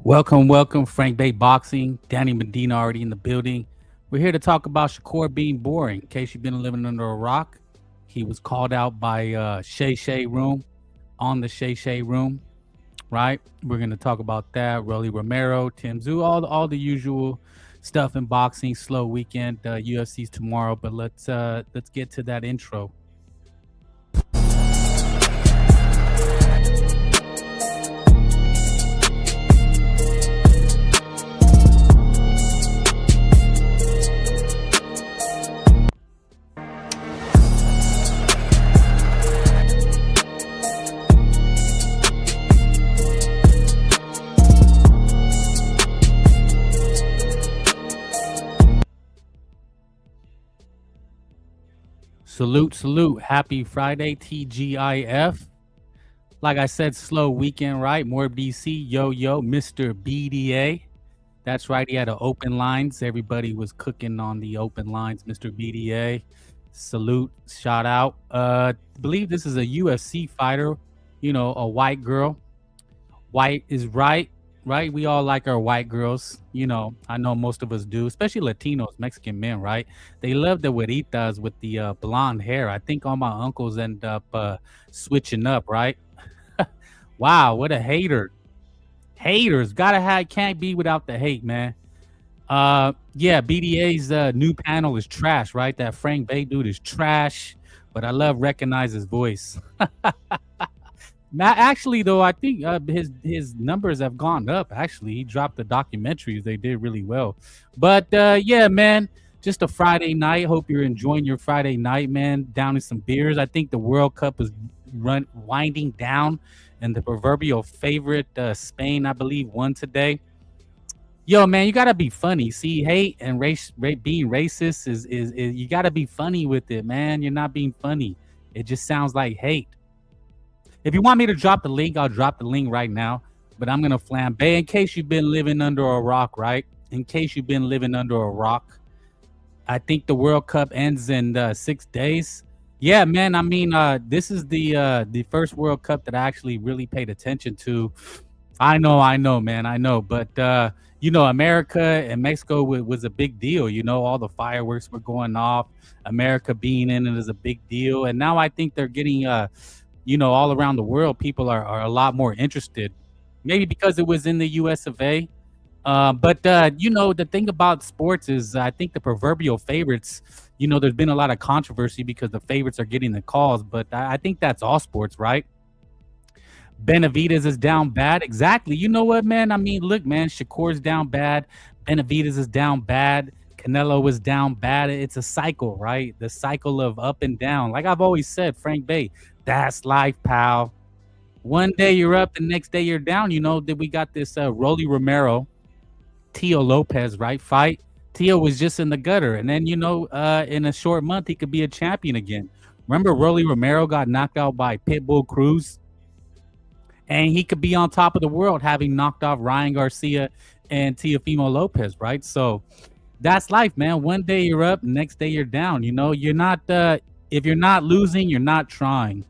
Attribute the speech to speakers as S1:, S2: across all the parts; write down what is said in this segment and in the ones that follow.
S1: Welcome, Frank Bay Boxing. Danny Medina already in the building. We're here to talk about Shakur being boring. In case you've been living under a rock, he was called out by Shay Shay Room on the Shay Shay Room, right? We're gonna talk about that. Rolly Romero, Tim Zoo, all the usual stuff in boxing. Slow weekend. UFC's tomorrow, but let's get to that intro. Salute. Happy Friday, TGIF. Like I said, slow weekend, right? More BC, yo, Mr. BDA. That's right, he had open lines. Everybody was cooking on the open lines, Mr. BDA. Salute, shout out. Believe this is a UFC fighter, a white girl. White is right? We all like our white girls. I know most of us do, especially Latinos, Mexican men, right? They love the güeritas with the blonde hair. I think all my uncles end up switching up, right? Wow, what a hater. Haters, can't be without the hate, man. Yeah, BDA's new panel is trash, right? That Frank Bay dude is trash, but I recognize his voice. Actually, though, I think his numbers have gone up. Actually, he dropped the documentaries; they did really well. But yeah, man, just a Friday night. Hope you're enjoying your Friday night, man. Downing some beers. I think the World Cup is winding down, and the proverbial favorite Spain, I believe, won today. Yo, man, you gotta be funny. See, hate and being racist is you gotta be funny with it, man. You're not being funny. It just sounds like hate. If you want me to drop the link, I'll drop the link right now. But I'm going to flambe in case you've been living under a rock, right? In case you've been living under a rock. I think the World Cup ends in 6 days. Yeah, man. I mean, this is the first World Cup that I actually really paid attention to. I know, man. I know. But, America and Mexico was a big deal. All the fireworks were going off. America being in it is a big deal. And now I think they're getting... all around the world, people are a lot more interested. Maybe because it was in the US of A. But the thing about sports is I think the proverbial favorites, there's been a lot of controversy because the favorites are getting the calls. But I think that's all sports, right? Benavidez is down bad. Exactly. You know what, man? I mean, look, man, Shakur's down bad. Benavidez is down bad. Canelo is down bad. It's a cycle, right? The cycle of up and down. Like I've always said, Frank Bay, that's life, pal. One day you're up, the next day you're down. That we got this Rolly Romero, Tio Lopez, right? Fight. Tio was just in the gutter. And then, in a short month, he could be a champion again. Remember Rolly Romero got knocked out by Pitbull Cruz? And he could be on top of the world having knocked off Ryan Garcia and Teofimo Lopez, right? So that's life, man. One day you're up, next day you're down. You're not if you're not losing, you're not trying.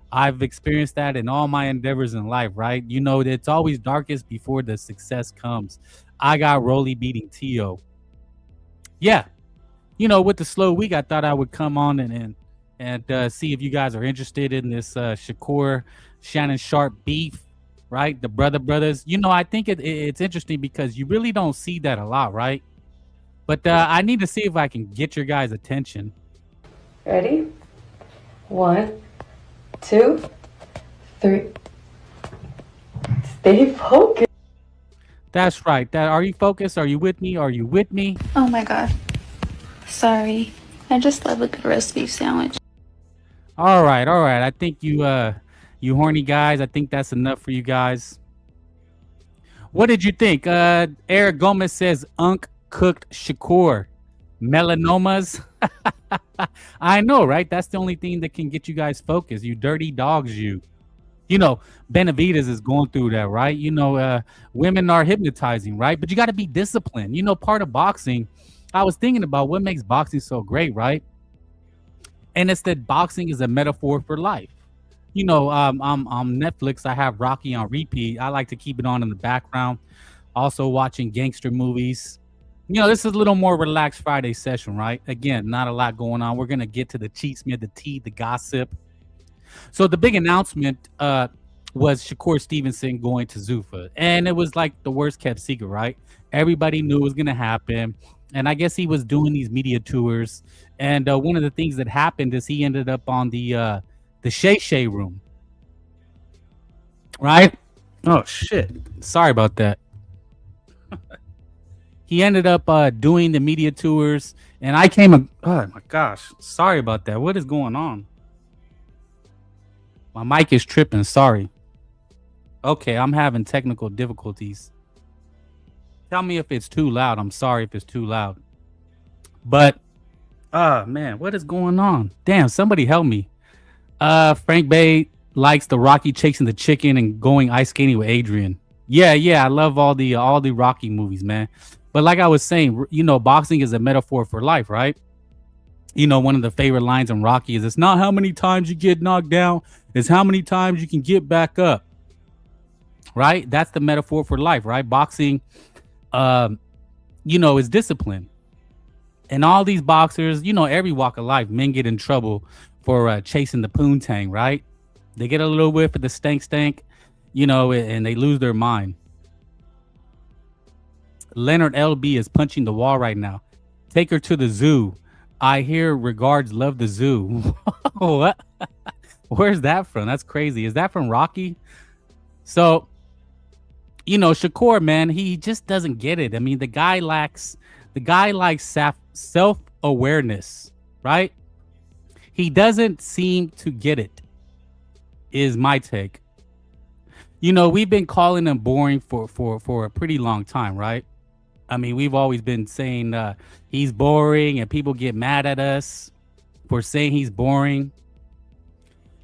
S1: I've experienced that in all my endeavors in life, right? It's always darkest before the success comes. I got Rolly beating Tio. Yeah. With the slow week, I thought I would come on and see if you guys are interested in this Shakur Shannon Sharp beef, right? The brothers. I think it's interesting because you really don't see that a lot, right? But I need to see if I can get your guys' attention.
S2: Ready? 1, 2, 3. Stay focused.
S1: That's right. Are you focused? Are you with me?
S3: Oh my god. Sorry. I just love a good roast beef sandwich.
S1: All right. I think you horny guys, I think that's enough for you guys. What did you think? Eric Gomez says cooked Shakur. Melanomas. I know, right? That's the only thing that can get you guys focused. You dirty dogs, you. Benavidez is going through that, right? Women are hypnotizing, right? But you got to be disciplined. Part of boxing, I was thinking about what makes boxing so great, right? And it's that boxing is a metaphor for life. I'm on Netflix. I have Rocky on repeat. I like to keep it on in the background. Also watching gangster movies. This is a little more relaxed Friday session, right? Again, not a lot going on. We're gonna get to the cheats, the tea, the gossip. So the big announcement was Shakur Stevenson going to Zuffa, and it was like the worst kept secret, right? Everybody knew it was gonna happen, and I guess he was doing these media tours. And one of the things that happened is he ended up on the Shay Shay room, right? Oh shit! Sorry about that. He ended up doing the media tours, and I came. Oh my gosh! Sorry about that. What is going on? My mic is tripping. Sorry. Okay, I'm having technical difficulties. Tell me if it's too loud. I'm sorry if it's too loud. But man, what is going on? Damn, somebody help me. Frank Bay likes the Rocky chasing the chicken and going ice skating with Adrian. Yeah, I love all the Rocky movies, man. But like I was saying, boxing is a metaphor for life, right? One of the favorite lines in Rocky is, "It's not how many times you get knocked down, it's how many times you can get back up." Right? That's the metaphor for life, right? Boxing, is discipline. And all these boxers, every walk of life, men get in trouble for chasing the poontang, right? They get a little whiff of the stank, and they lose their mind. Leonard LB is punching the wall right now. Take her to the zoo. I hear regards, love the zoo. What? Where's that from? That's crazy. Is that from Rocky? So, Shakur, man, he just doesn't get it. I mean, the guy lacks self-awareness, right? He doesn't seem to get it, is my take. We've been calling him boring for a pretty long time, right? I mean, we've always been saying he's boring, and people get mad at us for saying he's boring.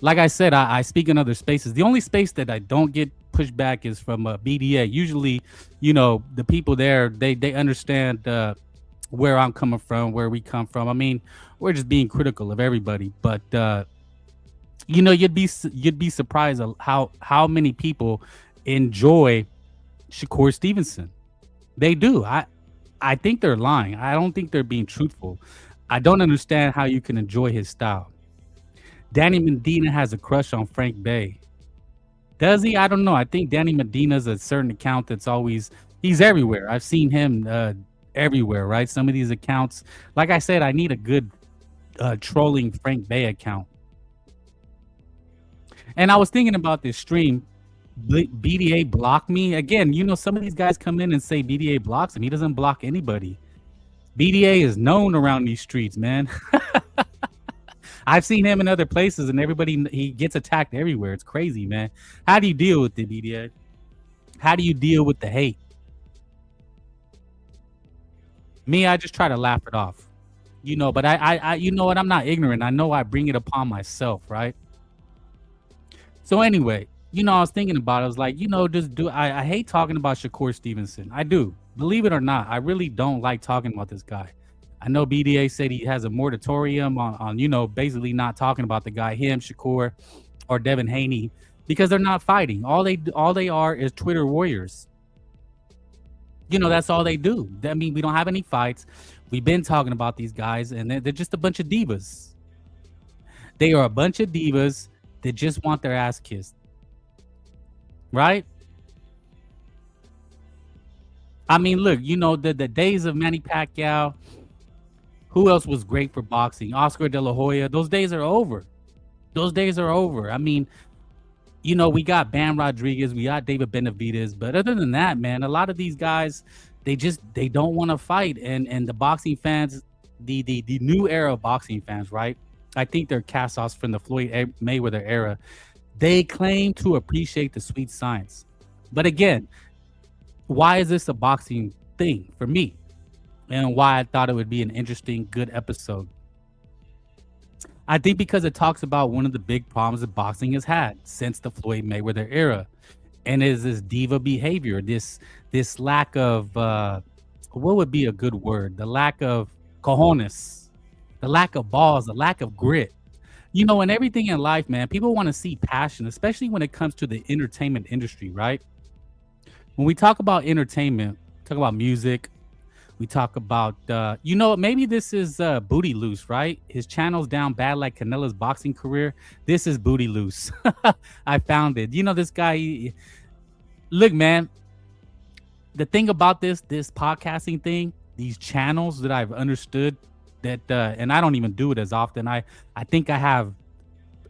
S1: Like I said, I speak in other spaces. The only space that I don't get pushback is from BDA. Usually, the people there, they understand where I'm coming from, where we come from. I mean, we're just being critical of everybody. But you'd be surprised at how many people enjoy Shakur Stevenson. They do. I think they're lying. I don't think they're being truthful. I don't understand how you can enjoy his style. Danny Medina has a crush on Frank Bay. Does he? I don't know. I think Danny Medina's a certain account that's he's everywhere. I've seen him everywhere, right? Some of these accounts, like I said, I need a good trolling Frank Bay account. And I was thinking about this stream. BDA blocked me again. Some of these guys come in and say BDA blocks him. He doesn't block anybody. BDA is known around these streets, man. I've seen him in other places, and he gets attacked everywhere. It's crazy, man. How do you deal with it, BDA? How do you deal with the hate? Me, I just try to laugh it off, But I you know what? I'm not ignorant. I know I bring it upon myself, right? So anyway. I was thinking about it. I was like, I hate talking about Shakur Stevenson. I do. Believe it or not, I really don't like talking about this guy. I know BDA said he has a moratorium on basically not talking about the guy, him, Shakur, or Devin Haney, because they're not fighting. All they are is Twitter warriors. That's all they do. I mean, we don't have any fights. We've been talking about these guys, and they're just a bunch of divas. They are a bunch of divas that just want their ass kissed. Right? I mean, look, the days of Manny Pacquiao, who else was great for boxing? Oscar De La Hoya. Those days are over. I mean, we got Bam Rodriguez, we got David Benavidez, but other than that, man, a lot of these guys, they don't want to fight. And the boxing fans, the new era of boxing fans, right? I think they're cast-offs from the Floyd Mayweather era. They claim to appreciate the sweet science. But again, why is this a boxing thing for me? And why I thought it would be an interesting, good episode. I think because it talks about one of the big problems that boxing has had since the Floyd Mayweather era. And is this diva behavior, this lack of, what would be a good word? The lack of cojones, the lack of balls, the lack of grit. And everything in life, man, people want to see passion, especially when it comes to the entertainment industry, right? When we talk about entertainment, talk about music, we talk about, maybe this is Booty Loose, right? His channel's down bad like Canelo's boxing career. This is Booty Loose. I found it. This guy, look, man, the thing about this podcasting thing, these channels that I've understood that, and I don't even do it as often. I think I have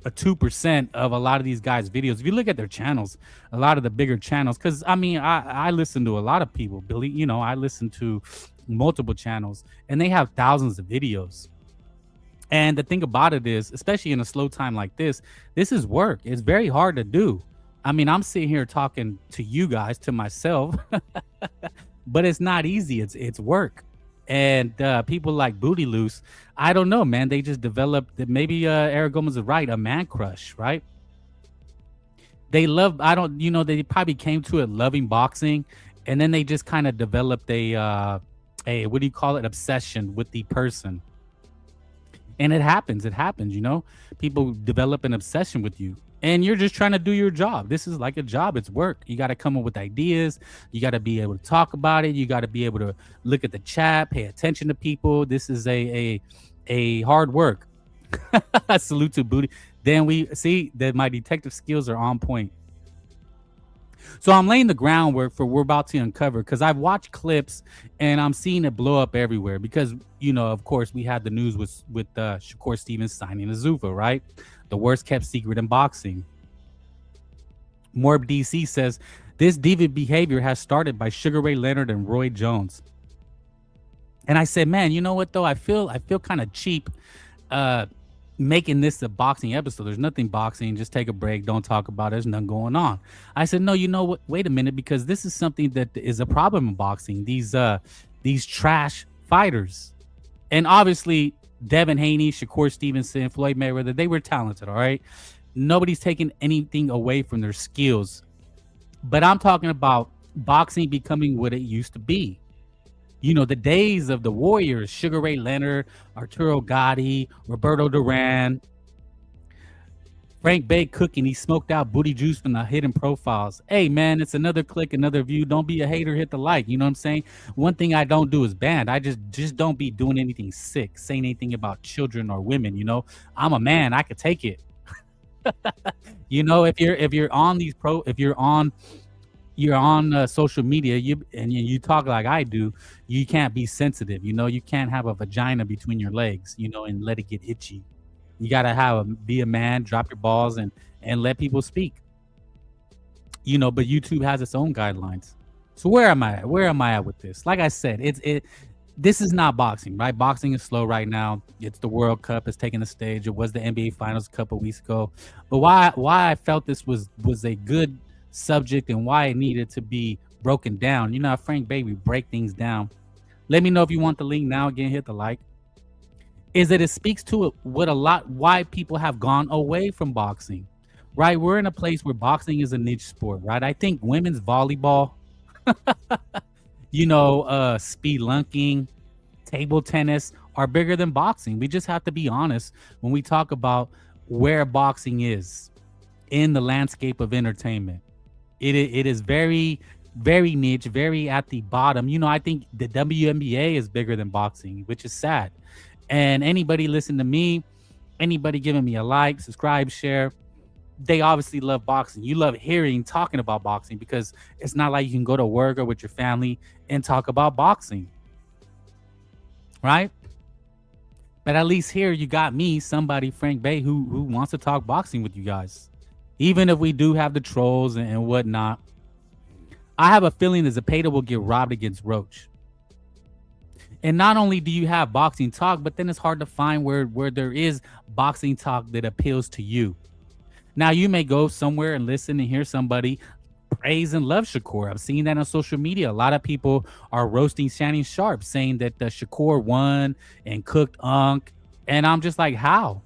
S1: a 2% of a lot of these guys' videos. If you look at their channels, a lot of the bigger channels, because I listen to a lot of people, Billy. I listen to multiple channels, and they have thousands of videos. And the thing about it is, especially in a slow time like this is work. It's very hard to do. I'm sitting here talking to you guys, to myself, but it's not easy. It's work. And people like Booty Loose, I don't know, man. They just developed that. Maybe Eric Gomez is right, a man crush, right? They love, I don't, they probably came to it loving boxing, and then they just kind of developed a what do you call it, obsession with the person. And it happens, people develop an obsession with you, and you're just trying to do your job. This is like a job. It's work. You got to come up with ideas. You got to be able to talk about it. You got to be able to look at the chat, pay attention to people. This is a hard work. Salute to Booty. Then we see that my detective skills are on point. So I'm laying the groundwork for what we're about to uncover, because I've watched clips and I'm seeing it blow up everywhere because, of course, we had the news with Shakur Stevenson signing a Zuffa, right? The worst kept secret in boxing. Morb DC says, this deviant behavior has started by Sugar Ray Leonard and Roy Jones. And I said, man, you know what, though? I feel kind of cheap making this a boxing episode. There's nothing boxing. Just take a break. Don't talk about it. There's nothing going on. I said, no, you know what? Wait a minute, because this is something that is a problem in boxing. These trash fighters. And obviously, Devin Haney, Shakur Stevenson, Floyd Mayweather, they were talented, all right? Nobody's taking anything away from their skills. But I'm talking about boxing becoming what it used to be. The days of the Warriors, Sugar Ray Leonard, Arturo Gatti, Roberto Duran, Frank Bay cooking. He smoked out booty juice from the hidden profiles. Hey, man, it's another click, another view. Don't be a hater. Hit the like. You know what I'm saying? One thing I don't do is banned. I just don't be doing anything sick, saying anything about children or women. I'm a man. I could take it. If you're on social media, you talk like I do, you can't be sensitive. You can't have a vagina between your legs, and let it get itchy. You gotta be a man, drop your balls, and let people speak. But YouTube has its own guidelines. So where am I at? Where am I at with this? Like I said, this is not boxing, right? Boxing is slow right now. It's the World Cup. It's taking the stage. It was the NBA Finals a couple weeks ago. But why I felt this was a good subject and why it needed to be broken down. Frank Baby break things down. Let me know if you want the link now. Again, hit the like. Is that it speaks to why people have gone away from boxing, right? We're in a place where boxing is a niche sport, right? I think women's volleyball, speedlunking, table tennis are bigger than boxing. We just have to be honest when we talk about where boxing is in the landscape of entertainment. It is very, very niche, very at the bottom. I think the WNBA is bigger than boxing, which is sad. And anybody listen to me, anybody giving me a like, subscribe, share, they obviously love boxing. You love talking about boxing, because it's not like you can go to work or with your family and talk about boxing, right? But at least here you got me, somebody, Frank Bay, who wants to talk boxing with you guys. Even if we do have the trolls and whatnot, I have a feeling that Zepeda will get robbed against Roach. And not only do you have boxing talk, but then it's hard to find where there is boxing talk that appeals to you. Now, you may go somewhere and listen and hear somebody praise and love Shakur. I've seen that on social media. A lot of people are roasting Shannon Sharp, saying that Shakur won and cooked Unk. And I'm just like, how?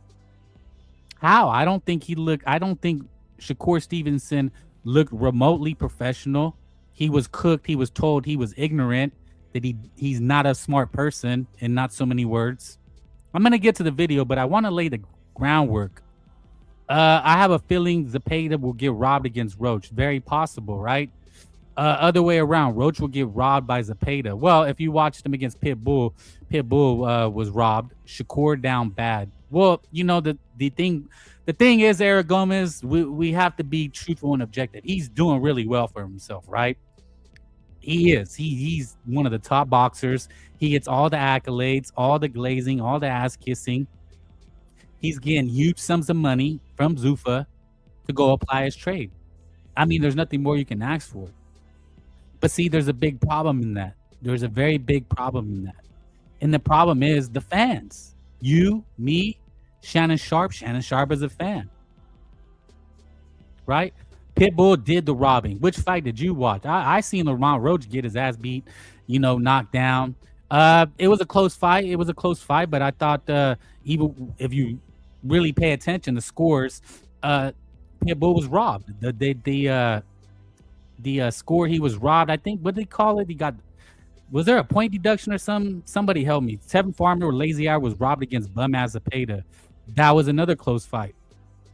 S1: I don't think Shakur Stevenson looked remotely professional. He was cooked. He was told he was ignorant, that he's not a smart person, in not so many words. I'm going to get to the video, but I want to lay the groundwork I have a feeling Zepeda will get robbed against Roach. Very possible, right? Other way around, Roach will get robbed by Zepeda. Well, if you watched him against Pitbull, Pitbull was robbed. Shakur down bad. Well, the thing is, Eric Gomez, we have to be truthful and objective. He's doing really well for himself, right? He is. He's one of the top boxers. He gets all the accolades, all the glazing, all the ass kissing. He's getting huge sums of money from Zuffa to go apply his trade. I mean, there's nothing more you can ask for. But see, there's a big problem in that. There's a very big problem in that. And the problem is the fans. You, me, Shannon Sharp. Shannon Sharp is a fan. Right? Pitbull did the robbing. Which fight did you watch? I seen Lamont Roach get his ass beat, knocked down. It was a close fight. But I thought even if you really pay attention, the scores, Pitbull was robbed. The score he was robbed. I think, what did they call it? Was there a point deduction or something? Somebody help me. Tevin Farmer or Lazy Eye was robbed against Bum Ass Zepeda. That was another close fight.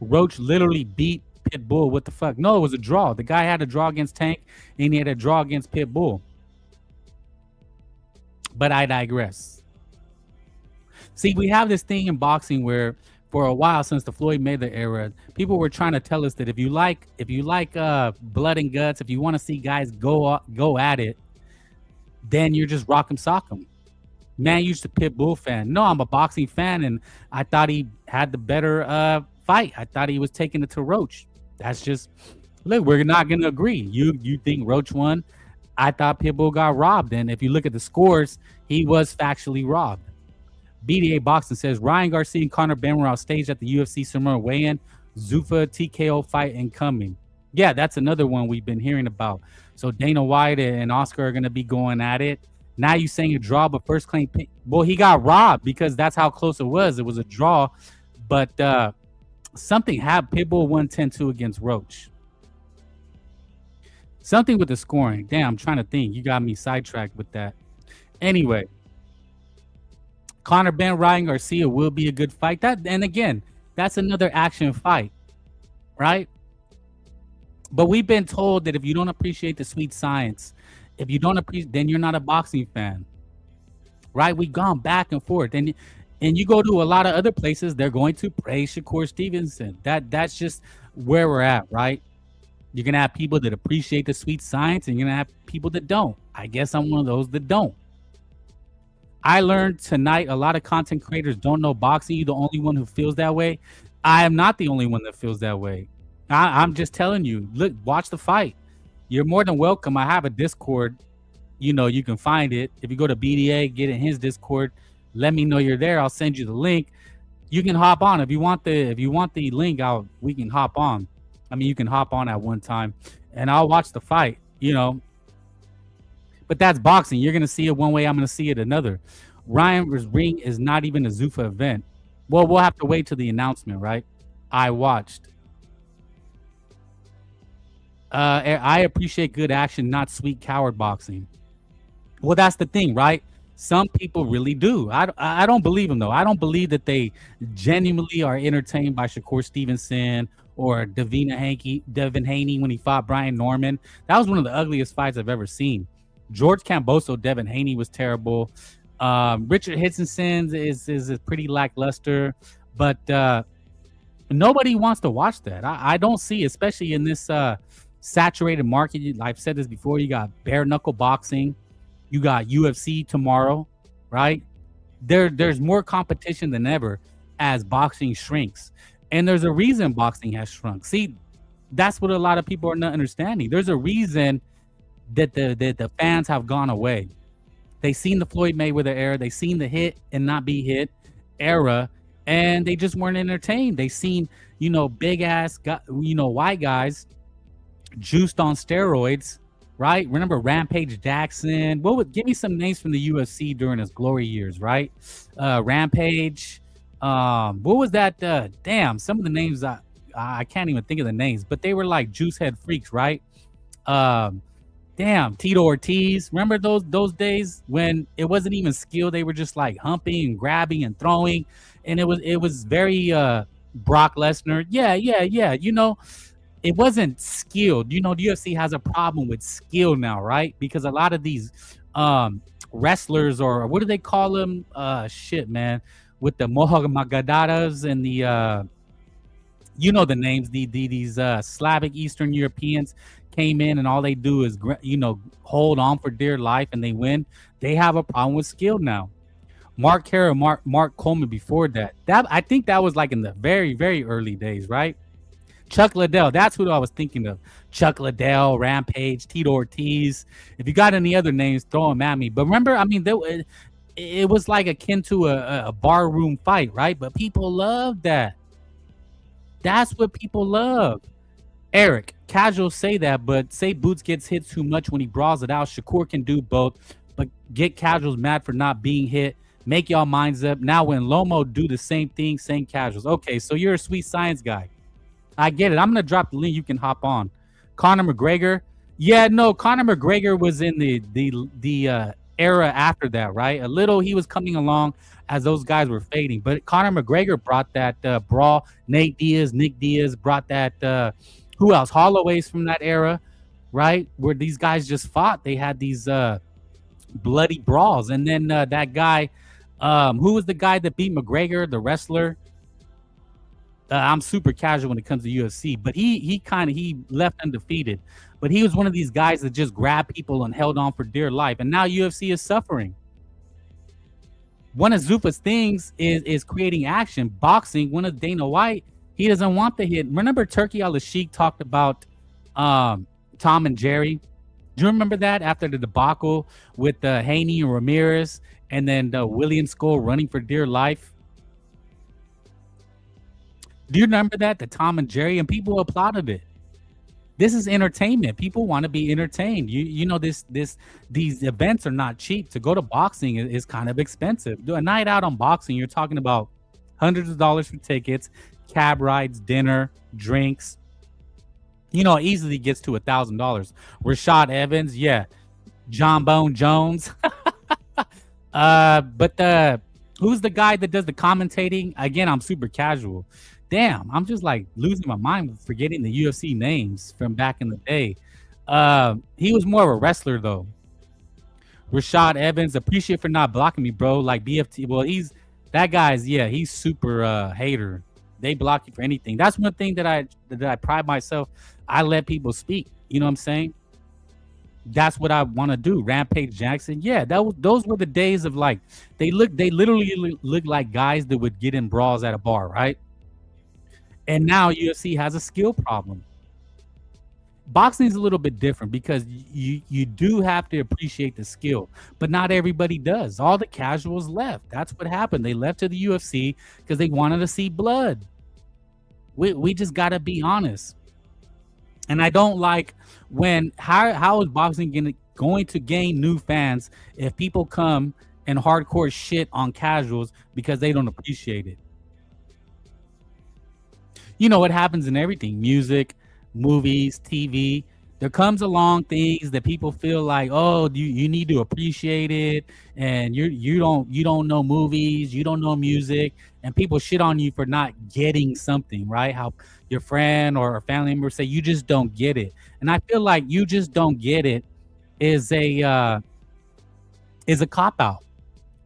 S1: Roach literally beat Pitbull. What the fuck? No, it was a draw. The guy had a draw against Tank, and he had a draw against Pitbull. But I digress. See, we have this thing in boxing where, for a while since the Floyd Mayweather era, people were trying to tell us that if you like blood and guts, if you want to see guys go at it, then you're just rock 'em sock 'em. Man, used to Pitbull fan. No, I'm a boxing fan, and I thought he had the better fight. I thought he was taking it to Roach. That's just, look, we're not gonna agree. You think Roach won? I thought Pitbull got robbed, and if you look at the scores, he was factually robbed. BDA Boxing says Ryan Garcia and Conor Ben were on stage at the UFC summer weigh-in. Zuffa TKO fight incoming. Yeah, that's another one we've been hearing about. So Dana White and Oscar are going to be going at it. Now you saying a draw, but first claim. Well, he got robbed because that's how close it was. It was a draw, but something happened. Pitbull won 10-2 against Roach. Something with the scoring. Damn, I'm trying to think. You got me sidetracked with that. Anyway, Conor Ben, Ryan Garcia will be a good fight. And again, that's another action fight, right? But we've been told that if you don't appreciate the sweet science, if you don't appreciate, then you're not a boxing fan, right? We've gone back and forth, and you go to a lot of other places, they're going to praise Shakur Stevenson. That's just where we're at, right? You're gonna have people that appreciate the sweet science, and you're gonna have people that don't. I guess I'm one of those that don't. I learned tonight a lot of content creators don't know boxing. You're the only one who feels that way. I am not the only one that feels that way. I'm just telling you, look, watch the fight. You're more than welcome. I have a Discord. You can find it. If you go to BDA, get in his Discord, let me know you're there. I'll send you the link. You can hop on. If you want the link, we can hop on. I mean, you can hop on at one time and I'll watch the fight, But that's boxing. You're going to see it one way. I'm going to see it another. Ryan vs. Ring is not even a Zuffa event. Well, we'll have to wait till the announcement, right? I watched. I appreciate good action, not sweet coward boxing. Well, that's the thing, right? Some people really do. I don't believe them, though. I don't believe that they genuinely are entertained by Shakur Stevenson or Devin Haney when he fought Brian Norman. That was one of the ugliest fights I've ever seen. George Camboso, Devin Haney was terrible. Richard Hitchinson is pretty lackluster, but nobody wants to watch that. I don't see, especially in this saturated market. I've said this before. You got bare knuckle boxing. You got UFC tomorrow, right? There's more competition than ever as boxing shrinks. And there's a reason boxing has shrunk. See, that's what a lot of people are not understanding. There's a reason that the fans have gone away. They seen the Floyd Mayweather era. They seen the hit and not be hit era, and they just weren't entertained. They seen, big ass, white guys juiced on steroids, right? Remember Rampage Jackson? Give me some names from the UFC during his glory years, right? Rampage. What was that? Some of the names I can't even think of the names, but they were like juice head freaks, right? Tito Ortiz. Remember those days when it wasn't even skill? They were just like humping and grabbing and throwing, and it was very Brock Lesnar. Yeah. It wasn't skilled. The UFC has a problem with skill now, right? Because a lot of these um wrestlers, or what do they call them? Shit, man, with the Mohammadadas and the the names, these Slavic Eastern Europeans came in, and all they do is hold on for dear life, and they win. They have a problem with skill now. Mark Carroll, Mark Coleman before that. I think that was like in the very, very early days, right? Chuck Liddell, that's who I was thinking of. Chuck Liddell, Rampage, Tito Ortiz. If you got any other names, throw them at me. But remember, I mean, it was like akin to a barroom fight, right? But people love that. That's what people love. Eric, casuals say that, but say Boots gets hit too much when he brawls it out. Shakur can do both, but get casuals mad for not being hit. Make y'all minds up. Now when Lomo do the same thing, same casuals. Okay, so you're a sweet science guy. I get it. I'm gonna drop the link. You can hop on. Conor McGregor. Yeah, no, Conor McGregor was in the era after that, right? A little, he was coming along as those guys were fading, but Conor McGregor brought that brawl. Nick Diaz brought that. Who else? Holloway's from that era, right? Where these guys just fought. They had these bloody brawls, and then that guy, who was the guy that beat McGregor, the wrestler? I'm super casual when it comes to UFC, but he left undefeated. But he was one of these guys that just grabbed people and held on for dear life. And now UFC is suffering. One of Zuffa's things is creating action. Boxing, one of Dana White, he doesn't want the hit. Remember Turkey Al-Sheikh talked about Tom and Jerry? Do you remember that after the debacle with Haney and Ramirez, and then William Skull running for dear life? Do you remember that? The Tom and Jerry, and people applauded it. This is entertainment. People want to be entertained. You know these events are not cheap. To go to boxing is kind of expensive. Do a night out on boxing, you're talking about hundreds of dollars for tickets, cab rides, dinner, drinks. Easily gets to $1,000. Rashad Evans, yeah. John Bone Jones. But who's the guy that does the commentating? Again, I'm super casual. Damn, I'm just like losing my mind forgetting the UFC names from back in the day. He was more of a wrestler though. Rashad Evans, appreciate for not blocking me, bro. Like BFT. Well, he's super hater. They block you for anything. That's one thing that I pride myself. I let people speak. You know what I'm saying? That's what I want to do. Rampage Jackson. Yeah, those were the days of like they literally look like guys that would get in brawls at a bar, right? And now UFC has a skill problem. Boxing is a little bit different because you do have to appreciate the skill, but not everybody does. All the casuals left. That's what happened. They left to the UFC because they wanted to see blood. We just got to be honest. And I don't like when how is boxing going to gain new fans if people come and hardcore shit on casuals because they don't appreciate it. You know what happens in everything, music, movies, TV. There comes along things that people feel like, oh, you need to appreciate it, and you don't know movies, you don't know music, and people shit on you for not getting something, right? How your friend or a family member say you just don't get it, and I feel like you just don't get it is a cop out.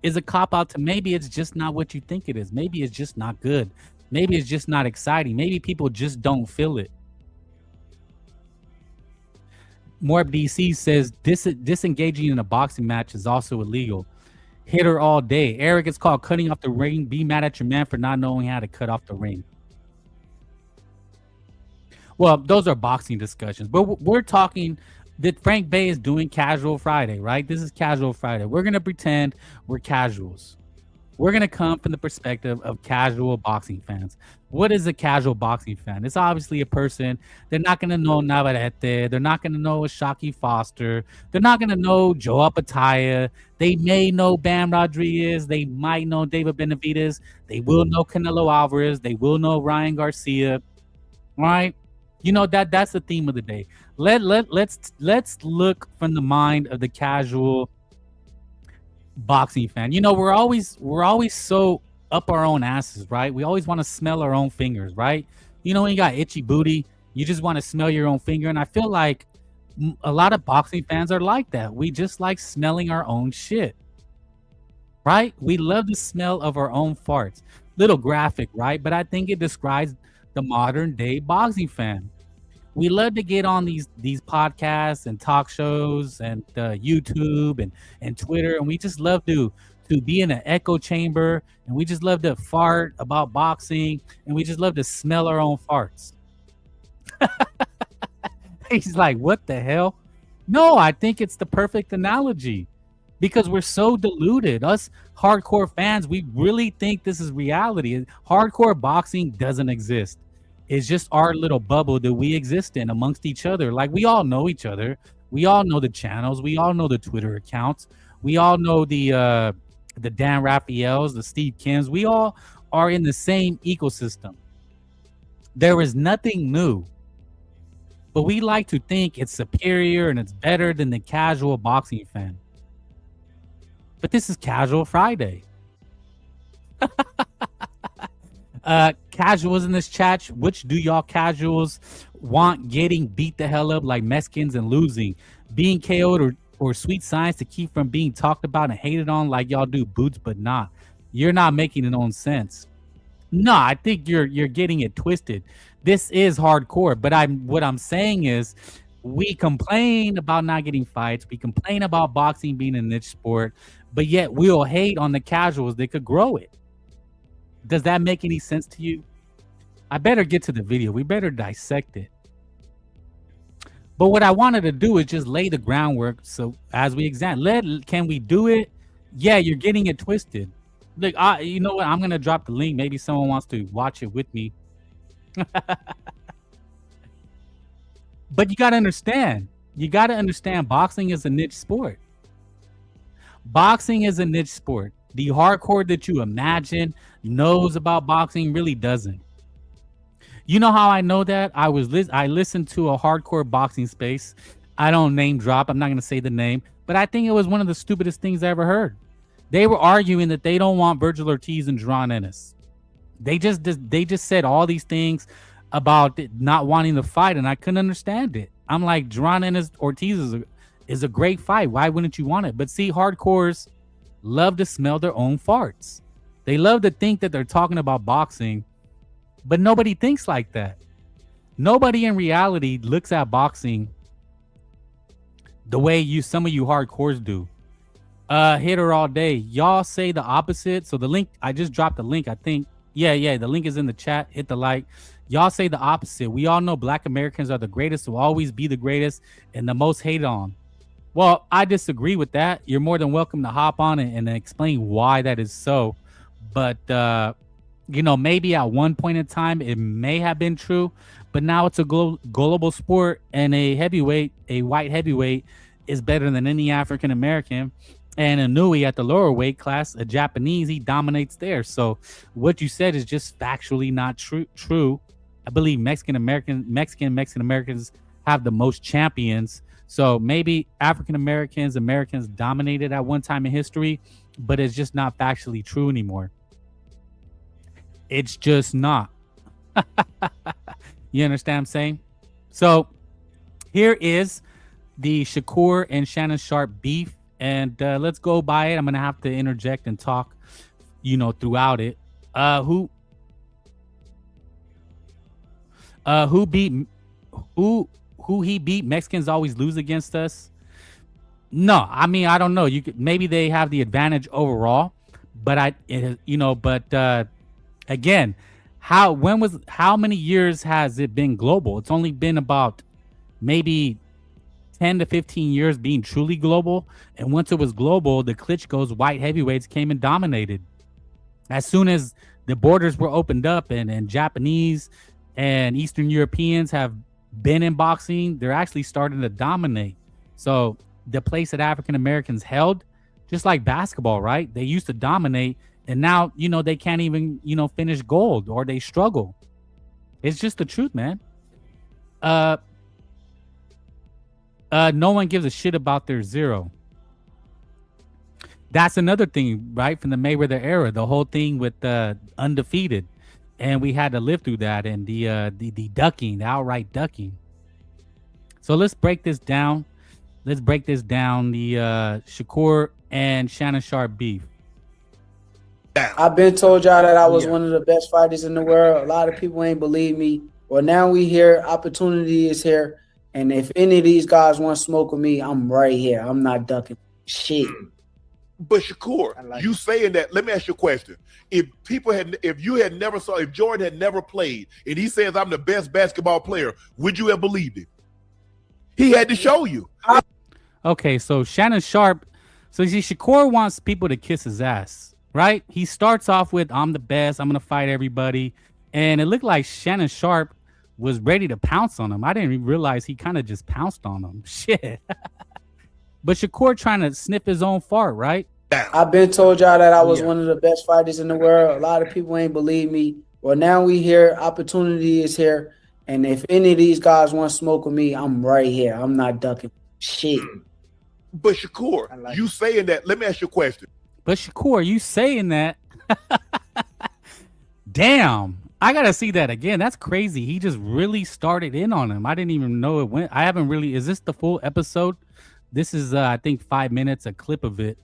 S1: Is a cop out to maybe it's just not what you think it is. Maybe it's just not good. Maybe it's just not exciting. Maybe people just don't feel it. Morb DC says disengaging in a boxing match is also illegal. Hitter all day. Eric, it's called cutting off the ring. Be mad at your man for not knowing how to cut off the ring. Well, those are boxing discussions, but we're talking that Frank Bay is doing Casual Friday, right? This is Casual Friday. We're going to pretend we're casuals. We're going to come from the perspective of casual boxing fans. What is a casual boxing fan? It's obviously a person. They're not going to know Navarrete. They're not going to know Shockey Foster. They're not going to know Joe Apataya. They may know Bam Rodriguez. They might know David Benavidez. They will know Canelo Alvarez. They will know Ryan Garcia. Right? You know, that's the theme of the day. Let's look from the mind of the casual boxing fan. You know, we're always so up our own asses, right? We always want to smell our own fingers, right? You know, when you got itchy booty, you just want to smell your own finger. And I feel like a lot of boxing fans are like that. We just like smelling our own shit, right? We love the smell of our own farts. Little graphic, right? But I think it describes the modern day boxing fan. We love to get on these podcasts and talk shows and YouTube and Twitter, and we just love to be in an echo chamber, and we just love to fart about boxing, and we just love to smell our own farts. He's like, what the hell? No, I think it's the perfect analogy because we're so deluded. Us hardcore fans, we really think this is reality. Hardcore boxing doesn't exist. It's just our little bubble that we exist in amongst each other. Like we all know each other. We all know the channels. We all know the Twitter accounts. We all know the Dan Raphaels, the Steve Kims. We all are in the same ecosystem. There is nothing new. But we like to think it's superior and it's better than the casual boxing fan. But this is Casual Friday. Casuals in this chat, which do y'all casuals want getting beat the hell up like Mexicans and losing? Being KO'd or sweet science to keep from being talked about and hated on like y'all do boots, but not. You're not making it on sense. No, I think you're getting it twisted. This is hardcore, but what I'm saying is we complain about not getting fights. We complain about boxing being a niche sport, but yet we'll hate on the casuals that could grow it. Does that make any sense to you? I better get to the video. We better dissect it. But what I wanted to do is just lay the groundwork. So as we examine, can we do it? Yeah, you're getting it twisted. Look, you know what? I'm going to drop the link. Maybe someone wants to watch it with me. But you got to understand. You got to understand boxing is a niche sport. Boxing is a niche sport. The hardcore that you imagine knows about boxing really doesn't. You know how I know that? I listened to a hardcore boxing space. I don't name drop. I'm not going to say the name. But I think it was one of the stupidest things I ever heard. They were arguing that they don't want Virgil Ortiz and Jerron Ennis. They just said all these things about not wanting to fight, and I couldn't understand it. I'm like, Jerron Ennis Ortiz is a great fight. Why wouldn't you want it? But see, hardcores love to smell their own farts. They love to think that they're talking about boxing, but nobody thinks like that. Nobody in reality looks at boxing the way some of you hardcores do. Hitter all day. Y'all say the opposite. So the link, I just dropped the link, I think. Yeah, the link is in the chat. Hit the like. Y'all say the opposite. We all know Black Americans are the greatest, will always be the greatest, and the most hated on. Well, I disagree with that. You're more than welcome to hop on and explain why that is so. But, maybe at one point in time, it may have been true. But now it's a global sport, and a white heavyweight, is better than any African American. And a Nui at the lower weight class, a Japanese, he dominates there. So what you said is just factually not true. I believe Mexican Americans have the most champions. So maybe African Americans dominated at one time in history, but it's just not factually true anymore. It's just not. You understand what I'm saying? So here is the Shakur and Shannon Sharp beef. And let's go by it. I'm gonna have to interject and talk, throughout it. Who he beat? Mexicans always lose against us. No, I mean I don't know. Maybe they have the advantage overall, but again, how many years has it been global? It's only been about maybe 10 to 15 years being truly global. And once it was global, the Klitschko's white heavyweights came and dominated. As soon as the borders were opened up and Japanese and Eastern Europeans have been in boxing, they're actually starting to dominate. So the place that African Americans held, just like basketball, right? They used to dominate, and now, they can't even, finish gold, or they struggle. It's just the truth, man. No one gives a shit about their zero. That's another thing, right? From the Mayweather era, the whole thing with undefeated, and we had to live through that, and the ducking, the outright ducking. So let's break this down. Let's break this down. The Shakur and Shannon Sharp beef.
S4: I've been told y'all that I was one of the best fighters in the world. A lot of people ain't believe me. Well, now we here. Opportunity is here. And if any of these guys want to smoke with me, I'm right here. I'm not ducking shit.
S5: But Shakur, you saying that, let me ask you a question. If Jordan had never played and he says I'm the best basketball player, would you have believed him? He had to show you.
S1: Okay, so Shannon Sharp, so you see, Shakur wants people to kiss his ass, right? He starts off with, I'm the best, I'm going to fight everybody. And it looked like Shannon Sharp was ready to pounce on him. I didn't even realize he kind of just pounced on him. Shit. But Shakur trying to sniff his own fart, right?
S4: I've been told y'all that I was one of the best fighters in the world. A lot of people ain't believe me. Well, now we here. Opportunity is here. And if any of these guys want to smoke with me, I'm right here. I'm not ducking shit.
S5: But Shakur, you saying that, let me ask you a question.
S1: But Shakur, you saying that? Damn. I got to see that again. That's crazy. He just really started in on him. I didn't even know it went. I haven't really. Is this the full episode? This is, I think, 5 minutes, a clip of it.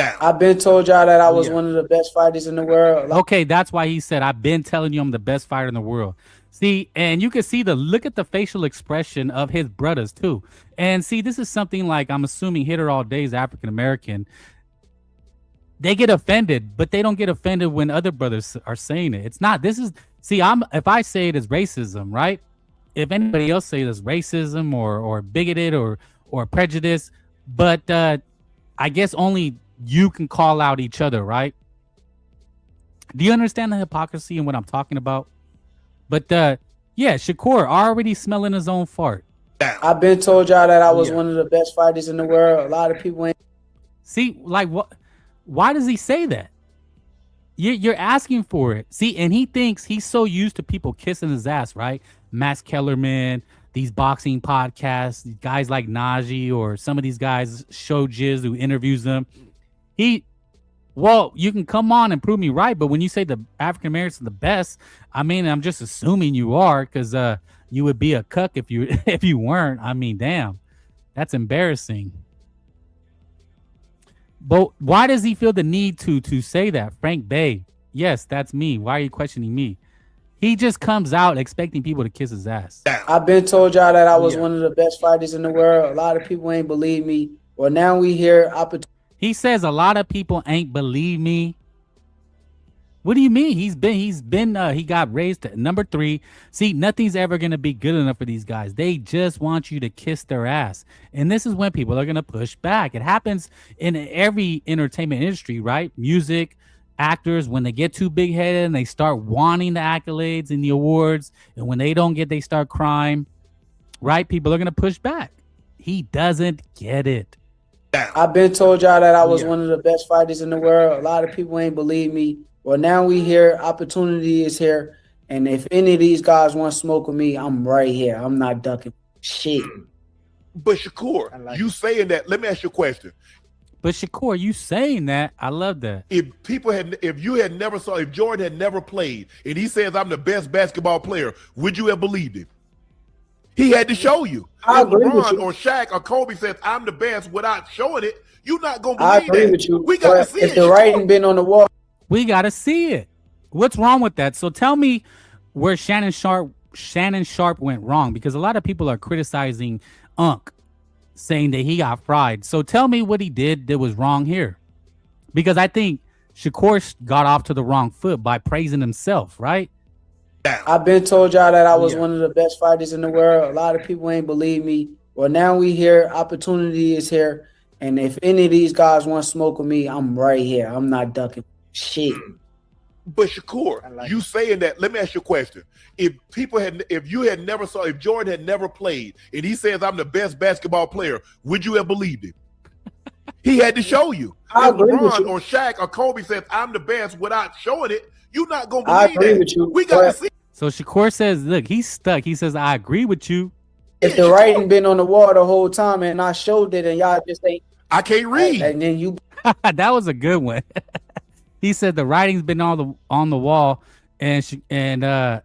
S4: I've been told y'all that I was one of the best fighters in the world.
S1: Okay, that's why he said, I've been telling you I'm the best fighter in the world. See, and you can see look at the facial expression of his brothers, too. And see, this is something like, I'm assuming Hitter All Day is African-American. They get offended, but they don't get offended when other brothers are saying it. It's not, if I say it as racism, right? If anybody else say it's racism or bigoted or prejudice, but I guess only you can call out each other, right? Do you understand the hypocrisy and what I'm talking about? But yeah, Shakur already smelling his own fart.
S4: I've been told y'all that I was one of the best fighters in the world. A lot of people ain't.
S1: See, like, what? Why does he say that? You're asking for it. See, and he thinks he's so used to people kissing his ass, right? Max Kellerman, these boxing podcasts, guys like Najee, or some of these guys, Show Jizz, who interviews them. Well, you can come on and prove me right, but when you say the African Americans are the best, I mean, I'm just assuming you are, because you would be a cuck if you weren't. I mean, damn, that's embarrassing. But why does he feel the need to say that? Frank Bay, yes, that's me. Why are you questioning me? He just comes out expecting people to kiss his ass.
S4: I've been told y'all that I was one of the best fighters in the world. A lot of people ain't believe me. Well, now we here.
S1: He says a lot of people ain't believe me. What do you mean? He got raised to number 3. See, nothing's ever going to be good enough for these guys. They just want you to kiss their ass. And this is when people are going to push back. It happens in every entertainment industry, right? Music, actors, when they get too big-headed and they start wanting the accolades and the awards, and when they don't get, they start crying, right? People are going to push back. He doesn't get it.
S4: I've been told y'all that I was one of the best fighters in the world. A lot of people ain't believe me. Well, now we here. Opportunity is here. And if any of these guys want to smoke with me, I'm right here. I'm not ducking shit.
S5: But Shakur, you saying that, let me ask you a question.
S1: But Shakur, you saying that, I love that.
S5: If Jordan had never played and he says I'm the best basketball player, would you have believed him? He had to show you. If LeBron or Shaq or Kobe says I'm the best without showing it, you're not gonna believe
S4: I agree
S5: that.
S4: with you.
S5: We got to see
S4: if
S5: it.
S4: the writing been on the wall.
S1: We got to see it. What's wrong with that? So tell me where Shannon Sharp went wrong, because a lot of people are criticizing Unc, saying that he got fried. So tell me what he did that was wrong here, because I think Shakur got off to the wrong foot by praising himself, right?
S4: I've been told y'all that I was one of the best fighters in the world. A lot of people ain't believe me. Well, now we here. Opportunity is here. And if any of these guys want to smoke with me, I'm right here. I'm not ducking shit.
S5: But Shakur, you saying that, let me ask you a question. If Jordan had never played and he says I'm the best basketball player, would you have believed him? He had to show you. If LeBron or Shaq or Kobe says I'm the best without showing it, you're not gonna believe
S4: I agree
S5: that.
S4: with you.
S5: We got to see.
S1: So Shakur says, look, he's stuck. He says, I agree with you.
S4: If the writing been on the wall the whole time and I showed it and y'all just ain't.
S5: I can't read.
S4: And then you
S1: That was a good one. He said the writing's been on the wall, and Shay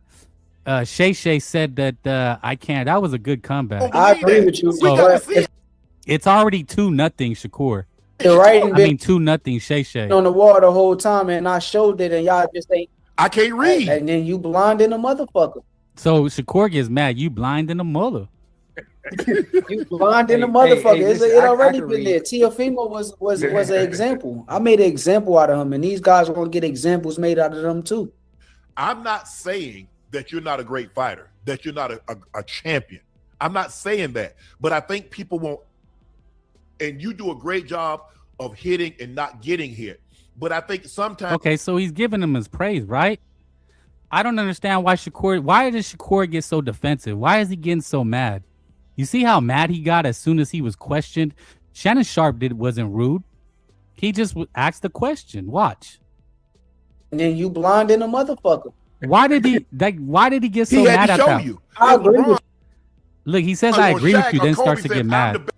S1: Shay said that I can't. That was a good comeback.
S4: I agree with you.
S5: We got to see it.
S1: It's already 2-0, Shakur.
S4: The writing
S1: I mean 2-0, Shay Shay.
S4: on the wall the whole time, and I showed it, and y'all just ain't.
S5: I can't read.
S4: And then you blind in a motherfucker.
S1: So Shakur gets mad. You blind in the mother.
S4: You blind in a motherfucker. It already been there. Teofimo was an example. I made an example out of him, and these guys are gonna get examples made out of them too.
S5: I'm not saying that you're not a great fighter, that you're not a champion. I'm not saying that, but I think people won't. And you do a great job of hitting and not getting hit. But I think sometimes.
S1: Okay, so he's giving him his praise, right? I don't understand why does Shakur get so defensive? Why is he getting so mad? You see how mad he got as soon as he was questioned? Shannon Sharp wasn't rude. He just asked the question. Watch.
S4: And then you blind in a motherfucker.
S1: Why did he get so mad at that?
S4: I agree with you.
S1: Look, he says I agree with you, then starts to get mad.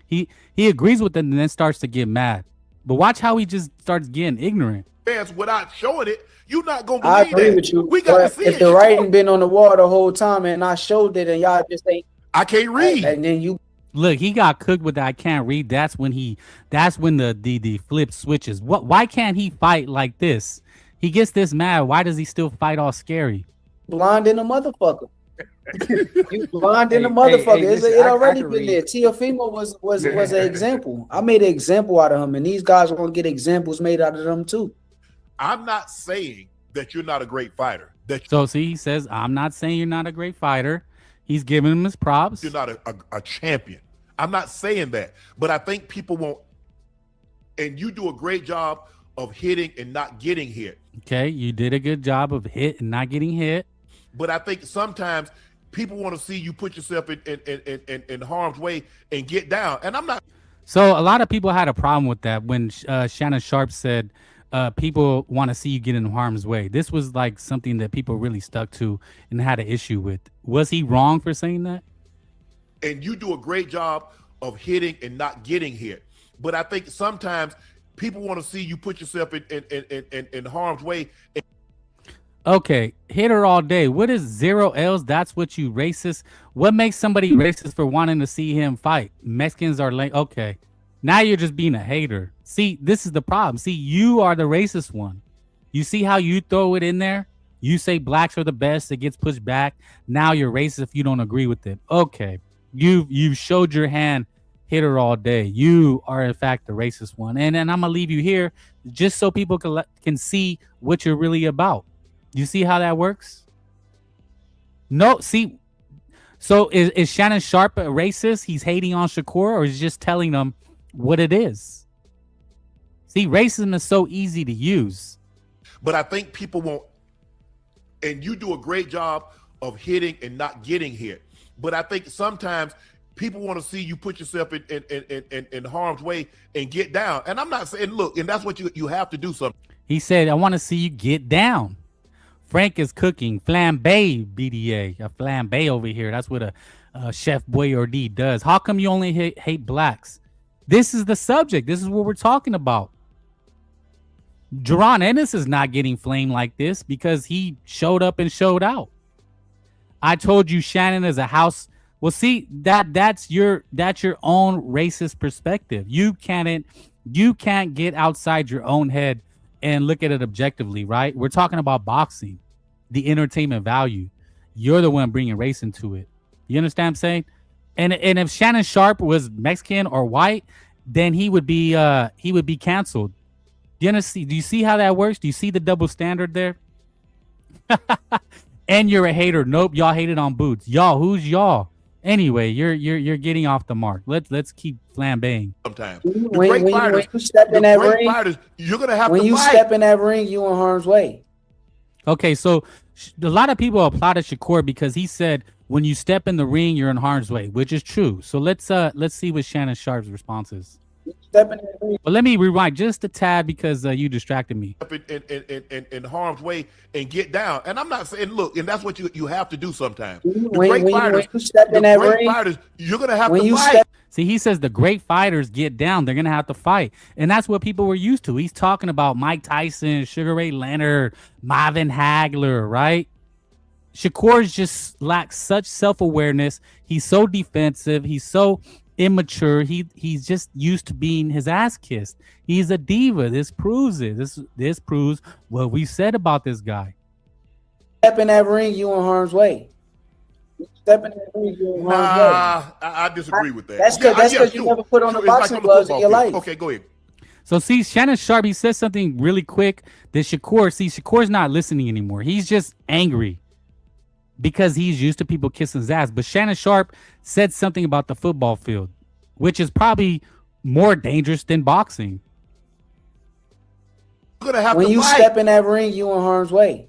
S1: He agrees with it and then starts to get mad. But watch how he just starts getting ignorant.
S5: Without showing it, you're not gonna
S4: I
S5: believe
S4: agree
S5: that.
S4: with you.
S5: We got to see
S4: if
S5: it.
S4: the writing been on the wall the whole time, and I showed it, and y'all just ain't.
S5: I can't read.
S4: And then you
S1: look, he got cooked with that I can't read. That's when the flip switches. Why can't he fight like this? He gets this mad. Why does he still fight all scary?
S4: Blind in a motherfucker. You blind in a motherfucker. It already been there. Teofimo was an example. I made an example out of him, and these guys are gonna get examples made out of them too.
S5: I'm not saying that you're not a great fighter.
S1: So see, he says, I'm not saying you're not a great fighter. He's giving him his props.
S5: You're not a champion. I'm not saying that, but I think people won't. And you do a great job of hitting and not getting hit.
S1: Okay, you did a good job of hit and not getting hit.
S5: But I think sometimes people want to see you put yourself in harm's way and get down. And I'm not.
S1: So a lot of people had a problem with that when Shannon Sharp said people want to see you get in harm's way. This was like something that people really stuck to and had an issue with. Was he wrong for saying that?
S5: And you do a great job of hitting and not getting hit. But I think sometimes people want to see you put yourself in harm's way.
S1: Okay, hitter all day. What is 0 L's? That's what you racist. What makes somebody racist for wanting to see him fight? Mexicans are lame. Okay, now you're just being a hater. See, this is the problem. See, you are the racist one. You see how you throw it in there? You say blacks are the best. It gets pushed back. Now you're racist if you don't agree with it. Okay, you showed your hand. Hitter all day. You are in fact the racist one, and I'm gonna leave you here just so people can see what you're really about. You see how that works? No, see. So is Shannon Sharp a racist? He's hating on Shakur, or is he just telling them what it is? See, racism is so easy to use.
S5: But I think people won't. And you do a great job of hitting and not getting hit. But I think sometimes people want to see you put yourself in harm's way and get down. And I'm not saying, look, and that's what you have to do something.
S1: He said, I want to see you get down. Frank is cooking flambe BDA, a flambe over here. That's what a Chef Boyardee does. How come you only hate blacks? This is the subject. This is what we're talking about. Jerron Ennis is not getting flamed like this because he showed up and showed out. I told you Shannon is a house. Well, see, that's your own racist perspective. You can't get outside your own head and look at it objectively, right? We're talking about boxing, the entertainment value. You're the one bringing race into it. You understand what I'm saying? And if Shannon Sharp was Mexican or white, then he would be canceled. Do you see how that works? Do you see the double standard there? And you're a hater. Nope, y'all hated on Boots. Y'all, who's y'all? Anyway, you're getting off the mark. Let's keep flambeing.
S5: Sometimes
S4: when you step in that ring,
S5: you're gonna have
S4: when
S5: to
S4: you
S5: fight.
S4: step in that ring, you in harm's way.
S1: Okay, so a lot of people applauded Shakur because he said when you step in the ring, you're in harm's way, which is true. So let's see what Shannon Sharp's response is.
S4: Stepping in that ring.
S1: But let me rewind just a tad because you distracted me.
S5: Up in harm's way and get down. And I'm not saying, look, and that's what you have to do sometimes.
S4: When you step in that ring,
S5: fighters, you're gonna have
S4: when
S5: to
S4: you
S5: fight.
S4: step
S1: See, he says the great fighters get down. They're going to have to fight. And that's what people were used to. He's talking about Mike Tyson, Sugar Ray Leonard, Marvin Hagler, right? Shakur just lacks such self-awareness. He's so defensive. He's so immature. He's just used to being his ass kissed. He's a diva. This proves it. This proves what we said about this guy.
S4: step in that ring, you in harm's way. Step in that ring, you in harm's way.
S5: I disagree with that.
S4: That's because you never put on the boxing gloves in your life.
S5: Okay, go ahead.
S1: So see, Shannon Sharp, he says something really quick that Shakur's not listening anymore. He's just angry because he's used to people kissing his ass. But Shannon Sharp said something about the football field, which is probably more dangerous than boxing.
S5: You're gonna have
S4: When
S5: to
S4: you
S5: fight.
S4: step in that ring, you in harm's way.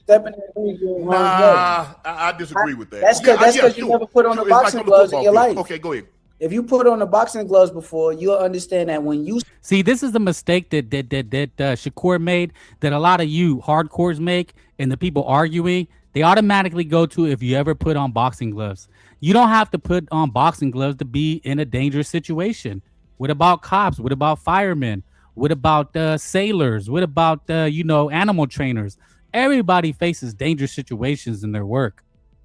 S4: Step in that ring, you in harm's way.
S5: I disagree with that.
S4: That's because you never put on the boxing gloves in your life.
S5: Okay, go ahead.
S4: If you put on the boxing gloves before, you'll understand that when you
S1: See, this is the mistake that Shakur made, that a lot of you hardcores make, and the people arguing, they automatically go to if you ever put on boxing gloves. You don't have to put on boxing gloves to be in a dangerous situation. What about cops? What about firemen? What about sailors? What about animal trainers? Everybody faces dangerous situations in their work.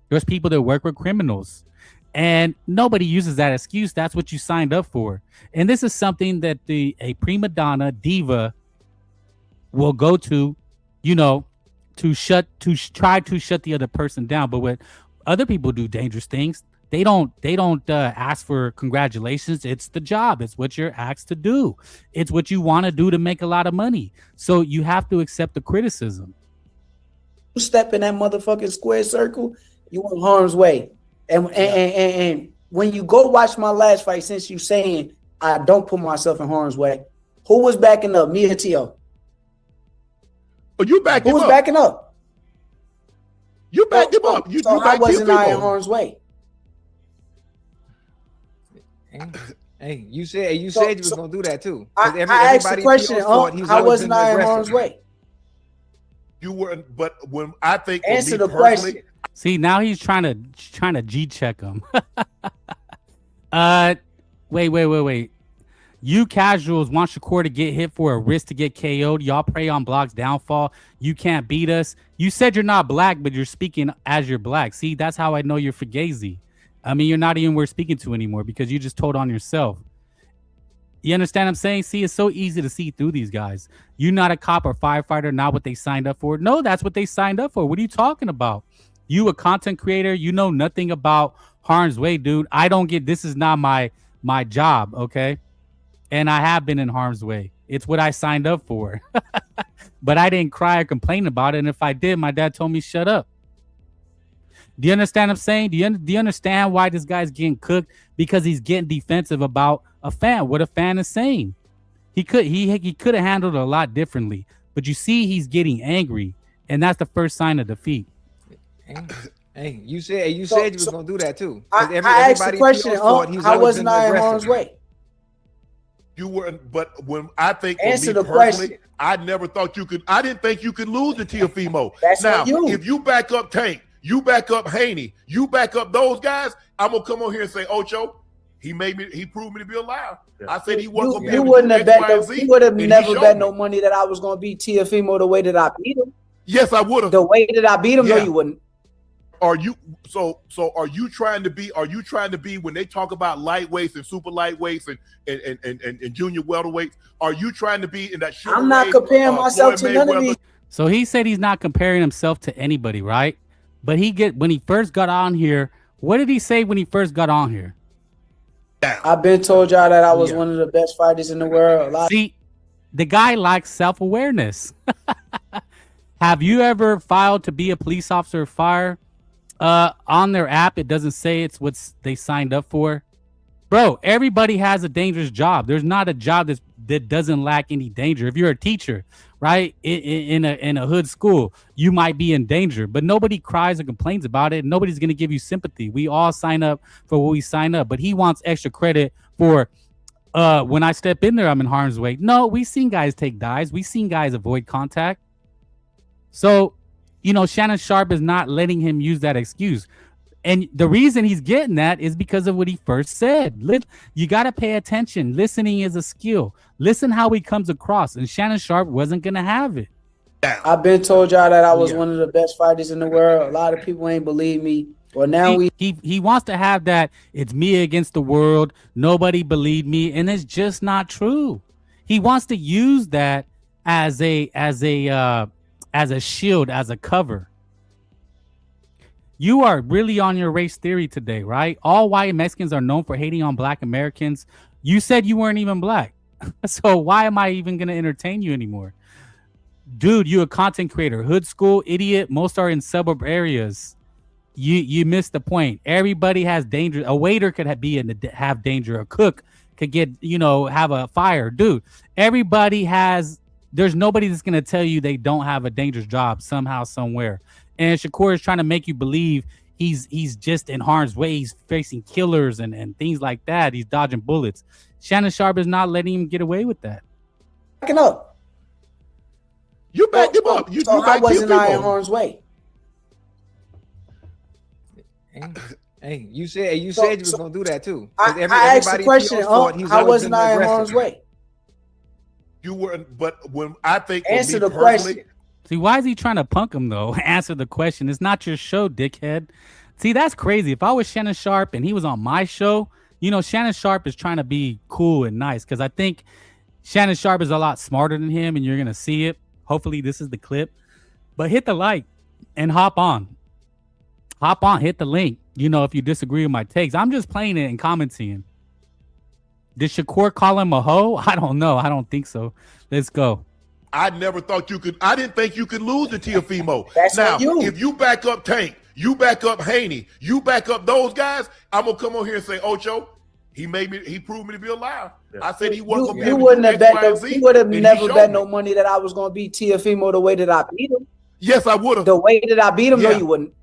S1: There's people that work with criminals. And nobody uses that excuse. That's what you signed up for. And this is something that a prima donna diva will go to, to try to shut the other person down. But when other people do dangerous things, they don't ask for congratulations. It's the job. It's what you're asked to do. It's what you want to do to make a lot of money. So you have to accept the criticism.
S4: step in that motherfucking square circle, you in harm's way. And when you go watch my last fight, since you saying I don't put myself in harm's way, who was backing up? Me or T.O.?
S5: Oh, you backed him
S4: Who was
S5: up.
S4: backing up?
S5: You backed him up. You
S4: So how
S5: backed
S4: wasn't I in
S5: people.
S4: harm's way?
S6: Hey, you said you
S4: So-
S6: was gonna do that too.
S4: I
S6: 'Cause
S4: asked the
S6: everybody
S4: question,
S6: feels for it. He's
S4: how
S6: always
S4: wasn't
S6: been
S4: I in
S6: aggressive.
S4: harm's way?
S5: You weren't, but when I think for
S4: Answer
S5: me
S4: the
S5: personally,
S4: question.
S1: See, now he's trying to G check him. Wait. You casuals want Shakur to get hit for a wrist to get KO'd. Y'all prey on Block's downfall. You can't beat us. You said you're not black, but you're speaking as you're black. See, that's how I know you're Fugazi. I mean, you're not even worth speaking to anymore because you just told on yourself. You understand what I'm saying? See, it's so easy to see through these guys. You're not a cop or firefighter, not what they signed up for. No, that's what they signed up for. What are you talking about? You a content creator, you know nothing about harm's way, dude. I don't get, this is not my job, okay? And I have been in harm's way. It's what I signed up for. But I didn't cry or complain about it. And if I did, my dad told me shut up. Do you understand what I'm saying? Do you understand why this guy's getting cooked? Because he's getting defensive about a fan. What a fan is saying. He could have handled it a lot differently. But you see, he's getting angry, and that's the first sign of defeat.
S6: Hey, you said you
S4: So-
S6: was gonna do that too.
S4: I
S6: 'Cause
S4: asked the
S6: everybody
S4: question,
S6: feels for it. He's
S4: how
S6: always
S4: wasn't
S6: been
S4: I in
S6: aggressive.
S4: harm's way?
S5: you weren't. But when I think for
S4: Answer
S5: me
S4: the
S5: personally,
S4: question.
S5: I never thought you could. I didn't think you could lose to Teofimo.
S4: That's
S5: Now,
S4: on you.
S5: if you back up Tank, you back up Haney, you back up those guys, I'm gonna come on here and say, Ocho, he proved me to be a liar. I said he wasn't gonna be
S4: You
S5: able to
S4: wouldn't
S5: do
S4: have
S5: X,
S4: bet
S5: Y, and Z,
S4: you would have
S5: and he
S4: never
S5: showed
S4: bet
S5: me.
S4: no money that I was gonna beat Teofimo the way that I beat him.
S5: Yes, I would have.
S4: The way that I beat him, no,
S5: Yeah.
S4: you wouldn't.
S5: Are you so are you trying to be when they talk about lightweights and super lightweights and junior welterweights, are you trying to be in that Sugar
S4: I'm not
S5: Ray,
S4: comparing myself
S5: Floyd
S4: to none of
S5: Mayweather?
S4: these.
S1: So he said he's not comparing himself to anybody, right? But when he first got on here, what did he say when he first got on here?
S4: I've been told y'all that I was one of the best fighters in the world.
S1: See, the guy lacks self-awareness. Have you ever filed to be a police officer or fire? On their app, it doesn't say it's what they signed up for. Bro, everybody has a dangerous job. There's not a job that doesn't lack any danger. If you're a teacher, right, in a hood school, you might be in danger, but nobody cries or complains about it. Nobody's going to give you sympathy. We all sign up for what we sign up, but he wants extra credit for when I step in there, I'm in harm's way. No, we've seen guys take dives. We've seen guys avoid contact. So, Shannon Sharp is not letting him use that excuse. And the reason he's getting that is because of what he first said. You got to pay attention. Listening is a skill. Listen how he comes across. And Shannon Sharp wasn't going to have it.
S4: I've been told y'all that I was one of the best fighters in the world. A lot of people ain't believe me. Well, now
S1: he wants to have that. It's me against the world. Nobody believed me, and it's just not true. He wants to use that as a shield, as a cover. You are really on your race theory today, right? All white Mexicans are known for hating on Black Americans. You said you weren't even Black, so why am I even gonna entertain you anymore? Dude, you a content creator, hood school idiot. Most are in suburb areas. You missed the point. Everybody has danger. A waiter could have danger. A cook could get, have a fire. Dude, everybody has. There's nobody that's gonna tell you they don't have a dangerous job somehow, somewhere. And Shakur is trying to make you believe he's just in harm's way. He's facing killers and things like that. He's dodging bullets. Shannon Sharp is not letting him get away with that.
S4: Backing up.
S5: You backed him up.
S4: So how wasn't I in harm's way?
S6: Hey, you said you was gonna do that too.
S4: I asked the question. How wasn't I in harm's way?
S5: You weren't, but when I think
S4: answer the question.
S1: See, why is he trying to punk him though? Answer the question. It's not your show, dickhead. See, that's crazy. If I was Shannon Sharp and he was on my show, Shannon Sharp is trying to be cool and nice because I think Shannon Sharp is a lot smarter than him, and you're gonna see it. Hopefully, this is the clip. But hit the like and hop on. Hop on, hit the link. If you disagree with my takes, I'm just playing it and commenting. Did Shakur call him a hoe? I don't know. I don't think so. Let's go.
S5: I never thought you could. I didn't think you could lose to Teofimo.
S4: That's
S5: now,
S4: you.
S5: If you back up Tank, you back up Haney, you back up those guys, I'm gonna come on here and say, Ocho, he proved me to be a liar. Yeah. I said he wasn't.
S4: You wouldn't have bet. He would have never bet no money that I was gonna beat Teofimo the way that I beat him.
S5: Yes, I would have.
S4: The way that I beat him, no, you wouldn't.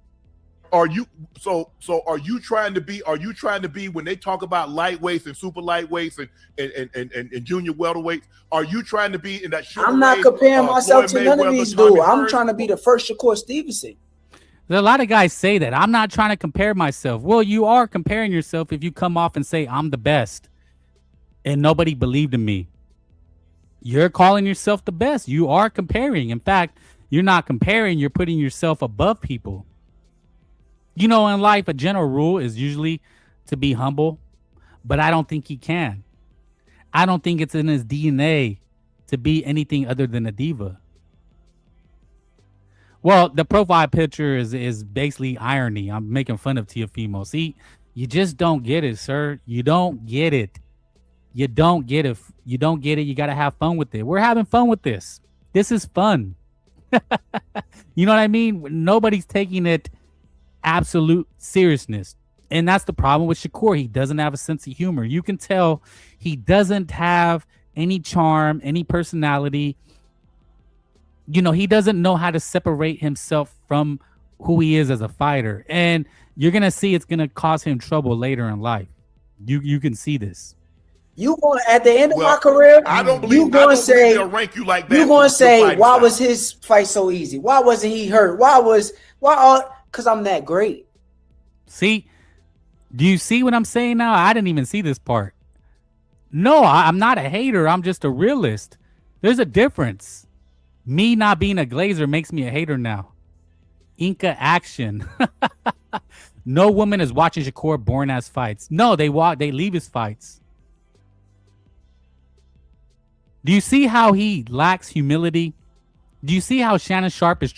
S5: Are you so are you trying to be when they talk about lightweights and super lightweights and junior welterweights, are you trying to be in that sugar
S4: I'm not comparing myself to none of these dudes. I'm trying to be the first Shakur Stevenson.
S1: There's a lot of guys say that. I'm not trying to compare myself. Well, you are comparing yourself if you come off and say I'm the best and nobody believed in me. You're calling yourself the best. You are comparing. In fact, you're not comparing, you're putting yourself above people. In life, a general rule is usually to be humble, but I don't think he can. I don't think it's in his DNA to be anything other than a diva. Well, the profile picture is basically irony. I'm making fun of Teofimo. See, you just don't get it, sir. You don't get it. You don't get it. You don't get it. You got to have fun with it. We're having fun with this. This is fun. You know what I mean? Nobody's taking it absolute seriousness. And that's the problem with Shakur. He doesn't have a sense of humor. You can tell he doesn't have any charm, any personality. He doesn't know how to separate himself from who he is as a fighter. And you're going to see it's going to cause him trouble later in life. You can see this.
S4: You going at the end of my career?
S5: I don't believe they'll rank you like that.
S4: You going to say, why was his fight so easy? Why wasn't he hurt? Because I'm that great.
S1: See, do you see what I'm saying now? I didn't even see this part. No, I'm not a hater. I'm just a realist. There's a difference. Me not being a glazer makes me a hater now. Inca action. No woman is watching Shakur born as fights. No, they leave his fights. Do you see how he lacks humility? Do you see how Shannon Sharp is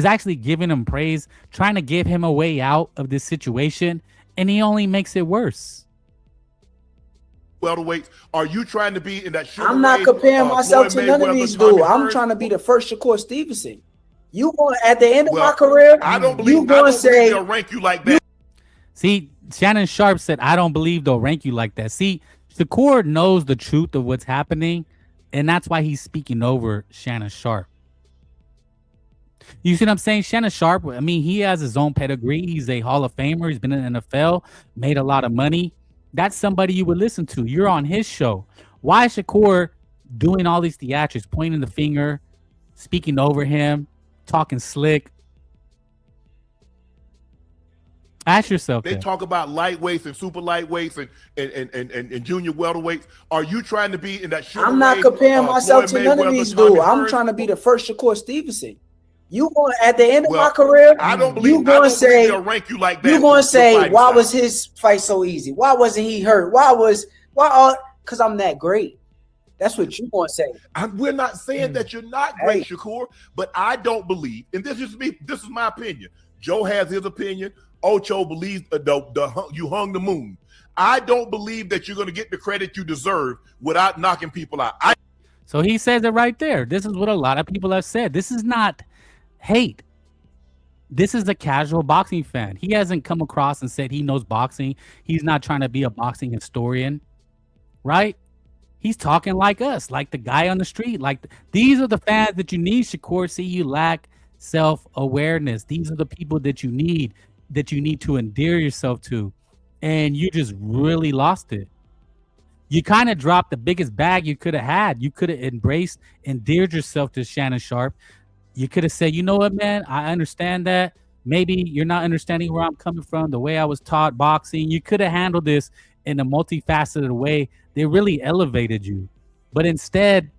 S1: actually giving him praise, trying to give him a way out of this situation, and he only makes it worse?
S5: Welterweights, are you trying to be in that sugar
S4: I'm not comparing myself to none of these dudes. I'm trying to be the first Shakur Stevenson. You going at the end of my career?
S5: I don't believe they'll rank you like that.
S1: See, Shannon Sharp said, I don't believe they'll rank you like that. See, Shakur knows the truth of what's happening, and that's why he's speaking over Shannon Sharp. You see what I'm saying? Shannon Sharp, I mean, he has his own pedigree. He's a Hall of Famer. He's been in the NFL, made a lot of money. That's somebody you would listen to. You're on his show. Why is Shakur doing all these theatrics, pointing the finger, speaking over him, talking slick? Ask yourself
S5: They
S1: that.
S5: talk about lightweights and super lightweights and junior welterweights. Are you trying to be in that sugar
S4: I'm not
S5: ray,
S4: comparing myself
S5: Floyd
S4: to none of
S5: Mayweather,
S4: these
S5: Tommy
S4: dudes. I'm
S5: Hearns?
S4: trying to be the first Shakur Stevenson. You going at the end of
S5: Well,
S4: my career?
S5: I don't
S4: You
S5: believe
S4: going to say
S5: they'll rank you like that.
S4: you going to
S5: for
S4: say
S5: fighting
S4: why
S5: style.
S4: was his fight so easy? Why wasn't he hurt? Why? Because I'm that great. That's what you going to say.
S5: We're not saying that you're not great, Shakur, but I don't believe, and this is me. This is my opinion. Joe has his opinion. Ocho believes you hung the moon. I don't believe that you're going to get the credit you deserve without knocking people out.
S1: So he says it right there. This is what a lot of people have said. This is not hate. This is a casual boxing fan. He hasn't come across and said he knows boxing. He's not trying to be a boxing historian, right? He's talking like us, like the guy on the street. These are the fans that you need, Shakur. See, you lack self-awareness. These are the people that you need to endear yourself to. And you just really lost it. You kind of dropped the biggest bag you could have had. You could have endeared yourself to Shannon Sharp. You could have said, you know what, man, I understand that. Maybe you're not understanding where I'm coming from, the way I was taught boxing. You could have handled this in a multifaceted way. They really elevated you. But instead,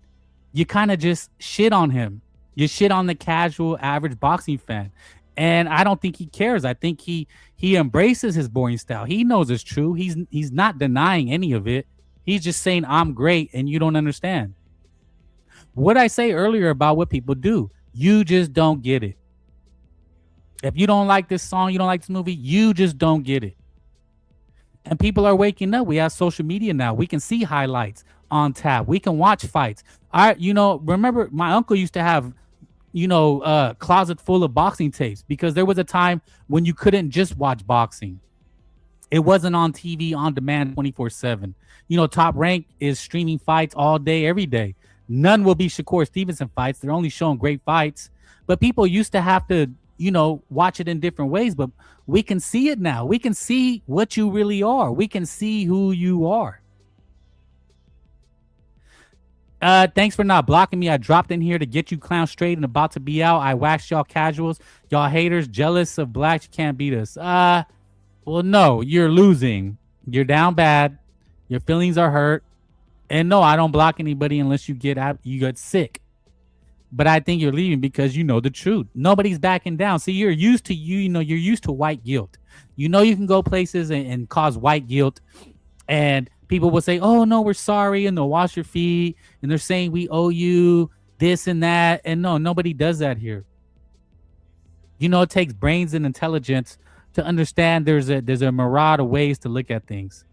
S1: you kind of just shit on him. You shit on the casual, average boxing fan. And I don't think he cares. I think he embraces his boring style. He knows it's true. He's not denying any of it. He's just saying, I'm great, and you don't understand. What I say earlier about what people do, you just don't get it. If you don't like this song, you don't like this movie, you just don't get it. And people are waking up. We have social media now. We can see highlights on tap. We can watch fights. Remember my uncle used to have, a closet full of boxing tapes because there was a time when you couldn't just watch boxing. It wasn't on TV on demand 24/7. Top Rank is streaming fights all day, every day. None will be Shakur Stevenson fights. They're only showing great fights. But people used to have to, watch it in different ways. But we can see it now. We can see what you really are. We can see who you are. Thanks for not blocking me. I dropped in here to get you clown straight and about to be out. I waxed y'all casuals. Y'all haters jealous of blacks. You can't beat us. Well, no, you're losing. You're down bad. Your feelings are hurt. And no, I don't block anybody unless you get sick. But I think you're leaving because you know the truth. Nobody's backing down. See, you're used to white guilt. You can go places and cause white guilt. And people will say, oh, no, we're sorry. And they'll wash your feet. And they're saying we owe you this and that. And no, nobody does that here. It takes brains and intelligence to understand there's a myriad of ways to look at things.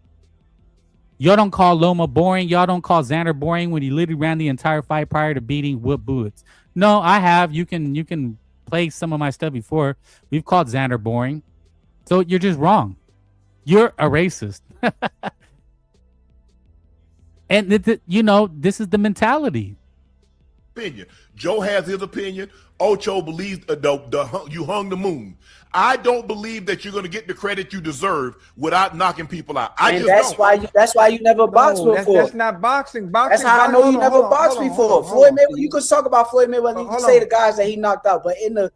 S1: Y'all don't call Loma boring. Y'all don't call Xander boring when he literally ran the entire fight prior to beating Whoop Boots. No, I have. You can play some of my stuff before. We've called Xander boring. So you're just wrong. You're a racist. And this is the mentality.
S5: Opinion. Joe has his opinion. Ocho believes you hung the moon. I don't believe that you're going to get the credit you deserve without knocking people out.
S4: That's why you never boxed before.
S6: That's not boxing.
S4: That's how I know you never boxed before. Floyd Mayweather, you could talk about Floyd Mayweather. You can say the guys that he knocked out, but in the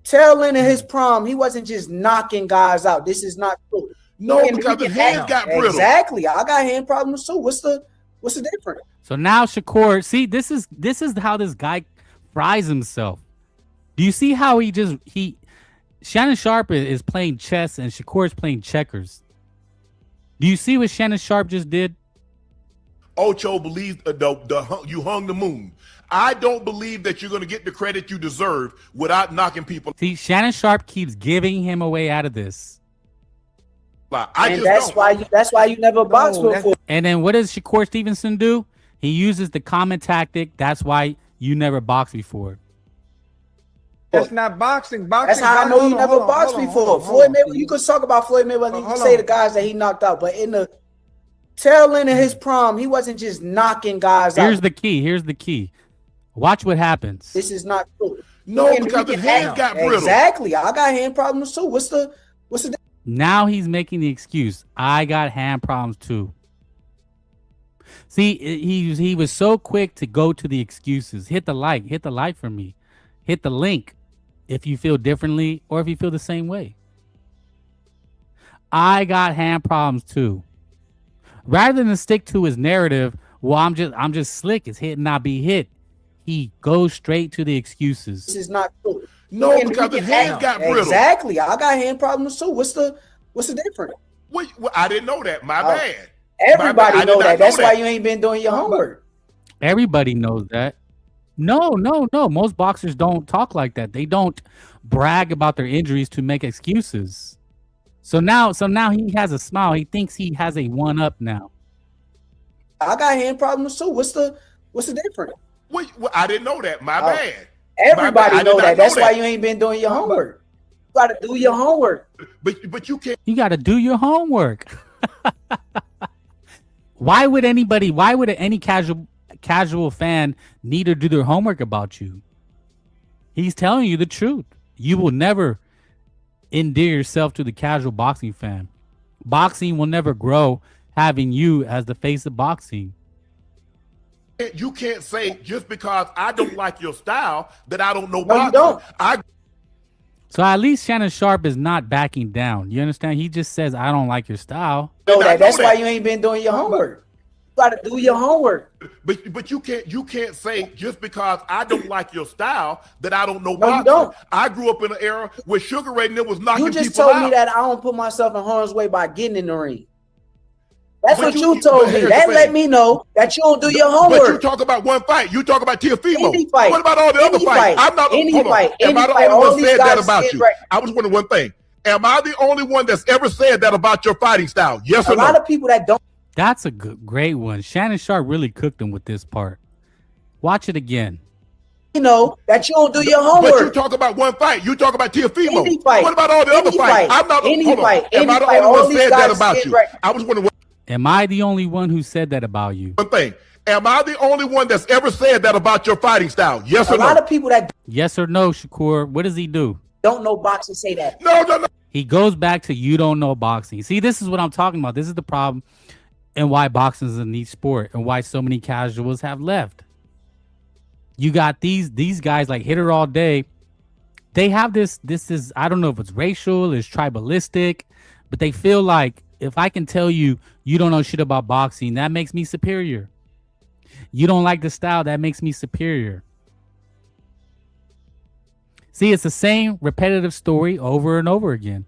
S4: tail end of his prime, he wasn't just knocking guys out. This is not true.
S5: No, because his hands got brittle.
S4: Exactly. I got hand problems too. What's the difference?
S1: So now Shakur, see, this is how this guy fries himself. Do you see how Shannon Sharp is playing chess and Shakur is playing checkers? Do you see what Shannon Sharp just did?
S5: Ocho believes you hung the moon. I don't believe that you're going to get the credit you deserve without knocking people.
S1: See, Shannon Sharp keeps giving him a way out of this.
S4: That's why you never boxed before.
S1: And then what does Shakur Stevenson do? He uses the common tactic. That's why you never boxed before.
S6: That's not boxing.
S4: That's how I know you never boxed before. Floyd Mayweather, you could talk about Floyd Mayweather. You can say the guys that he knocked out, but in the tail end of his prime, he wasn't just knocking guys out.
S1: Here's the key. Watch what happens.
S4: This is not true.
S5: No, because his hands got brittle.
S4: Exactly. I got hand problems too. What's the
S1: Now he's making the excuse. I got hand problems too. See, he was so quick to go to the excuses. Hit the like for me. Hit the link if you feel differently or if you feel the same way. I got hand problems too. Rather than stick to his narrative, well, I'm just slick. It's hit and not be hit. He goes straight to the excuses.
S4: This is not true.
S5: No, because the hands got brittle.
S4: Exactly. I got hand problems too. What's the difference?
S5: Well, I didn't know that. My bad.
S4: Everybody know that. That's why
S5: that.
S4: you ain't been doing your homework.
S1: Everybody knows that. No. Most boxers don't talk like that. They don't brag about their injuries to make excuses. So now he has a smile. He thinks he has a one up now.
S4: I got hand problems too. What's the difference?
S5: Well, I didn't know that. My bad.
S4: Everybody know that. That's why
S5: that.
S4: you ain't been doing your homework. You gotta do your homework.
S5: But you can't.
S1: You got to do your homework. Why would any casual fan need to do their homework about you? He's telling you the truth. You will never endear yourself to the casual boxing fan. Boxing will never grow having you as the face of boxing.
S5: You can't say just because I don't like your style that I don't know
S4: No, you
S5: boxing.
S4: don't.
S1: So at least Shannon Sharp is not backing down. You understand? He just says, I don't like your style.
S4: Know that. That's why you ain't been doing your homework. You gotta do your homework.
S5: But you can't say just because I don't like your style that I don't know
S4: No, you
S5: boxing.
S4: don't.
S5: I grew up in an era where Sugar Ray Nip was knocking
S4: You just
S5: people
S4: told
S5: out.
S4: me that I don't put myself in harm's way by getting in the ring. That's
S5: But
S4: what
S5: you-
S4: you told
S5: but
S4: me.
S5: here's the
S4: That
S5: thing.
S4: let me know that you don't do your
S5: But you
S4: homework.
S5: talk about one fight. You talk about Teofimo.
S4: Any fight.
S5: What about all the other
S4: Any
S5: fights?
S4: fight.
S5: I'm not.
S4: Any
S5: hold on.
S4: fight.
S5: Am
S4: Any
S5: I the
S4: fight.
S5: only
S4: All
S5: one
S4: these
S5: said that
S4: guys
S5: about
S4: did
S5: you?
S4: right.
S5: I was wondering one thing. Am I the only one that's ever said that about your fighting style? Yes
S4: A
S5: or no?
S4: lot of people that don't.
S1: That's a great one. Shannon Sharp really cooked him with this part. Watch it again.
S4: You know that you don't do your
S5: But you
S4: homework.
S5: talk about one fight. You talk about Teofimo.
S4: Any fight.
S5: What about all the other
S4: Any
S5: fights?
S4: fight.
S5: I'm not.
S4: Any
S5: hold on.
S4: fight.
S5: Am
S4: Any
S5: I the
S4: fight.
S5: only
S4: All
S5: one
S4: these
S5: said that
S4: guys
S5: about
S4: did
S5: you?
S4: right.
S5: I was wondering
S1: Am I the only one who said that about you?
S5: one thing. Am I the only one that's ever said that about your fighting style? Yes
S4: A
S5: or no?
S4: lot of people that
S1: Yes or no, Shakur? What does he do?
S4: don't know boxing say that.
S5: No.
S1: He goes back to you don't know boxing. See, this is what I'm talking about. This is the problem and why boxing is a niche sport and why so many casuals have left. You got these guys like Hitter All Day. They have this is, I don't know if it's racial, it's tribalistic, but they feel like if I can tell you you don't know shit about boxing, that makes me superior. You don't like the style, that makes me superior. See, it's the same repetitive story over and over again.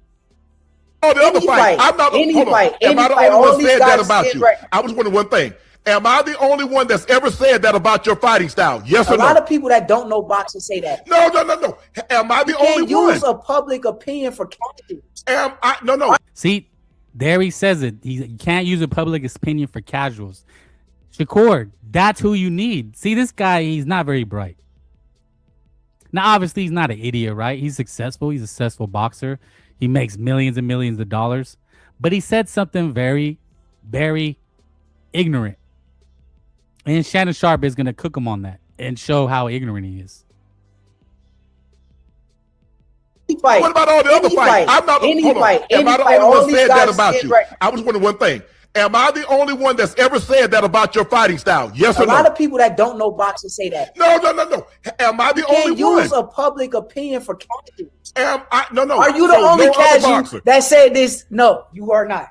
S5: All the other
S4: Any
S5: fights.
S4: fight.
S5: I'm not.
S4: Any
S5: hold on.
S4: fight.
S5: Am
S4: Any
S5: I the
S4: fight.
S5: only
S4: All
S5: one
S4: these
S5: said that
S4: guys
S5: about
S4: did
S5: you?
S4: right.
S5: I was wondering one thing. Am I the only one that's ever said that about your fighting style? Yes
S4: A
S5: or no?
S4: lot of people that don't know boxing say that.
S5: No. Am I the
S4: You
S5: only
S4: can't
S5: one?
S4: use a public opinion for casuals.
S5: Am I? No.
S1: See, there he says it. You can't use a public opinion for casuals. Shakur, that's who you need. See, this guy, he's not very bright. Now, obviously, he's not an idiot, right? He's successful. He's a successful boxer. He makes millions and millions of dollars. But he said something very, very ignorant. And Shannon Sharp is going to cook him on that and show how ignorant he is.
S4: Any fight.
S5: What about all the other
S4: Any
S5: fights?
S4: fight.
S5: I'm not.
S4: Any
S5: hold on.
S4: fight.
S5: Am
S4: Any
S5: I the
S4: fight.
S5: only
S4: All
S5: one
S4: these
S5: said that
S4: guys
S5: about
S4: did
S5: you?
S4: right.
S5: I was wondering one thing. Am I the only one that's ever said that about your fighting style? Yes
S4: A
S5: or no?
S4: lot of people that don't know boxing say that.
S5: No. Am I the
S4: You
S5: only
S4: can't use
S5: one?
S4: a public opinion for casuals.
S5: Am I? No.
S4: Are you the
S5: So
S4: only
S5: no other
S4: casual
S5: boxer.
S4: that said this? No, you are not.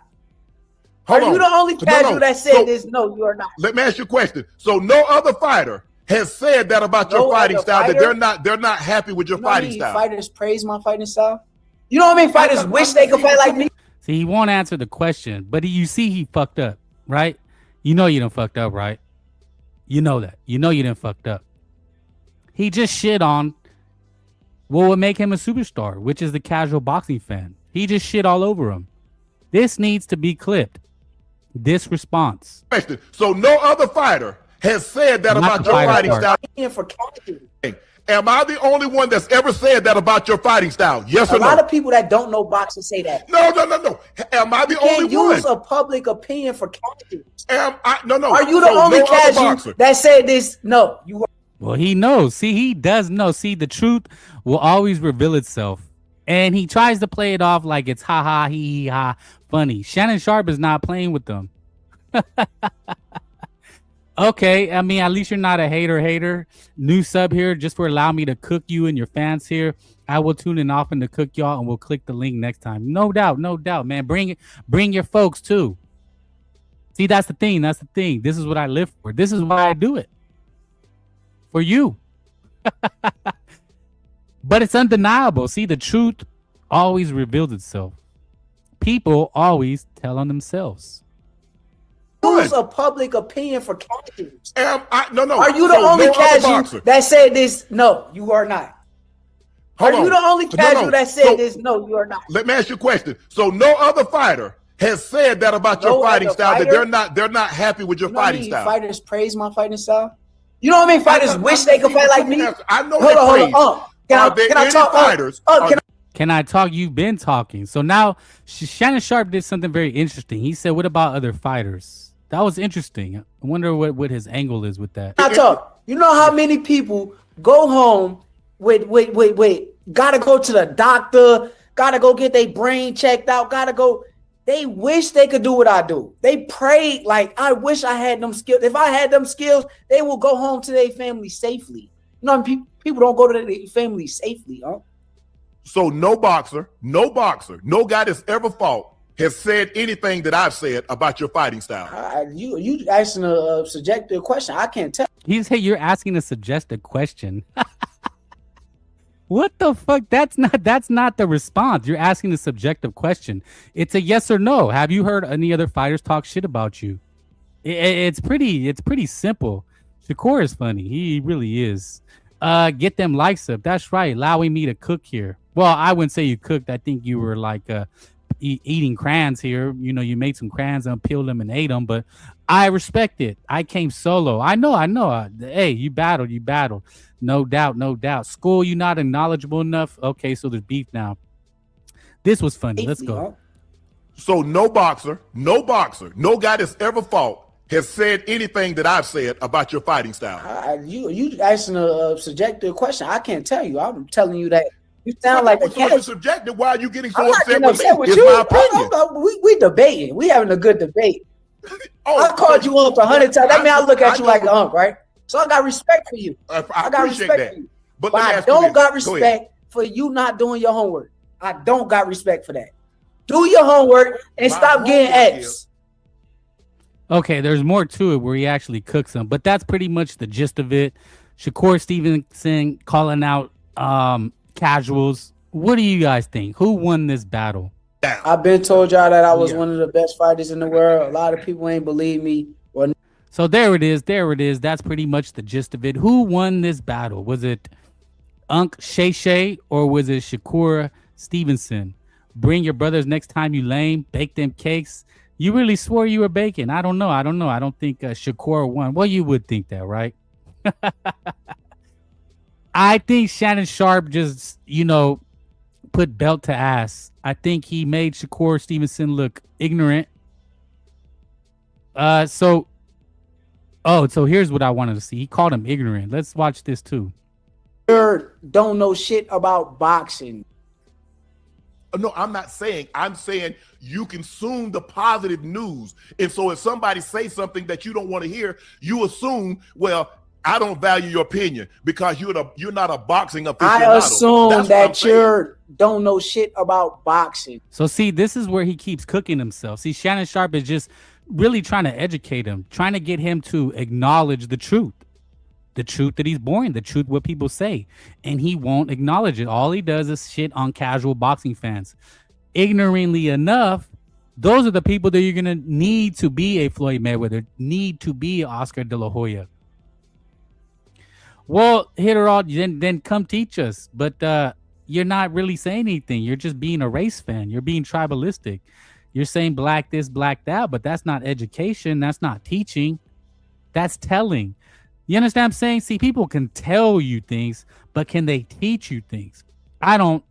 S5: Hold
S4: Are you
S5: on.
S4: the only
S5: No.
S4: casual that said
S5: So,
S4: this? No, you are not.
S5: Let me ask you a question. So no other fighter has said that about your
S4: No
S5: fighting
S4: other
S5: style, that
S4: fighter?
S5: they're not happy with your
S4: You know how
S5: fighting
S4: many
S5: style.
S4: fighters praise my fighting style? You know what I mean? Fighters wish they could fight like me.
S1: See, he won't answer the question, but you see he fucked up, right? You know you done fucked up, right? You know that. You know you done fucked up. He just shit on what would make him a superstar, which is the casual boxing fan. He just shit all over him. This needs to be clipped. This response.
S5: Question. So no other fighter has said that
S1: Not
S5: about
S1: the
S5: your
S1: fighter
S5: fighting
S1: part.
S5: style.
S4: Opinion for casuals.
S5: Am I the only one that's ever said that about your fighting style? Yes
S4: A
S5: or
S4: lot
S5: no?
S4: of people that don't know boxing say that.
S5: No. Am I the
S4: You
S5: only
S4: can't
S5: one?
S4: use a public opinion for casuals.
S5: Am I? No.
S4: Are you the
S5: So
S4: only
S5: no other
S4: casual
S5: boxer.
S4: that said this? No, you are.
S1: Well, he knows. See, he does know. See, the truth will always reveal itself. And he tries to play it off like it's ha ha he ha funny. Shannon Sharp is not playing with them. Okay, I mean, at least you're not a hater. New sub here just for allowing me to cook you and your fans here. I will tune in often to cook y'all, and we'll click the link next time. No doubt, man. Bring your folks too. See, that's the thing. This is what I live for. This is why I do it. For you. But it's undeniable. See, the truth always reveals itself. People always tell on themselves.
S4: Use a public opinion for casuals.
S5: No.
S4: Are you the only casual that said this? No, you are not. Are you the only casual that said this? No, you are not.
S5: Let me ask you a question. So no other fighter has said that about your fighting style, that they're not happy with your fighting style.
S4: Fighters praise my fighting style. You know what I mean? Fighters wish they could fight like me.
S5: I know. Hold on. Can I talk? Fighters?
S1: Can I talk? You've been talking. So now Shannon Sharp did something very interesting. He said, "What about other fighters?" That was interesting. I wonder what his angle is with that.
S4: I talk. You know how many people go home with gotta go to the doctor, gotta go get their brain checked out, gotta go. They wish they could do what I do. They pray like, I wish I had them skills. If I had them skills, they will go home to their family safely. You know, people don't go to their family safely, huh?
S5: So no boxer, no guy that's ever fought has said anything that I've said about your fighting style.
S4: You asking a subjective question. I can't tell.
S1: You're asking a suggestive question. What the fuck? That's not the response. You're asking a subjective question. It's a yes or no. Have you heard any other fighters talk shit about you? It's pretty simple. Shakur is funny. He really is. Get them likes up. That's right. Allowing me to cook here. Well, I wouldn't say you cooked. I think you were like eating crayons here. You know, you made some crayons and peeled them and ate them, but I respect it. I came solo. I know. Hey, you battled. No doubt. School, you not knowledgeable enough. Okay, so there's beef now. This was funny. Let's go.
S5: So no boxer, no guy that's ever fought has said anything that I've said about your fighting style.
S4: You asking a subjective question. I can't tell you. I'm telling you that. You sound like a cat.
S5: Subjective. Why are you getting so
S4: upset
S5: with me?
S4: It's my opinion. We debating. We having a good debate. I called you up 100 times. That means I look at you like an unk, right? So I got respect for you.
S5: I got respect for you.
S4: But I don't got respect for you not doing your homework. I don't got respect for that. Do your homework and stop getting X.
S1: Okay, there's more to it where he actually cooks them, but that's pretty much the gist of it. Shakur Stevenson calling out casuals. What do you guys think? Who won this battle?
S4: I've been told y'all that I was one of the best fighters in the world. A lot of people ain't believe me.
S1: So there it is. That's pretty much the gist of it. Who won this battle? Was it Unk Shay or was it Shakur Stevenson? Bring your brothers next time you lame. Bake them cakes. You really swore you were baking. I don't know. I don't think Shakur won. Well, you would think that, right? I think Shannon Sharp just, put belt to ass. I think he made Shakur Stevenson look ignorant. So here's what I wanted to see. He called him ignorant. Let's watch this too.
S4: Don't know shit about boxing.
S5: No, I'm not saying. I'm saying you consume the positive news. And so if somebody says something that you don't want to hear, you assume, well, I don't value your opinion because you're not a boxing aficionado.
S4: I assume that you don't know shit about boxing.
S1: So see, this is where he keeps cooking himself. See, Shannon Sharp is just really trying to educate him, trying to get him to acknowledge the truth that he's boring, the truth what people say, and he won't acknowledge it. All he does is shit on casual boxing fans. Ignorantly enough, those are the people that you're gonna need to be a Floyd Mayweather, need to be Oscar De La Hoya. Well, Hitterall, then come teach us. But you're not really saying anything. You're just being a race fan. You're being tribalistic. You're saying black this, black that, but that's not education. That's not teaching. That's telling. You understand what I'm saying? See, people can tell you things, but can they teach you things? That's one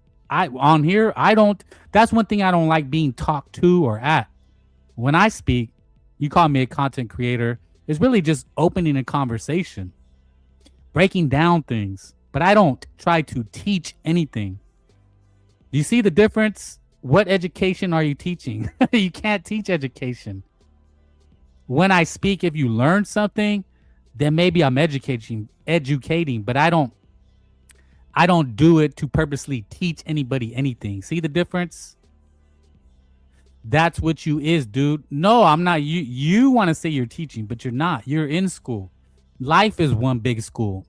S1: thing I don't like being talked to or at. When I speak, you call me a content creator. It's really just opening a conversation, breaking down things, but I don't try to teach anything. Do you see the difference? What education are you teaching? You can't teach education. When I speak, if you learn something, then maybe I'm educating, but I don't do it to purposely teach anybody anything. See the difference? That's what you is, dude. No, I'm not. You want to say you're teaching, but you're not. You're in school. Life is one big school.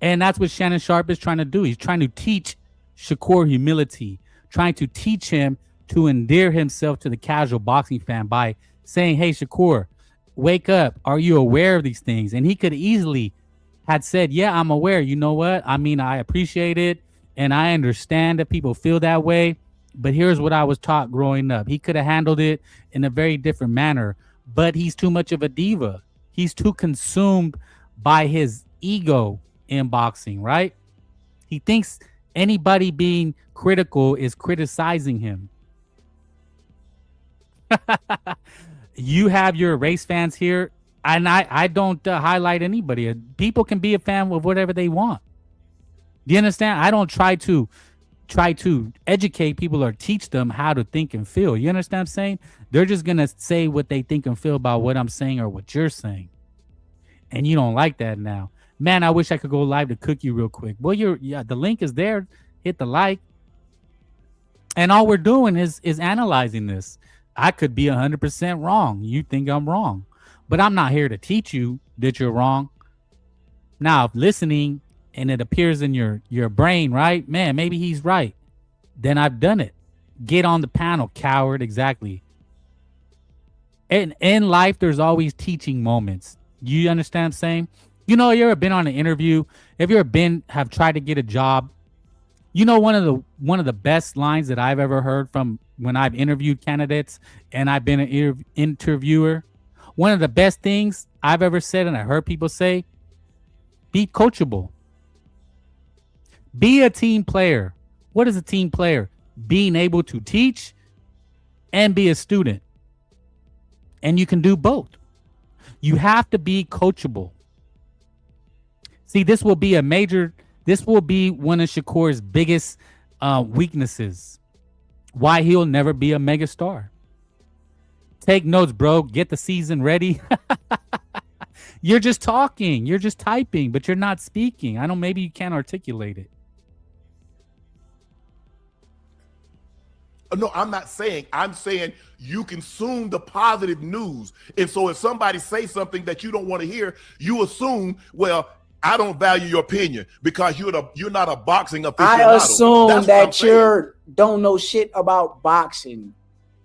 S1: And that's what Shannon Sharp is trying to do. He's trying to teach Shakur humility, trying to teach him to endear himself to the casual boxing fan by saying, hey, Shakur, wake up. Are you aware of these things? And he could easily had said, yeah, I'm aware. You know what? I mean, I appreciate it. And I understand that people feel that way. But here's what I was taught growing up. He could have handled it in a very different manner. But he's too much of a diva. He's too consumed by his ego in boxing, right? He thinks anybody being critical is criticizing him. You have your race fans here, and I don't highlight anybody. People can be a fan of whatever they want. Do you understand? I don't try to educate people or teach them how to think and feel. You understand what I'm saying? They're just gonna say what they think and feel about what I'm saying or what you're saying. And you don't like that now. Man, I wish I could go live to cook you real quick. Well, the link is there. Hit the like. And all we're doing is analyzing this. I could be 100% wrong. You think I'm wrong. But I'm not here to teach you that you're wrong. Now, if listening and it appears in your brain, right? Man, maybe he's right. Then I've done it. Get on the panel, coward. Exactly. And in life, there's always teaching moments. You understand what I'm saying? You know, you ever been on an interview? Have you ever have tried to get a job? You know, one of the best lines that I've ever heard from when I've interviewed candidates and I've been an interviewer. One of the best things I've ever said, and I heard people say, be coachable. Be a team player. What is a team player? Being able to teach and be a student. And you can do both. You have to be coachable. See, this will be one of Shakur's biggest weaknesses. Why he'll never be a megastar. Take notes, bro. Get the season ready. You're just talking. You're just typing, but you're not speaking. Maybe you can't articulate it.
S5: No, I'm not saying. I'm saying you consume the positive news. And so if somebody says something that you don't want to hear, you assume, well, I don't value your opinion because you're not a boxing aficionado.
S4: I assume that you don't know shit about boxing.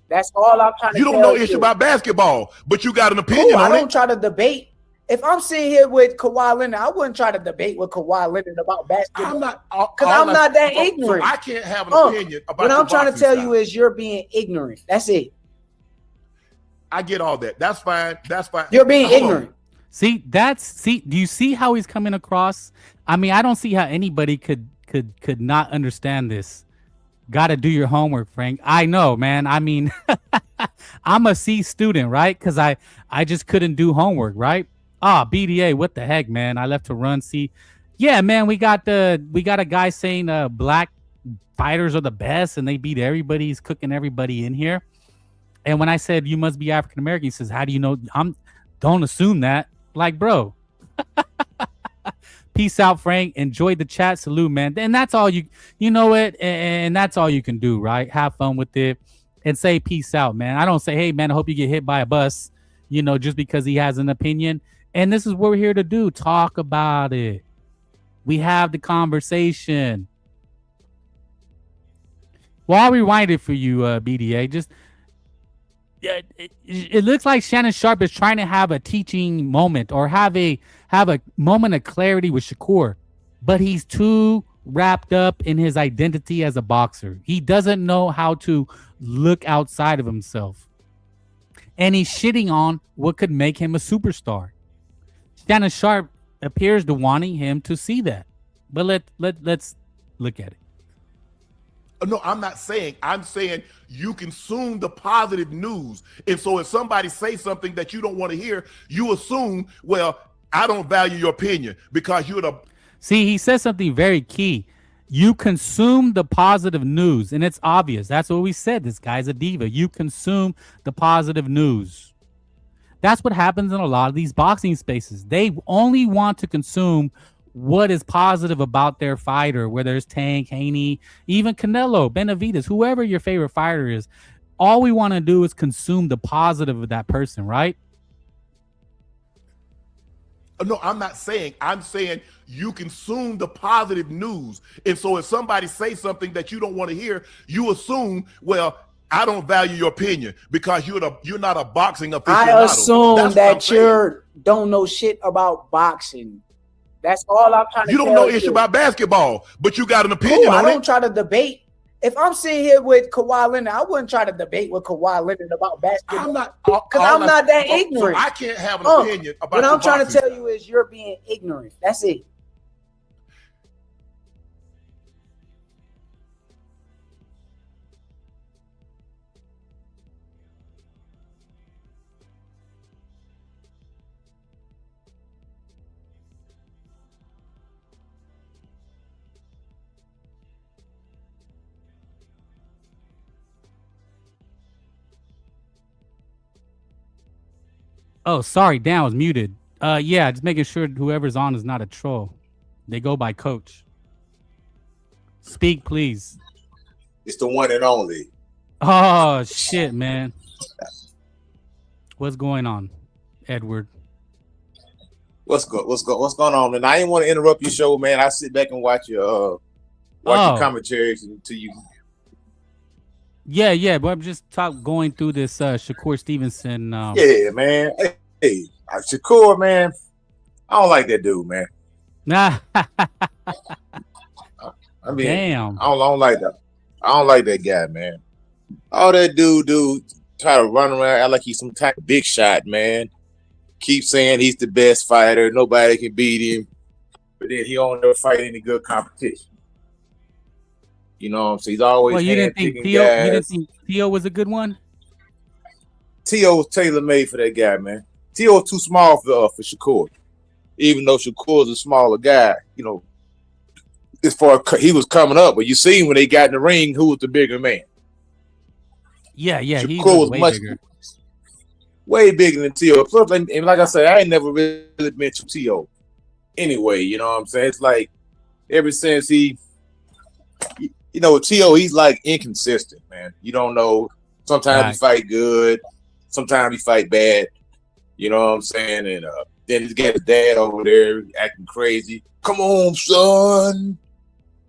S4: That's all I'm trying to tell you.
S5: You don't know shit about basketball, but you got an opinion on it.
S4: I don't try to debate. If I'm sitting here with Kawhi Leonard, I wouldn't try to debate with Kawhi Leonard about basketball. I'm not that ignorant.
S5: So I can't have an opinion about
S4: what I'm trying to tell you is you're being ignorant. That's it.
S5: I get all that. That's fine. That's fine.
S4: You're being ignorant.
S1: See, do you see how he's coming across? I mean, I don't see how anybody could not understand this. Got to do your homework, Frank. I know, man. I mean, I'm a C student, right? Because I just couldn't do homework, right? BDA, what the heck, man? I left to run C. Yeah, man, we got a guy saying black fighters are the best and they beat everybody. He's cooking everybody in here. And when I said you must be African American, he says, how do you know? Don't assume that. Like, bro. Peace out, Frank. Enjoy the chat. Salute, man. And that's all you know it. And that's all you can do, right? Have fun with it and say peace out, man. I don't say, hey, man, I hope you get hit by a bus, just because he has an opinion. And this is what we're here to do. Talk about it. We have the conversation. Well, I'll rewind it for you, BDA. Just it looks like Shannon Sharp is trying to have a teaching moment or have a moment of clarity with Shakur, but he's too wrapped up in his identity as a boxer. He doesn't know how to look outside of himself, and he's shitting on what could make him a superstar. Shannon Sharp appears to wanting him to see that, but let's look at it.
S5: No, I'm not saying. I'm saying you consume the positive news. And so if somebody says something that you don't want to hear, you assume, well, I don't value your opinion because you're the...
S1: See, he says something very key. You consume the positive news, and it's obvious. That's what we said. This guy's a diva. You consume the positive news. That's what happens in a lot of these boxing spaces. They only want to consume what is positive about their fighter, whether it's Tank, Haney, even Canelo, Benavidez, whoever your favorite fighter is. All we want to do is consume the positive of that person, right?
S5: No, I'm not saying. I'm saying you consume the positive news. And so if somebody says something that you don't want to hear, you assume, well, I don't value your opinion because you're not a boxing aficionado.
S4: I assume that you don't know shit about boxing. That's all I'm trying to
S5: You
S4: tell
S5: don't know issue about basketball, but you got an opinion on it.
S4: I don't try to debate. If I'm sitting here with Kawhi Leonard, I wouldn't try to debate with Kawhi Leonard about basketball.
S5: I'm not,
S4: because I'm not that ignorant.
S5: So I can't have an opinion about
S4: what I'm trying to tell you is you're being ignorant. That's it.
S1: Oh, sorry, Dan was muted. Yeah, just making sure whoever's on is not a troll. They go by coach. Speak, please.
S7: It's the one and only.
S1: Oh shit, man. What's going on, Edward?
S7: What's going on? And I didn't want to interrupt your show, man. I sit back and watch your commentaries until you.
S1: Yeah, but I'm just going through this Shakur Stevenson.
S7: Yeah, man. Hey, Shakur, man. I don't like that dude, man.
S1: Nah.
S7: I mean,
S1: damn.
S7: I don't like that. I don't like that guy, man. All that dude try to run around act like he's some type of big shot, man. Keep saying he's the best fighter, nobody can beat him, but then he don't ever fight any good competition. You know what I'm saying? He's always.
S1: Well, you didn't think Theo was a good one?
S7: Theo was tailor made for that guy, man. Theo was too small for Shakur, even though Shakur's a smaller guy. You know, as far as he was coming up, but you see when they got in the ring, who was the bigger man?
S1: Yeah,
S7: Shakur
S1: was
S7: way bigger. Way bigger than Theo. And like I said, I ain't never really mentioned Theo. Anyway, you know what I'm saying? It's like ever since he, you know, Theo, he's like inconsistent, man. You don't know. Sometimes he fight good, sometimes he fight bad. You know what I'm saying? And then he's got his dad over there acting crazy. Come on, son.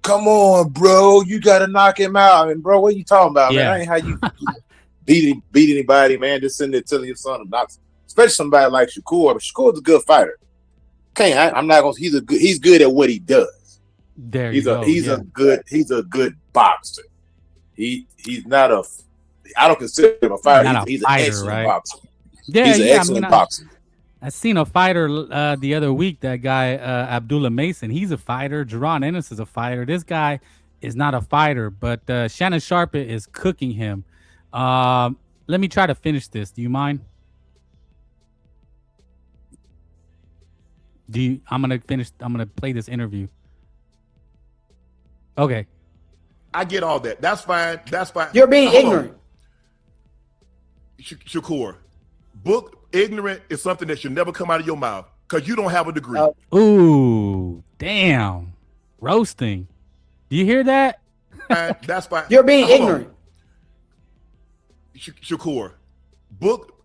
S7: Come on, bro. You gotta knock him out. I mean, bro, what are you talking about, man? That ain't how you beat anybody, man. Just sitting there telling your son to knock, especially somebody like Shakur. But Shakur's a good fighter. I'm not gonna. He's good at what he does. He's a good boxer. He's not a. I don't consider him a fighter. He's an excellent boxer.
S1: Yeah,
S7: he's an excellent boxer.
S1: I seen a fighter the other week. That guy Abdullah Mason. He's a fighter. Jerron Ennis is a fighter. This guy is not a fighter, but Shannon Sharp is cooking him. Let me try to finish this. Do you mind? I'm gonna play this interview. Okay.
S5: I get all that. That's fine. That's fine.
S4: You're being ignorant.
S5: Shakur, ignorant is something that should never come out of your mouth because you don't have a degree.
S1: Ooh, damn. Roasting. Do you hear that?
S5: That's fine.
S4: You're being ignorant.
S5: Shakur,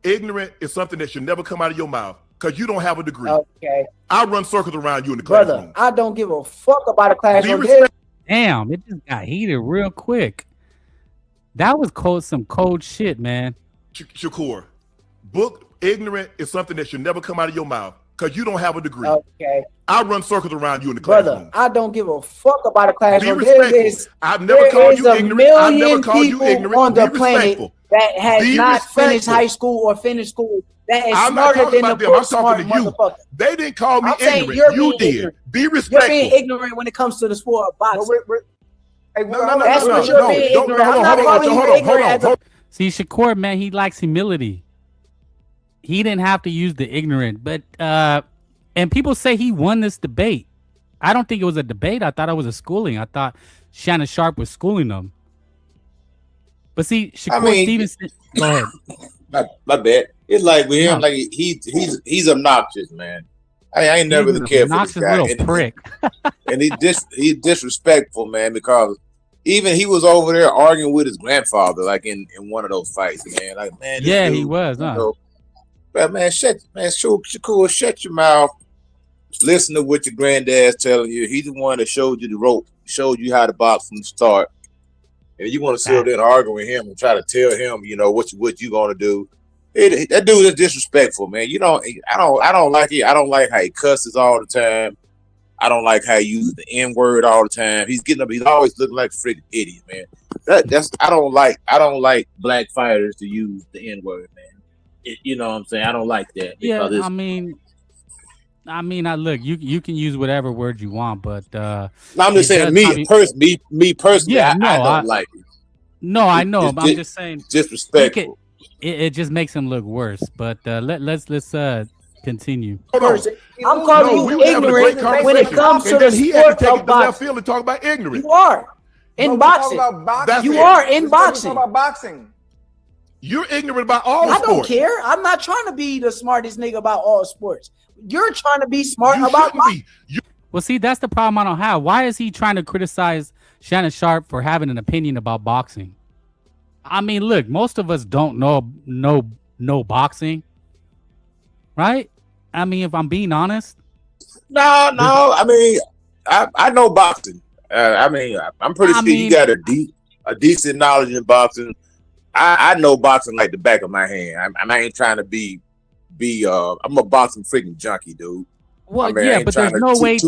S5: ignorant is something that should never come out of your mouth because you don't have a degree.
S4: Okay.
S5: I run circles around you in the classroom.
S4: Brother, I don't give a fuck about a classroom.
S1: Damn, it just got heated real quick. That was some cold shit, man.
S5: Shakur, ignorant is something that should never come out of your mouth because you don't have a degree.
S4: Okay.
S5: I run circles around you in the classroom.
S4: Brother, I don't give a fuck about a classroom.
S5: Be respectful. I've never called you ignorant. I've never called you ignorant.
S4: On the planet that has not finished high school or finished school that is smarter than the book smart motherfucker.
S5: They didn't call me ignorant. You did.
S4: Ignorant.
S5: Be respectful.
S4: You're being ignorant when it comes to the sport of boxing.
S5: That's what you're being ignorant. I'm not calling you ignorant.
S1: See, Shakur, man, he likes humility. He didn't have to use the ignorant, but and people say he won this debate. I don't think it was a debate. I thought it was a schooling. I thought Shannon Sharp was schooling them. But see, Shakur Stevenson. Go ahead.
S7: My bad. It's like with him,
S1: No.
S7: like he's obnoxious, man. I ain't never
S1: He's
S7: really
S1: an
S7: cared for this
S1: obnoxious
S7: guy.
S1: little prick.
S7: And he's disrespectful, man, because even he was over there arguing with his grandfather, like in one of those fights, man. Like, man, this
S1: Yeah,
S7: dude,
S1: he was,
S7: you
S1: huh?
S7: know, but man, Shakur, shut your mouth. Listen to what your granddad's telling you. He's the one that showed you the rope, showed you how to box from the start. And you want to sit there and argue with him and try to tell him, you know, what you gonna do. That dude is disrespectful, man. You know, I don't like it. I don't like how he cusses all the time. I don't like how he uses the N-word all the time. He's always looking like a freaking idiot, man. I don't like black fighters to use the N-word, man. You know what I'm saying? I don't like that.
S1: Yeah, I mean, look, you can use whatever word you want, but
S7: no, I'm just saying me personally,
S1: Yeah,
S7: I don't like it.
S1: No, I know, but I'm just saying
S7: disrespectful.
S1: It just makes him look worse. But let's continue.
S2: I'm calling you ignorant when it comes to the sport of boxing.
S5: Field and talk about ignorant.
S2: You are in boxing. You are in boxing.
S6: About boxing.
S5: You're ignorant about all
S2: I
S5: sports.
S2: don't care. I'm not trying to be the smartest nigga about all sports. You're trying to be smart
S5: You
S2: about
S5: shouldn't
S2: boxing.
S5: be.
S1: Well, see, that's the problem I don't have. Why is he trying to criticize Shannon Sharp for having an opinion about boxing? I mean, look, most of us don't know boxing, right? I mean, if I'm being honest.
S7: No. I mean, I know boxing. I mean, I'm pretty sure you got a decent knowledge in boxing. I know boxing like the back of my hand. I ain't trying to be. I'm a boxing freaking junkie, dude.
S1: Well,
S7: I mean,
S1: yeah, but there's no way to.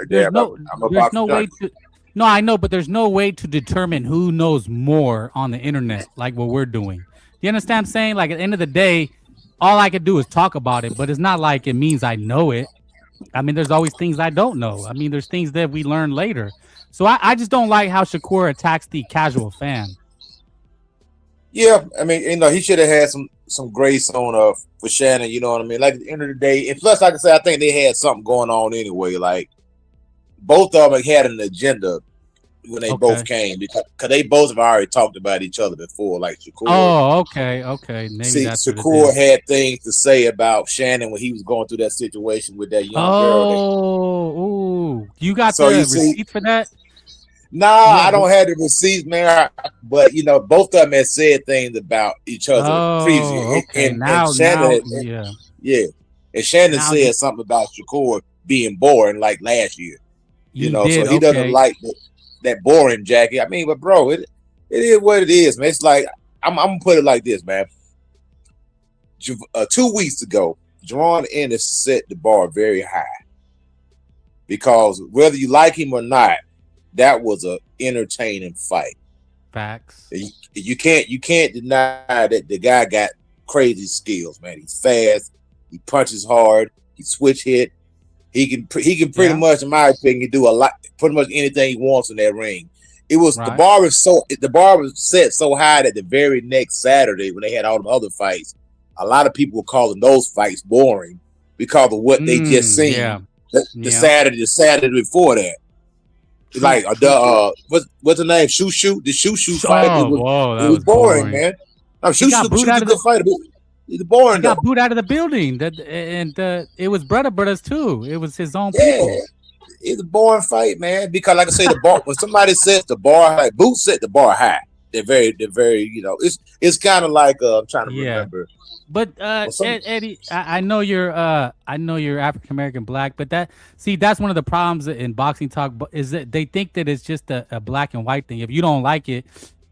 S1: There's no way to. No, I know, but there's no way to determine who knows more on the internet, like what we're doing. You understand what I'm saying? Like at the end of the day, all I could do is talk about it, but it's not like it means I know it. I mean, there's always things I don't know. I mean, there's things that we learn later. So I just don't like how Shakur attacks the casual fan.
S7: Yeah, I mean, you know, he should have had some grace on for Shannon. You know what I mean? Like at the end of the day, and plus, like I said, I think they had something going on anyway. Like both of them had an agenda when they both came because they both have already talked about each other before. Like Shakur.
S1: Oh, okay. Maybe that's
S7: Shakur had things to say about Shannon when he was going through that situation with that young girl.
S1: Oh, you got the receipt for that?
S7: No, I don't have the receipts, man. But you know, both of them had said things about each other previously.
S1: Okay.
S7: And Shannon, and Shannon said something about Shakur being boring like last year. You know, so he doesn't like that boring jacket. I mean, but bro, it is what it is, man. It's like I'm gonna put it like this, man. 2 weeks ago, Jerron Ennis set the bar very high because whether you like him or not, that was an entertaining fight.
S1: Facts.
S7: You can't deny that the guy got crazy skills, man. He's fast. He punches hard. He switch hit. He can pretty much, in my opinion, do a lot, pretty much anything he wants in that ring. It was the bar was set so high that the very next Saturday when they had all the other fights, a lot of people were calling those fights boring because of what they just seen. The Saturday before that. Like what's the name? Shoot. The shoot fight. It was boring, man. No, shoot a good fight. It's boring.
S1: He got booed out of the building. It was Brother Brothers too. It was his own people.
S7: It's a boring fight, man. Because like I say, the bar when somebody sets the bar high, Boots set the bar high. They're very, you know, it's kind of like I'm trying to remember.
S1: But Eddie, I know you're African American black, but that's one of the problems in boxing talk is that they think that it's just a black and white thing. If you don't like it,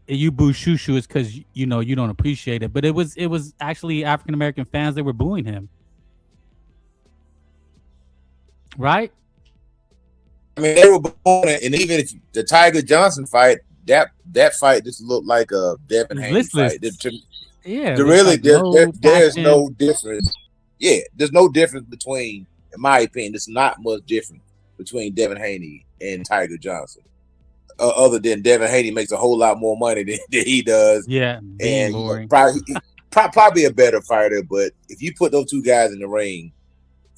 S1: you boo Shushu, it's because you know you don't appreciate it. But it was actually African American fans that were booing him, right?
S7: I mean, they were booing it, and even if the Tiger Johnson fight, that fight just looked like a Devin Haney fight.
S1: Yeah,
S7: there's no difference. Yeah, there's no difference between, in my opinion, there's not much difference between Devin Haney and Tiger Johnson. Other than Devin Haney makes a whole lot more money than he does.
S1: Yeah,
S7: and probably a better fighter. But if you put those two guys in the ring,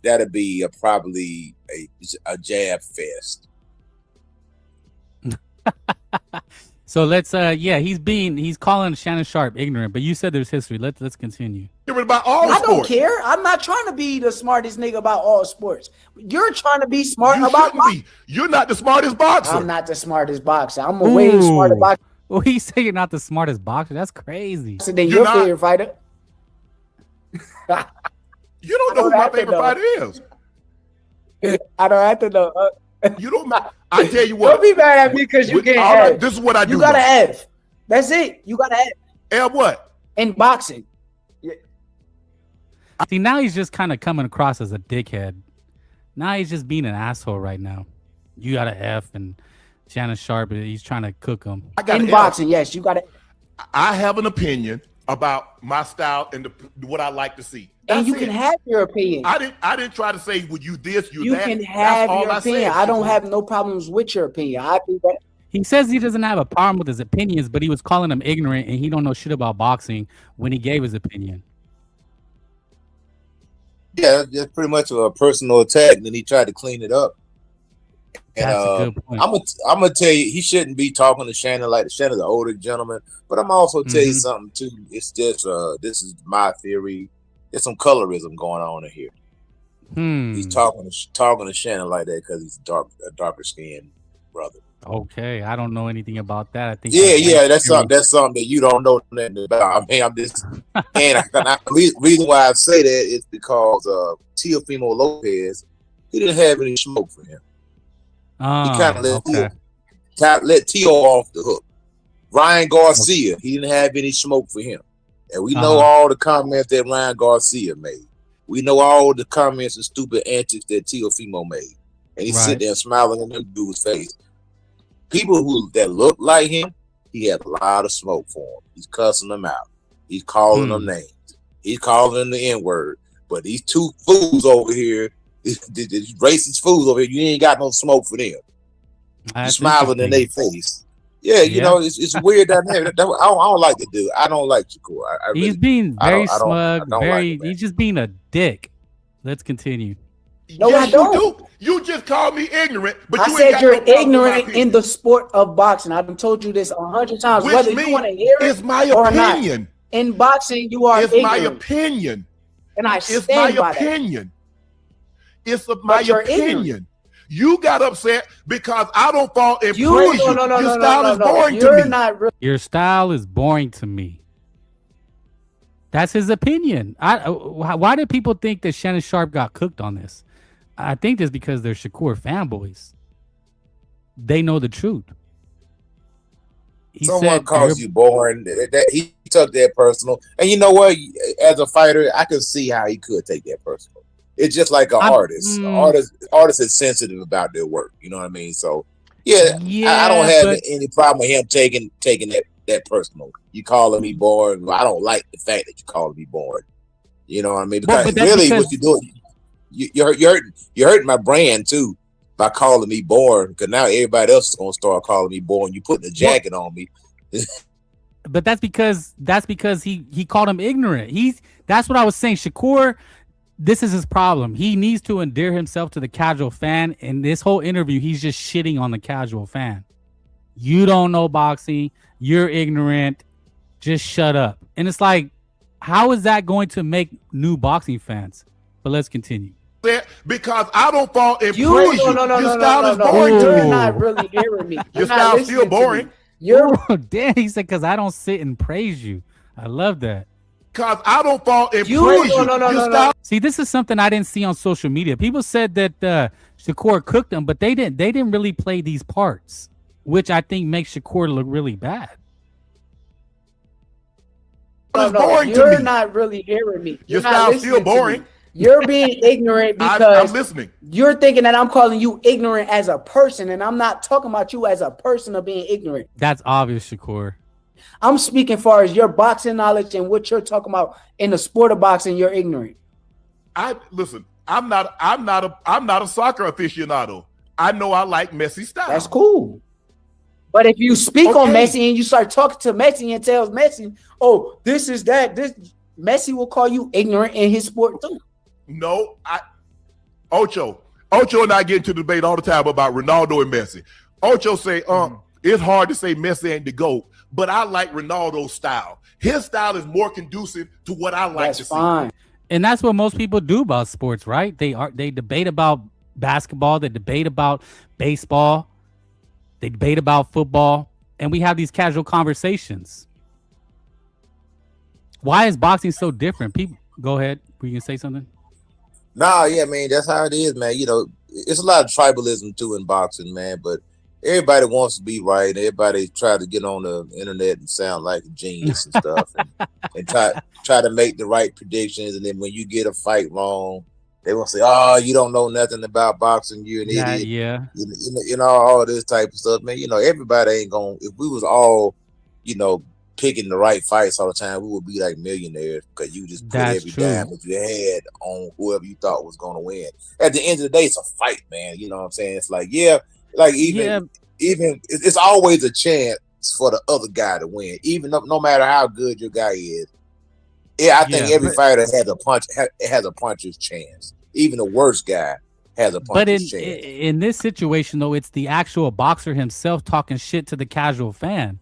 S7: that'd be probably a jab fest.
S1: So let's he's calling Shannon Sharp ignorant, but you said there's history. Let's continue.
S5: About all
S2: I don't
S5: sports.
S2: care. I'm not trying to be the smartest nigga about all sports. You're trying to be smart
S5: You
S2: about
S5: shouldn't be. You're not the smartest boxer.
S2: I'm not the smartest boxer. I'm a way smarter boxer
S1: Well, he say you're not the smartest boxer. That's crazy.
S2: than
S5: You're
S2: your
S5: not.
S2: favorite fighter.
S5: You don't know who my favorite fighter is.
S2: I don't have to know.
S5: You don't. I tell you
S2: Don't
S5: what.
S2: be mad at me because you
S5: With
S2: can't
S5: all
S2: have.
S5: right, this is what I do.
S2: You got
S5: know.
S2: an F. That's it. You got an F
S5: F what?
S2: in boxing.
S1: See, now he's just kind of coming across as a dickhead. Now he's just being an asshole right now. You got an F, and Shannon Sharp, he's trying to cook him.
S5: I got
S2: In
S5: an
S2: boxing,
S5: F.
S2: yes, you got it.
S5: I have an opinion about my style and what I like to see.
S2: And
S5: That's
S2: you
S5: it.
S2: can have your opinion.
S5: I didn't try to say, would you this, you
S2: You
S5: that.
S2: can
S5: That's
S2: have
S5: all
S2: your
S5: I said,
S2: opinion. I don't
S5: Shakur.
S2: have no problems with your opinion. I think that
S1: He says he doesn't have a problem with his opinions, but he was calling him ignorant, and he don't know shit about boxing when he gave his opinion.
S7: Yeah, that's pretty much a personal attack, and then he tried to clean it up. And
S1: That's a good point.
S7: I'm gonna tell you, he shouldn't be talking to Shannon like Shannon's an older gentleman. But I'm also tell you something too. It's just this is my theory. There's some colorism going on in here. He's talking to Shannon like that because he's a darker skinned brother.
S1: Okay, I don't know anything about that. I think
S7: That's something that you don't know nothing about. I mean, I'm just reason why I say that is because Teofimo Lopez, he didn't have any smoke for him. He kind of let Tio off the hook. Ryan Garcia, he didn't have any smoke for him. And we know all the comments that Ryan Garcia made. We know all the comments and stupid antics that Teofimo made. And he sit there smiling in them dude's face. People that look like him, he had a lot of smoke for him. He's cussing them out. He's calling them names. He's calling them the N-word. But these two fools over here, these racist fools over here, you ain't got no smoke for them. You're smiling in their face. Yeah, you know, it's weird dynamic. I don't like the dude. I don't like Shakur.
S1: He's being very smug. He's just being a dick. Let's continue.
S2: No,
S5: yes,
S2: I don't.
S5: You do. You just called me ignorant, but
S2: I
S5: you
S2: said
S5: ain't got
S2: you're
S5: no problem with my
S2: ignorant in
S5: opinion.
S2: the sport of boxing. I've told you this 100 times.
S5: Which
S2: Whether you
S5: means
S2: want to hear it
S5: it's my
S2: or not.
S5: opinion.
S2: In boxing, you are
S5: It's
S2: ignorant.
S5: my opinion.
S2: And I
S5: It's
S2: stand
S5: my
S2: by that.
S5: opinion. It's my
S2: you're
S5: opinion.
S2: ignorant.
S5: You got upset because I don't fall and praise you.
S2: No,
S5: Your style is boring to
S2: You're
S5: me.
S2: not really.
S1: Your style is boring to me. That's his opinion. Why did people think that Shannon Sharp got cooked on this? I think it's because they're Shakur fanboys. They know the truth.
S7: Someone calls you boring. He took that personal. And you know what? As a fighter, I can see how he could take that personal. It's just like an artist. Artist is sensitive about their work. You know what I mean? So I don't have any problem with him taking that personal. You calling me boring. Well, I don't like the fact that you calling me boring. You know what I mean? Because really what you're doing, you're hurting my brand too by calling me boring, because now everybody else is gonna start calling me boring. You putting a jacket on me.
S1: But that's because he called him ignorant. That's what I was saying. Shakur, this is his problem. He needs to endear himself to the casual fan. In this whole interview, he's just shitting on the casual fan. You don't know boxing. You're ignorant. Just shut up. And it's like, how is that going to make new boxing fans? But let's continue.
S5: Because I don't fall and praise you.
S2: No,
S5: Your style is boring to
S2: You're
S5: me.
S2: not really hearing me.
S5: Your style's still boring.
S1: Damn, he said, because I don't sit and praise you. I love that.
S5: Because I don't fall and praise you.
S2: No.
S1: See, this is something I didn't see on social media. People said that Shakur cooked them, but they didn't really play these parts, which I think makes Shakur look really bad.
S2: You're not really hearing me.
S5: Your style's still boring.
S2: You're being ignorant because
S5: I'm listening.
S2: You're thinking that I'm calling you ignorant as a person, and I'm not talking about you as a person of being ignorant.
S1: That's obvious, Shakur.
S2: I'm speaking far as your boxing knowledge and what you're talking about in the sport of boxing. You're ignorant.
S5: Listen. I'm not a soccer aficionado. I know I like Messi style.
S2: That's cool. But if you speak on Messi and you start talking to Messi and tells Messi, "Oh, this is that," Messi will call you ignorant in his sport too.
S5: No, Ocho and I get into the debate all the time about Ronaldo and Messi. Ocho say, it's hard to say Messi ain't the GOAT, but I like Ronaldo's style. His style is more conducive to what I like to see.
S1: And that's what most people do about sports, right? They debate about basketball, they debate about baseball, they debate about football, and we have these casual conversations. Why is boxing so different? People, go ahead. Were you gonna say something?
S7: Nah, yeah, man, that's how it is, man. You know, it's a lot of tribalism too in boxing, man. But everybody wants to be right. Everybody try to get on the internet and sound like a genius and stuff, and try to make the right predictions. And then when you get a fight wrong, they want to say, "Oh, you don't know nothing about boxing. You're an idiot."
S1: Yeah.
S7: You know, all this type of stuff, man. You know, everybody ain't gonna. If we was all, you know, picking the right fights all the time, we would be like millionaires because you just put every dime that you had on whoever you thought was going to win. At the end of the day, it's a fight, man. You know what I'm saying? It's like, even it's always a chance for the other guy to win, even no matter how good your guy is. Yeah, I think every fighter has a puncher's chance. Even the worst guy has a puncher's chance.
S1: But in this situation, though, it's the actual boxer himself talking shit to the casual fan.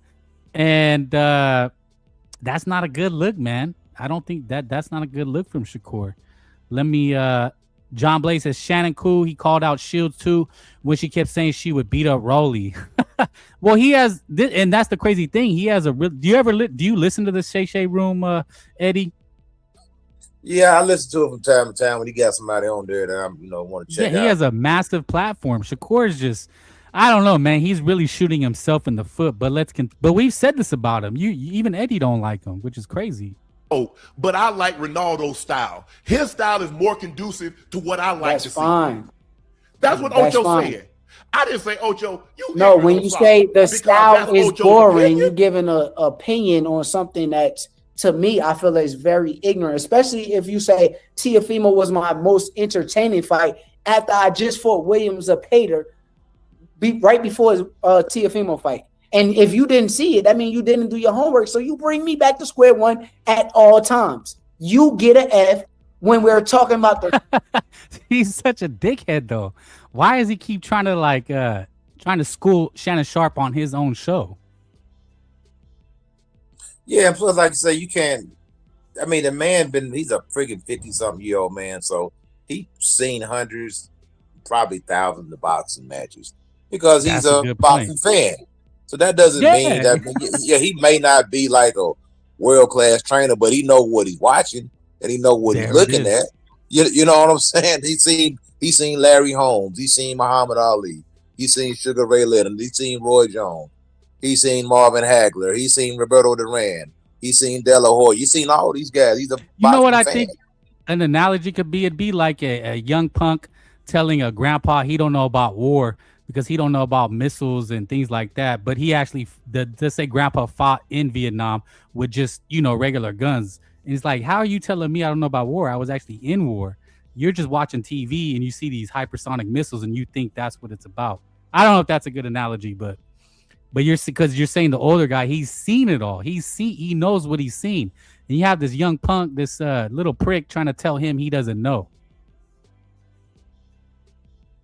S1: And that's not a good look, man. I don't think that's not a good look from Shakur. Let me John Blake says Shannon cool. He called out Shields too when she kept saying she would beat up Rolly. Well, he has, and that's the crazy thing. He has a real. Do you listen to the Shay Shay Room, Eddie?
S7: Yeah, I listen to it from time to time when he got somebody on there that I'm want to check out.
S1: Yeah, he has a massive platform. Shakur is just. I don't know, man. He's really shooting himself in the foot. But but we've said this about him. You even Eddie don't like him, which is crazy.
S5: Oh, but I like Ronaldo's style. His style is more conducive to what I like to see. That's what Ocho said. I didn't say Ocho.
S4: No, when you say the style is boring, you're giving an opinion on something that, to me, I feel is very ignorant. Especially if you say Teofimo was my most entertaining fight after I just fought Williams of Pater. Right before his Teofimo fight. And if you didn't see it, that means you didn't do your homework. So you bring me back to square one at all times. You get an F when we're talking about the.
S1: He's such a dickhead, though. Why does he keep trying to school Shannon Sharp on his own show?
S7: Yeah, plus, like I say, you can't. I mean, the man he's a freaking 50-something-year-old man, so he's seen hundreds, probably thousands of boxing matches. Because he's a boxing fan. So that doesn't mean that he may not be like a world-class trainer, but he know what he's watching and he know what he's looking at. You know what I'm saying? He's seen Larry Holmes, he's seen Muhammad Ali, he's seen Sugar Ray Leonard, he's seen Roy Jones, he's seen Marvin Hagler, he's seen Roberto Duran, he's seen De La Hoya, he's seen all these guys. He's a
S1: You know what I think an analogy could be? It'd be like a young punk telling a grandpa he don't know about war because he don't know about missiles and things like that. But he actually, let's say grandpa fought in Vietnam with just, regular guns. And he's like, how are you telling me I don't know about war? I was actually in war. You're just watching TV and you see these hypersonic missiles and you think that's what it's about. I don't know if that's a good analogy, but because you're saying the older guy, he's seen it all. He knows what he's seen. And you have this young punk, this little prick trying to tell him he doesn't know.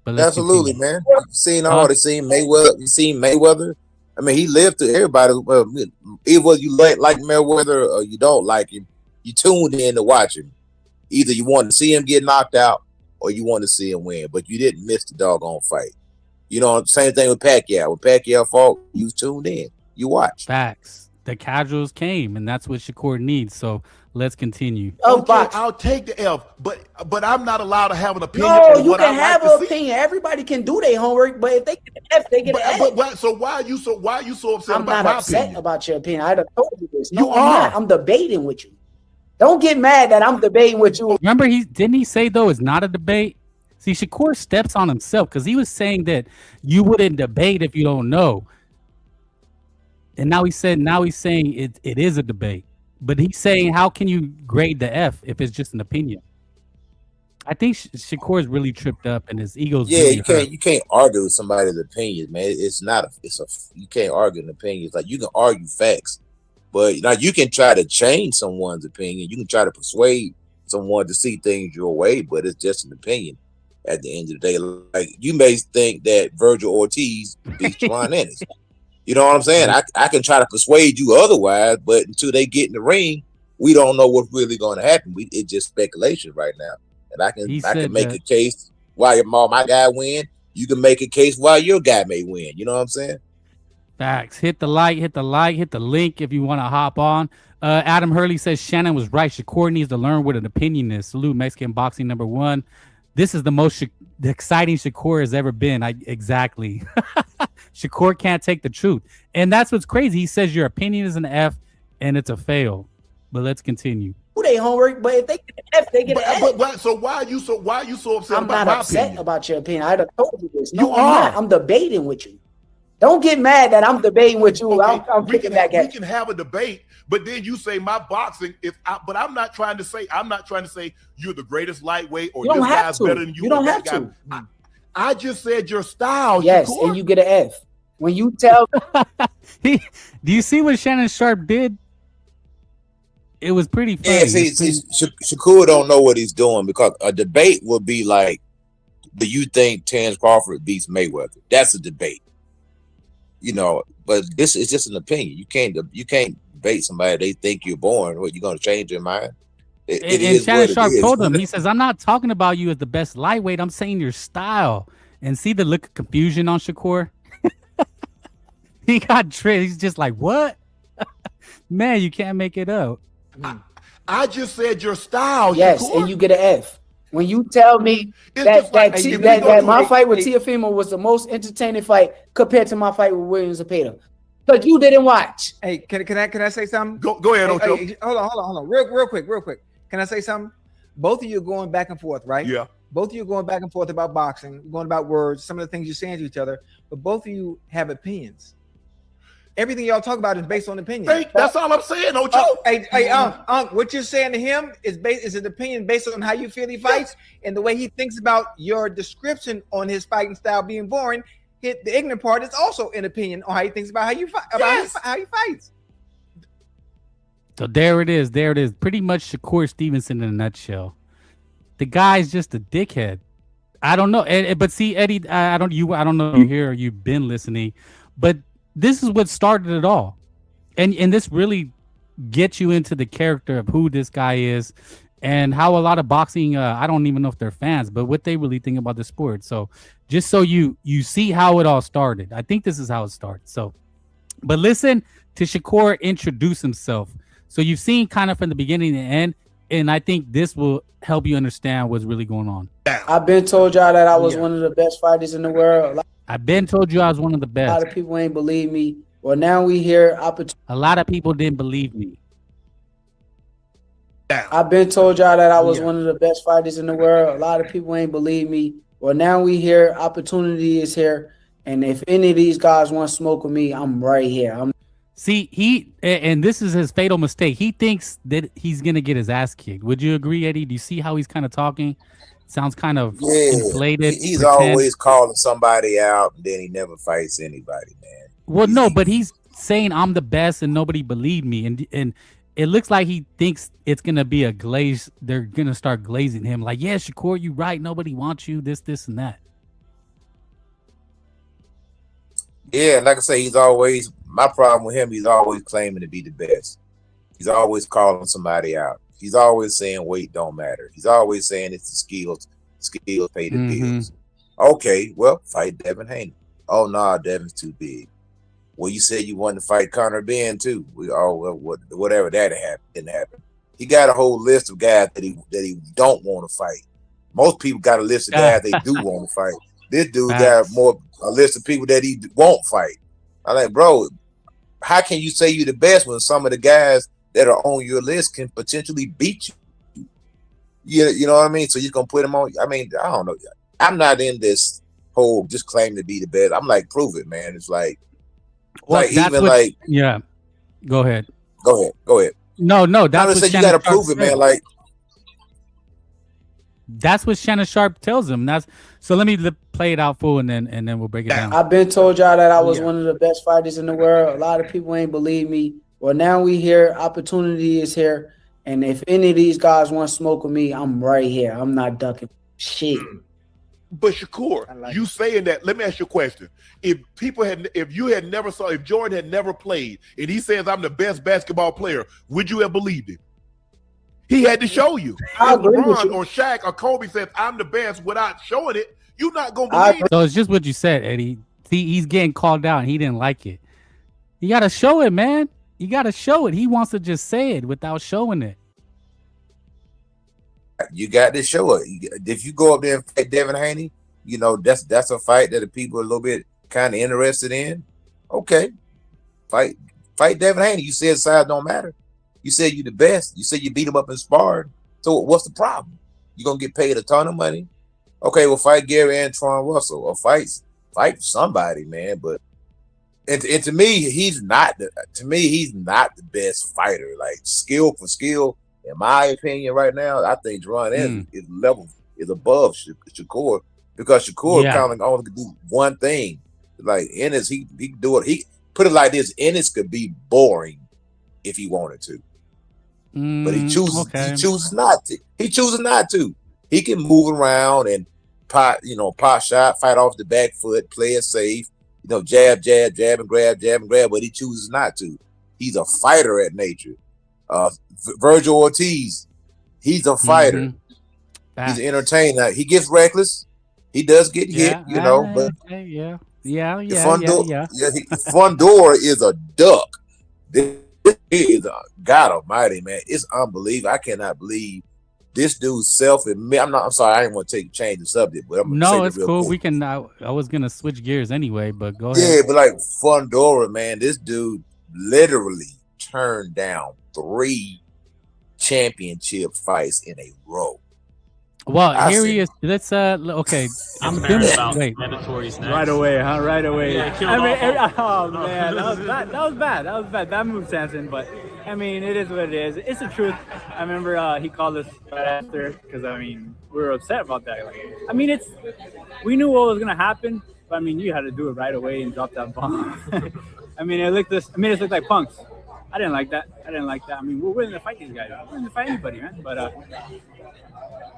S1: But
S7: absolutely, man. You've seen all. You've seen Mayweather. You've seen Mayweather. I mean, he lived through everybody. Either you like Mayweather or you don't like him. You tuned in to watch him. Either you want to see him get knocked out or you want to see him win. But you didn't miss the doggone fight. Same thing with Pacquiao. When Pacquiao fought, you tuned in. You watched.
S1: Facts. The casuals came, and that's what Shakur needs. So let's continue.
S5: Okay, I'll take the F, but I'm not allowed to have an opinion.
S4: No, you can have an opinion. Everybody can do their homework, but if they get an F, they get an F.
S5: So why are you so upset
S4: I'm
S5: about
S4: not
S5: my
S4: upset
S5: opinion?
S4: about your opinion. I done told you this.
S5: You are.
S4: I'm debating with you. Don't get mad that I'm debating with you.
S1: Remember, didn't he say though it's not a debate? See, Shakur steps on himself because he was saying that you wouldn't debate if you don't know. And now he's saying it is a debate. But he's saying, how can you grade the F if it's just an opinion? I think Shakur's really tripped up and his ego's.
S7: Yeah,
S1: really
S7: you can't argue with somebody's opinion, man. You can't argue an opinion. It's like you can argue facts, but now you can try to change someone's opinion. You can try to persuade someone to see things your way, but it's just an opinion. at the end of the day. Like you may think that Virgil Ortiz beats Juan Ennis. You know what I'm saying? I can try to persuade you otherwise, but until they get in the ring, we don't know what's really going to happen. It's just speculation right now. And I can make a case why my guy win. You can make a case why your guy may win. You know what I'm saying?
S1: Facts. Hit the like, hit the link if you want to hop on. Adam Hurley says Shannon was right. Shakur needs to learn what an opinion is. Salute Mexican boxing #1. This is the most exciting Shakur has ever been. Exactly. Shakur can't take the truth. And that's what's crazy. He says your opinion is an F and it's a fail. But let's continue.
S2: Who they homework, but if they get an F, they get an F.
S5: But so why are you so upset
S2: I'm
S5: about
S2: not
S5: my
S2: upset
S5: opinion?
S2: about your opinion. I done told you this. No,
S5: You
S2: I'm
S5: are.
S2: not. I'm debating with you. Don't get mad that I'm debating with you.
S5: Okay,
S2: I'm
S5: we
S2: kicking
S5: can,
S2: back
S5: we
S2: at you.
S5: can have a debate, but then you say my boxing but I'm not trying to say you're the greatest lightweight or
S2: You don't
S5: this
S2: have
S5: guy's
S2: to.
S5: better than you.
S2: You don't
S5: or
S2: have
S5: that
S2: to.
S5: guy. I just said your style.
S2: Yes,
S5: Shakur.
S2: and you get an F. When you tell
S1: Do you see what Shannon Sharp did? It was pretty funny.
S7: Yeah, see, Shakur don't know what he's doing because a debate would be like, do you think Terence Crawford beats Mayweather? That's a debate. You know, but this is just an opinion. You can't debate somebody they think you're born. What, you gonna change your mind?
S1: And Shannon Sharp told him, he says, I'm not talking about you as the best lightweight. I'm saying your style. And see the look of confusion on Shakur? He got tricked. He's just like, what? Man, you can't make it up.
S5: I just said your style.
S2: yes,
S5: Shakur.
S2: and you get an F. When you tell me
S5: It's
S2: that
S5: just like,
S2: that my fight with Teofimo was the most entertaining fight compared to my fight with Williams Zepeda, but you didn't watch.
S6: Hey, can I say something?
S5: Go ahead, Ocho.
S6: Hey, hold on. Real quick. Can I say something? Both of you are going back and forth, right?
S5: Yeah.
S6: Both of you are going back and forth about boxing, going about words, some of the things you're saying to each other, but both of you have opinions. Everything y'all talk about is based on opinion.
S5: Hey, that's all I'm saying, Ocho.
S6: What you're saying to him is an opinion based on how you feel he fights and the way he thinks about your description on his fighting style being boring. The ignorant part is also an opinion on how he thinks about how you fight, how he fights.
S1: So there it is. Pretty much Shakur Stevenson in a nutshell. The guy's just a dickhead. I don't know. But see, Eddie, I don't know if you're here or you've been listening, but this is what started it all. And this really gets you into the character of who this guy is and how a lot of boxing, I don't even know if they're fans, but what they really think about the sport. So just so you see how it all started. I think this is how it started. So, but listen to Shakur introduce himself. So you've seen kind of from the beginning to the end, and I think this will help you understand what's really going on.
S4: I've been told y'all that I was one of the best fighters in the world.
S1: I've been told you I was one of the
S4: A
S1: best.
S4: lot of people ain't believe me. Well, now we hear opportunity.
S1: A lot of people didn't believe me.
S4: I've been told y'all that I was one of the best fighters in the world. A lot of people ain't believe me. Well, now we hear opportunity is here. And if any of these guys want to smoke with me, I'm right here.
S1: See, and this is his fatal mistake. He thinks that he's going to get his ass kicked. Would you agree, Eddie? Do you see how he's kind of talking? Sounds kind of inflated.
S7: He's
S1: pretend.
S7: always calling somebody out, and then he never fights anybody, man.
S1: Well, no, but he's saying I'm the best and nobody believed me. And it looks like he thinks it's going to be a glaze. They're going to start glazing him like, yeah, Shakur, you right. Nobody wants you, this, and that.
S7: Yeah, like I say, my problem with him, he's always claiming to be the best. He's always calling somebody out. He's always saying weight don't matter. He's always saying it's the skills pay the bills. Okay, well, fight Devin Haney. Oh, no, Devin's too big. Well, you said you wanted to fight Conor Ben too. Whatever that didn't happen. He got a whole list of guys that he don't want to fight. Most people got a list of guys they do want to fight. This dude got a list of people that he won't fight. I'm like, bro, how can you say you're the best when some of the guys that are on your list can potentially beat you? You know what I mean? So you're gonna put them on. I mean, I don't know. I'm not in this whole just claim to be the best. I'm like, prove it, man. It's like,
S1: yeah. Go ahead.
S7: Go ahead.
S1: No, that's what
S7: you got to prove it, man. Like,
S1: that's what Shannon Sharp tells him. So let me play it out full, and then we'll break it down.
S4: I've been told y'all that I was one of the best fighters in the world. A lot of people ain't believe me. Well, now we hear opportunity is here. And if any of these guys want to smoke with me, I'm right here. I'm not ducking shit.
S5: But Shakur, you saying that? Let me ask you a question. If Jordan had never played, and he says I'm the best basketball player, would you have believed it? He had to show you. If LeBron or Shaq or Kobe says I'm the best without showing it, you're not gonna believe it.
S1: So it's just what you said, Eddie. See, he's getting called out and he didn't like it. You gotta show it, man. You gotta show it. He wants to just say it without showing it.
S7: You got to show it. If you go up there and fight Devin Haney, you know that's a fight that the people are a little bit kind of interested in. Okay, fight Devin Haney. You said size don't matter. You said you the best. You said you beat him up in sparring. So what's the problem? You're gonna get paid a ton of money. Okay, well, fight Gary Antoine Russell or fight somebody, man. But and to me, he's not the best fighter. Like skill for skill, in my opinion, right now, I think Jerron is above Shakur because Shakur kind of only can do one thing. Like Ennis, he can do it. He put it like this: Ennis could be boring if he wanted to, but he chooses not to. He chooses not to. He can move around and pot shot, fight off the back foot, play it safe. Jab and grab, but he chooses not to. He's a fighter at nature. Virgil Ortiz, he's a fighter. He's an entertainer. He gets reckless. He does get hit, but Fundora is a duck. This is a God Almighty, man. It's unbelievable. I cannot believe this dude's self-admit. I'm sorry. I didn't want to change the subject, but I'm
S1: no, it's cool. We can. I was gonna switch gears anyway, but go ahead.
S7: Yeah, but like Fundora, man, this dude literally turned down 3 championship fights in a row.
S1: Well, here he is. Let's okay. I'm doing wait.
S8: Right away, huh? Right away. Oh man, that was bad. That move, Samson. But I mean, it is what it is. It's the truth. I remember he called us right after because we were upset about that. We knew what was gonna happen, but you had to do it right away and drop that bomb. It looked like punks. I didn't like that. We're willing to fight these guys. We're willing to fight anybody, man. But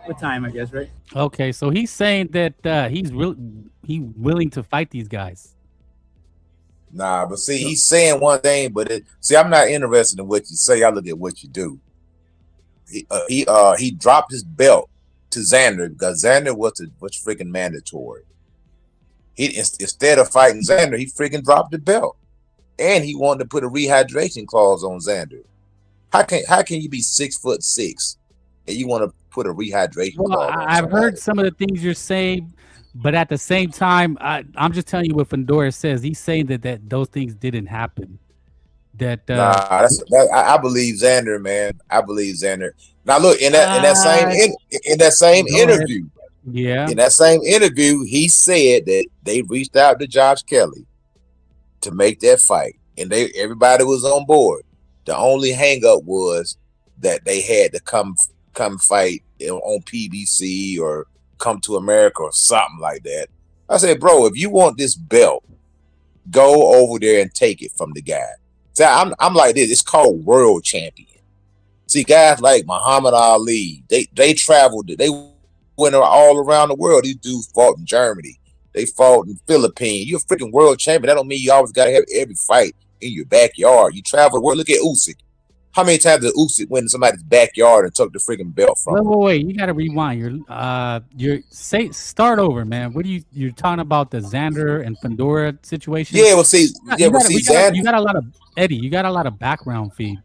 S8: with time, I guess, right?
S1: Okay, so he's saying that he's willing to fight these guys.
S7: Nah, but see, he's saying one thing, but I'm not interested in what you say. I look at what you do. He dropped his belt to Xander because Xander was freaking mandatory. He instead of fighting Xander, he freaking dropped the belt, and he wanted to put a rehydration clause on Xander. How can you be 6'6" and you want to put a rehydration clause on
S1: I've heard some of the things you're saying, but at the same time, I'm just telling you what Fundora says. He's saying that those things didn't happen.
S7: I believe Xander, man. I believe Xander. Now look in that same interview.
S1: Yeah.
S7: In that same interview, he said that they reached out to Josh Kelly to make that fight, and everybody was on board. The only hang up was that they had to come fight on PBC or come to America or something like that. I said, bro, if you want this belt, go over there and take it from the guy. So I'm like this. It's called world champion. See, guys like Muhammad Ali, they traveled. They went all around the world. These dudes fought in Germany. They fought in Philippines. You're a freaking world champion. That don't mean you always got to have every fight in your backyard. You travel the world. Look at Usyk. How many times did Usyk went in somebody's backyard and took the freaking belt from him?
S1: Wait. You got to rewind. Start over, man. What you're talking about the Xander and Fundora situation?
S7: Yeah, Xander.
S1: You got a lot of Eddie. You got a lot of background feed.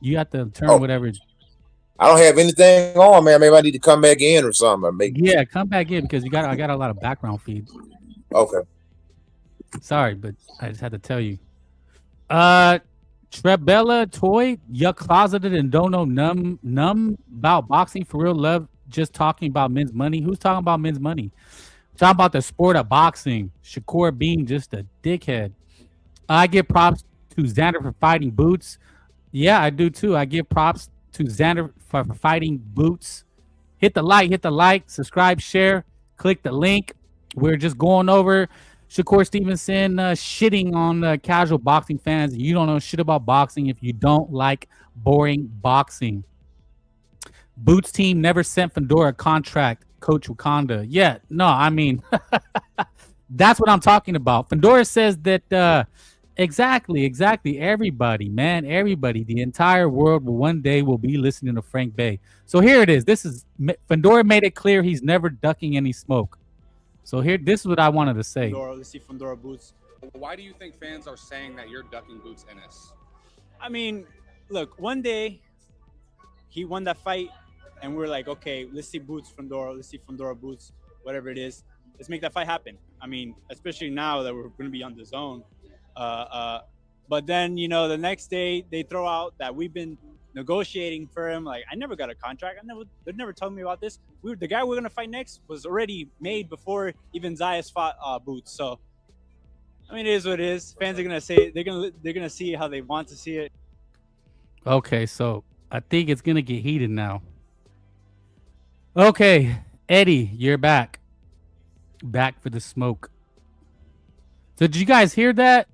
S1: You got to turn whatever.
S7: I don't have anything on, man. Maybe I need to come back in or something.
S1: Yeah, come back in because I got a lot of background feed.
S7: Okay.
S1: Sorry, but I just had to tell you. Trebella Toy, you're closeted and don't know numb about boxing for real love. Just talking about men's money. Who's talking about men's money? Talking about the sport of boxing. Shakur being just a dickhead. I give props to Xander for fighting Boots. Yeah, I do too. I give props to Xander for fighting Boots. Hit the like, subscribe, share, click the link. We're just going over Shakur Stevenson shitting on casual boxing fans. You don't know shit about boxing if you don't like boring boxing. Boots team never sent Fundora a contract. Coach Wakanda. Yeah, no, I mean, that's what I'm talking about. Fandora says that exactly. Everybody, man, everybody, the entire world will one day will be listening to Frank Bay. So here it is. Fandora made it clear he's never ducking any smoke. So this is what I wanted to say.
S8: Fandora, let's see Fandora boots.
S9: Why do you think fans are saying that you're ducking Boots Ennis?
S8: I mean, look, one day he won that fight, and we're like, okay, let's see Boots Fandora, let's see Fandora Boots, whatever it is. Let's make that fight happen. I mean, especially now that we're going to be on the zone. But then, you know, the next day they throw out that we've been negotiating for him. Like, I never got a contract. They never told me about this. The guy we're going to fight next was already made before even Zayas fought Boots. So, I mean, it is what it is. Fans are gonna say they're gonna see how they want to see it.
S1: Okay, so I think it's gonna get heated now. Okay, Eddie, you're back for the smoke. So did you guys hear that?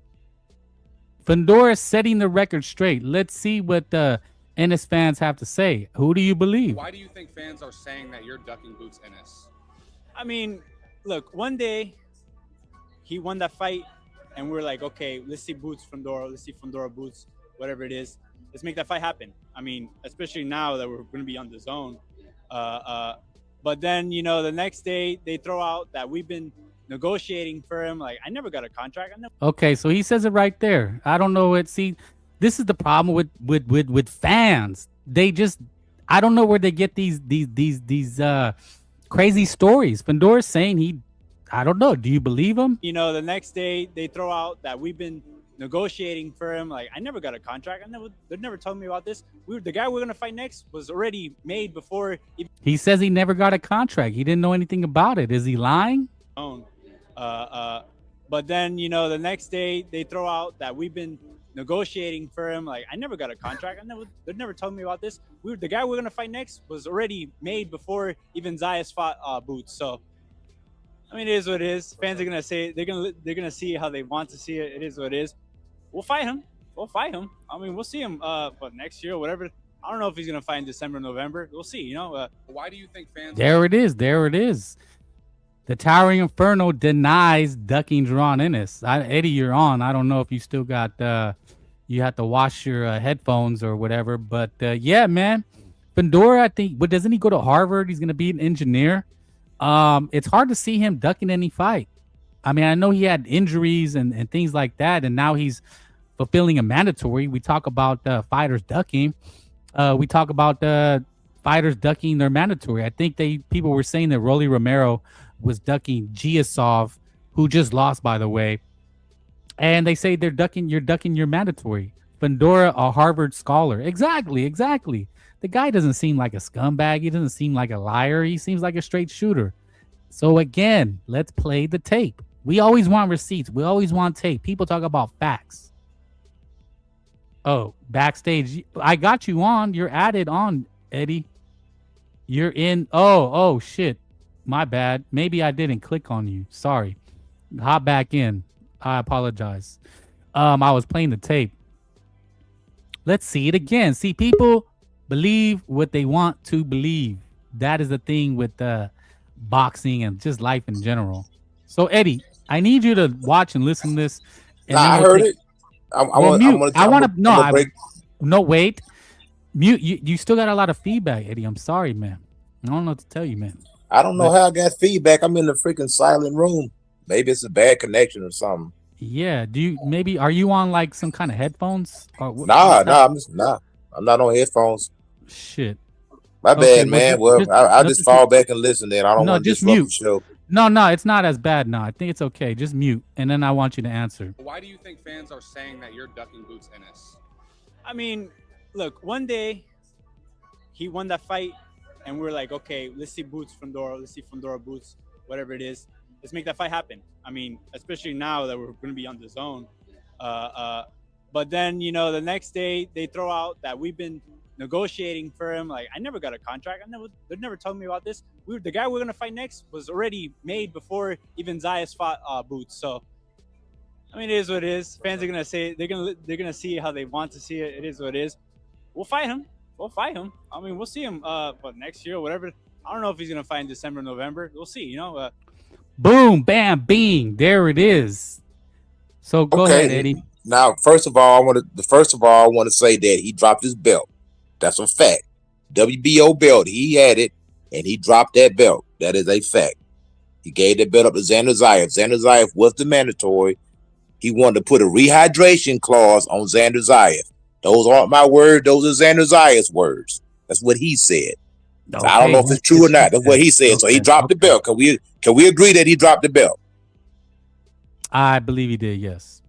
S1: Fandora setting the record straight. Let's see what the Ennis fans have to say. Who do you believe?
S9: Why do you think fans are saying that you're ducking Boots Ennis?
S8: I mean, look, one day he won that fight, and we're like, okay, let's see Boots Fandora, let's see Fandora Boots, whatever it is. Let's make that fight happen. I mean, especially now that we're going to be on the zone. But then, you know, the next day they throw out that we've been negotiating for him. Like, I never got a contract.
S1: Okay, so he says it right there. I don't know it. See, this is the problem with fans. They just, I don't know where they get these crazy stories. Fandora's saying I don't know. Do you believe him?
S8: You know, the next day they throw out that we've been negotiating for him. Like, I never got a contract. They never told me about this. The guy we're gonna fight next was already made before.
S1: He says he never got a contract. He didn't know anything about it. Is he lying?
S8: But then, you know, the next day they throw out that we've been negotiating for him. Like, I never got a contract. They never told me about this. The guy we're gonna fight next was already made before even Zayas fought Boots. So, I mean, it is what it is. Fans are gonna say they're gonna see how they want to see it. It is what it is. We'll fight him. I mean, we'll see him but next year or whatever. I don't know if he's gonna fight in December, November. We'll see, you know.
S9: Why do you think fans
S1: There it is. The Towering Inferno denies ducking Jerron Ennis. Eddie, you're on. I don't know if you still got you have to wash your headphones or whatever, but yeah, man. Fandora, I think, but doesn't he go to Harvard? He's gonna be an engineer. It's hard to see him ducking any fight. I mean, I know he had injuries and things like that, and now he's fulfilling a mandatory. We talk about fighters ducking. We talk about fighters ducking their mandatory. I think people were saying that Rolly Romero was ducking Giasov, who just lost, by the way. And they say you're ducking your mandatory. Fandora, a Harvard scholar. Exactly. The guy doesn't seem like a scumbag. He doesn't seem like a liar. He seems like a straight shooter. So again, let's play the tape. We always want receipts. We always want tape. People talk about facts. Oh, backstage. I got you on. You're added on, Eddie. You're in. Oh, shit. My bad. Maybe I didn't click on you. Sorry. Hop back in. I apologize. I was playing the tape. Let's see it again. See, people believe what they want to believe. That is the thing with boxing and just life in general. So, Eddie, I need you to watch and listen to this. And
S7: I heard it.
S1: No, wait. Mute. You still got a lot of feedback, Eddie. I'm sorry, man. I don't know what to tell you, man.
S7: I don't know how I got feedback. I'm in the freaking silent room. Maybe it's a bad connection or something.
S1: Yeah. Are you on like some kind of headphones?
S7: Nah. I'm not on headphones.
S1: Shit.
S7: My bad, man. I'll just fall back and listen then. I don't want to disrupt the show.
S1: No, it's not as bad. No, I think it's okay. Just mute, and then I want you to answer.
S9: Why do you think fans are saying that you're ducking Boots Ennis?
S8: I mean, look, one day he won that fight, and we're like, okay, let's see Boots Fandora, let's see Fandora Boots, whatever it is. Let's make that fight happen. I mean, especially now that we're going to be on the zone. But then, you know, the next day they throw out that we've been negotiating for him. Like, I never got a contract. They never told me about this. The guy we're gonna fight next was already made before even Zayas fought Boots. So, I mean, it is what it is. Fans are gonna say they're gonna see how they want to see it. It is what it is. We'll fight him. I mean, we'll see him but next year or whatever. I don't know if he's gonna fight in December, November. We'll see. You know,
S1: Boom, bam, bing. There it is. So go ahead, Eddie.
S7: Now, first of all, I want to say that he dropped his belt. That's a fact. WBO belt, he had it, and he dropped that belt. That is a fact. He gave that belt up to Xander Zayas. Xander Zayas was the mandatory. He wanted to put a rehydration clause on Xander Zayas. Those aren't my words. Those are Xander Zayas' words. That's what he said. Okay. So I don't know if it's true or not. That's what he said. Okay. So he dropped the belt. Can we agree that he dropped the belt?
S1: I believe he did, yes.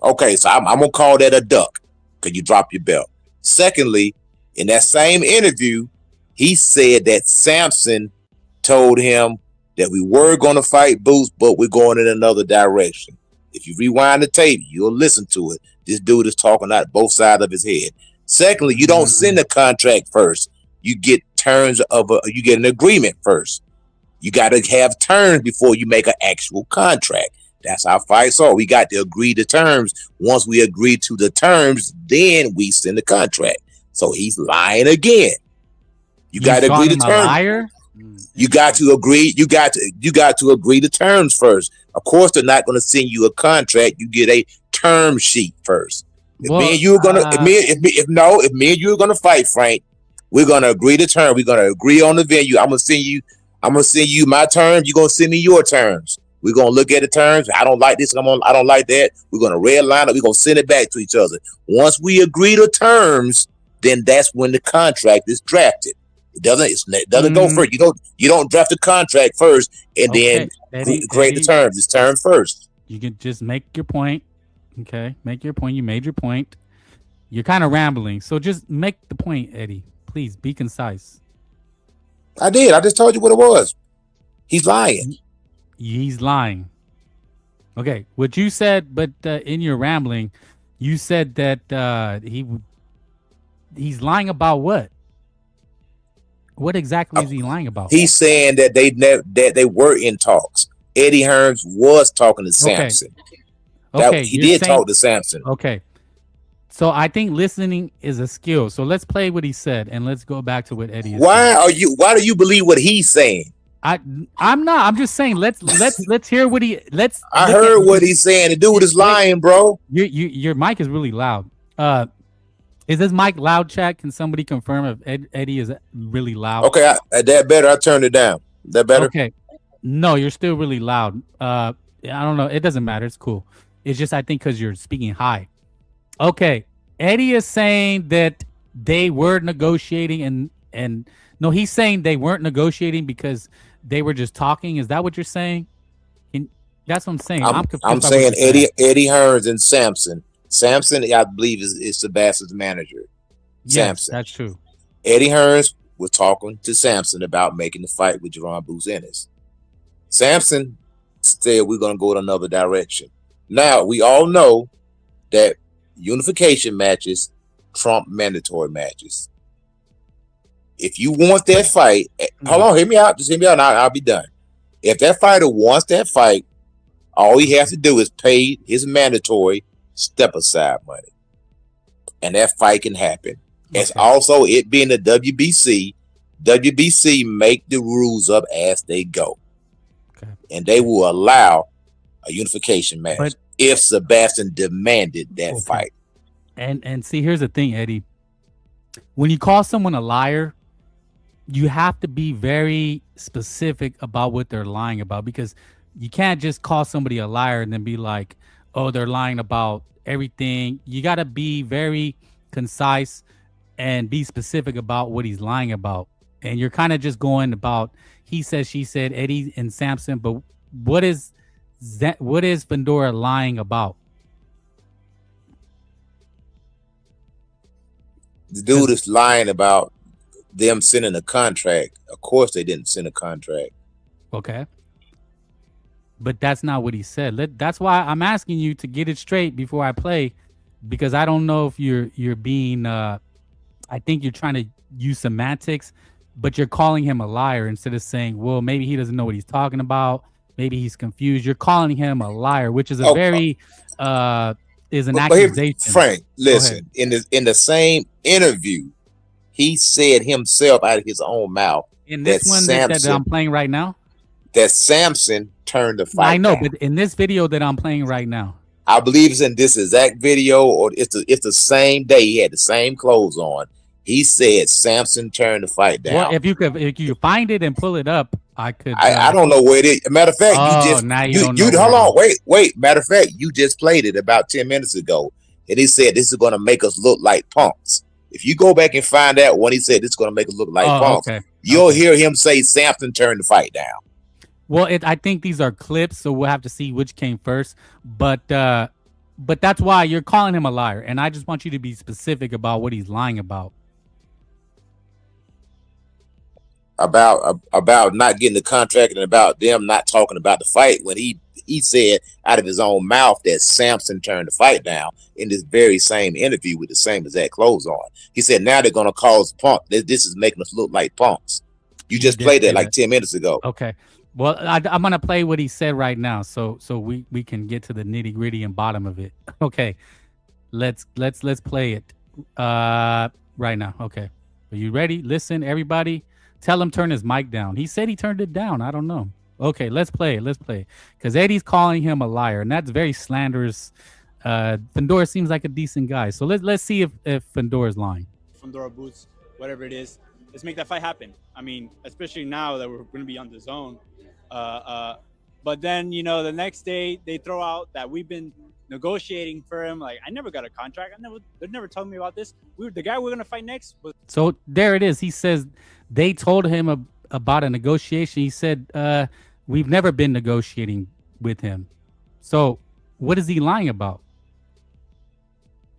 S7: Okay, so I'm gonna call that a duck because you dropped your belt. Secondly, in that same interview, he said that Sampson told him that we were going to fight Boots, but we're going in another direction. If you rewind the tape, you'll listen to it. This dude is talking out both sides of his head. Secondly, you don't send a contract first. You get you get an agreement first. You got to have terms before you make an actual contract. That's how fights are. We got to agree to terms. Once we agree to the terms, then we send the contract. So he's lying again. You got to agree to terms.
S1: Liar?
S7: You got to agree. You got to agree to terms first. Of course, they're not going to send you a contract. You get a term sheet first. If me and you are gonna fight, Frank, we're gonna agree to terms. We're gonna agree on the venue. I'm gonna send you my terms. You're gonna send me your terms. We're gonna look at the terms. I don't like this. I don't like that. We're gonna redline it. We're gonna send it back to each other. Once we agree to terms, then that's when the contract is drafted. It doesn't go first. You don't draft the contract first and then create the terms. It's terms first.
S1: You can just make your point. Okay, make your point. You made your point. You're kind of rambling, so just make the point, Eddie. Please be concise.
S7: I did. I just told you what it was. He's lying.
S1: He's lying. Okay, what you said, but in your rambling, you said that he's lying about what? What exactly is he lying about?
S7: He's saying that they were in talks. Eddie Hearns was talking to Sampson.
S1: Okay,
S7: he did talk to Sampson.
S1: Okay. So I think listening is a skill. So let's play what he said and let's go back to what Eddie is saying.
S7: Why do you believe what he's saying?
S1: I'm not. I'm just saying let's hear what
S7: I heard what he's saying. The dude is lying, bro.
S1: Your mic is really loud. Is this mic loud, chat? Can somebody confirm if Eddie is really loud?
S7: Okay, that better. I turned it down. That better?
S1: Okay. No, you're still really loud. I don't know. It doesn't matter. It's cool. It's just I think because you're speaking high. Okay. Eddie is saying that they were negotiating and no, he's saying they weren't negotiating because they were just talking. Is that what you're saying? That's what I'm saying.
S7: I'm saying Eddie Hearns and Sampson. Sampson, I believe, is Sebastian's manager.
S1: Yes,
S7: Sampson.
S1: That's true.
S7: Eddie Hearns was talking to Sampson about making the fight with Jerron Boots Ennis. Sampson said we're going to go in another direction. Now, we all know that unification matches trump mandatory matches. If you want that fight, hold on, hear me out. Just hear me out and I'll be done. If that fighter wants that fight, all he has to do is pay his mandatory step aside money. And that fight can happen. Okay. It's also it being the WBC. WBC make the rules up as they go. Okay. And they will allow a unification match if Sebastian demanded that fight.
S1: And see, here's the thing, Eddie. When you call someone a liar, you have to be very specific about what they're lying about, because you can't just call somebody a liar and then be like, oh, they're lying about everything. You got to be very concise and be specific about what he's lying about. And you're kind of just going about he said, she said, Eddie and Sampson. But what is Fundora lying about?
S7: The dude is lying about them sending a contract. Of course, they didn't send a contract.
S1: Okay. But that's not what he said. That's why I'm asking you to get it straight before I play, because I don't know if you're being. I think you're trying to use semantics, but you're calling him a liar instead of saying, well, maybe he doesn't know what he's talking about. Maybe he's confused. You're calling him a liar, which is a very is an accusation.
S7: Frank, listen. In the same interview, he said himself out of his own mouth
S1: In this one that I'm playing right now?
S7: That Samson turned the fight
S1: I know,
S7: down.
S1: but in this video that I'm playing right now.
S7: I believe it's in this exact video, or it's the same day. He had the same clothes on. He said Samson turned the fight down.
S1: Well, if you find it and pull it up, I could.
S7: I don't know where it is. Matter of fact, hold on, wait. Matter of fact, you just played it about 10 minutes ago, and he said this is going to make us look like punks. If you go back and find out when he said this is going to make us look like punks, you'll hear him say Samson turned the fight down.
S1: Well, I think these are clips, so we'll have to see which came first. But that's why you're calling him a liar, and I just want you to be specific about what he's lying about.
S7: About not getting the contract and about them not talking about the fight when he said out of his own mouth that Samson turned the fight down in this very same interview with the same exact clothes on. He said now they're going to call us punk. This is making us look like punks. You just played that like 10 minutes ago.
S1: Okay. Well, I'm gonna play what he said right now, so we can get to the nitty gritty and bottom of it. Okay, let's play it right now. Okay, are you ready? Listen, everybody, tell him turn his mic down. He said he turned it down. I don't know. Okay, let's play it. Because Eddie's calling him a liar, and that's very slanderous. Fundora seems like a decent guy, so let's see if Fundora's lying.
S8: Fundora boots, whatever it is, let's make that fight happen. I mean, especially now that we're going to be on the zone. But then, the next day they throw out that we've been negotiating for him. Like, I never got a contract. They never told me about this. The guy we're going to fight next was.
S1: So there it is. He says they told him about a negotiation. He said, we've never been negotiating with him. So what is he lying about?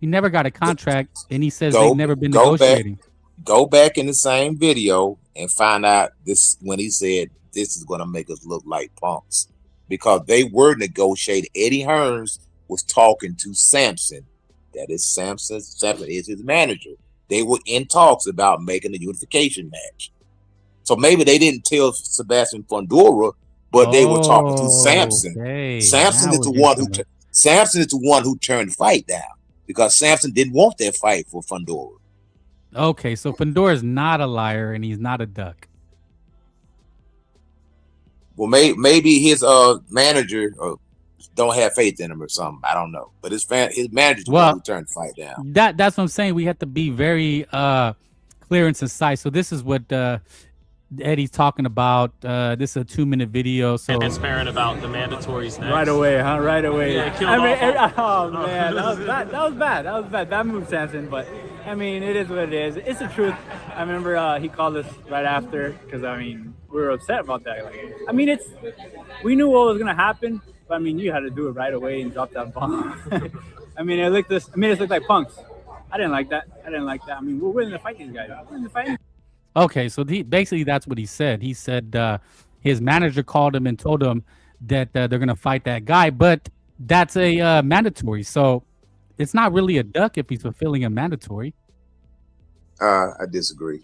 S1: He never got a contract, and he says they've never been negotiating.
S7: Go back in the same video and find out this when he said this is going to make us look like punks, because they were negotiating. Eddie Hearns was talking to Samson. That is Samson. Samson is his manager. They were in talks about making a unification match. So maybe they didn't tell Sebastian Fundora, but they were talking to Samson.
S1: Okay.
S7: Samson is the one who turned the fight down, because Samson didn't want that fight for Fundora.
S1: Okay, so Fundora is not a liar and he's not a duck.
S7: Well, maybe his manager don't have faith in him or something. I don't know. But his manager's the one who turned the fight down.
S1: That's what I'm saying. We have to be very clear and concise. So this is what Eddie's talking about. This is a 2-minute video. So
S10: transparent about the mandatories next.
S8: Right away, huh? Right away.
S10: Yeah,
S8: oh man, that was bad. That was bad. That move, Samson. But I mean, it is what it is. It's the truth. I remember he called us right after, because we were upset about that. We knew what was gonna happen, but I mean, you had to do it right away and drop that bomb. I mean, it looked like punks. I didn't like that. I mean, we're willing to fight these guys. We're willing to fight.
S1: Okay, so basically that's what he said. He said his manager called him and told him that they're gonna fight that guy, but that's a mandatory. So it's not really a duck if he's fulfilling a mandatory.
S7: I disagree.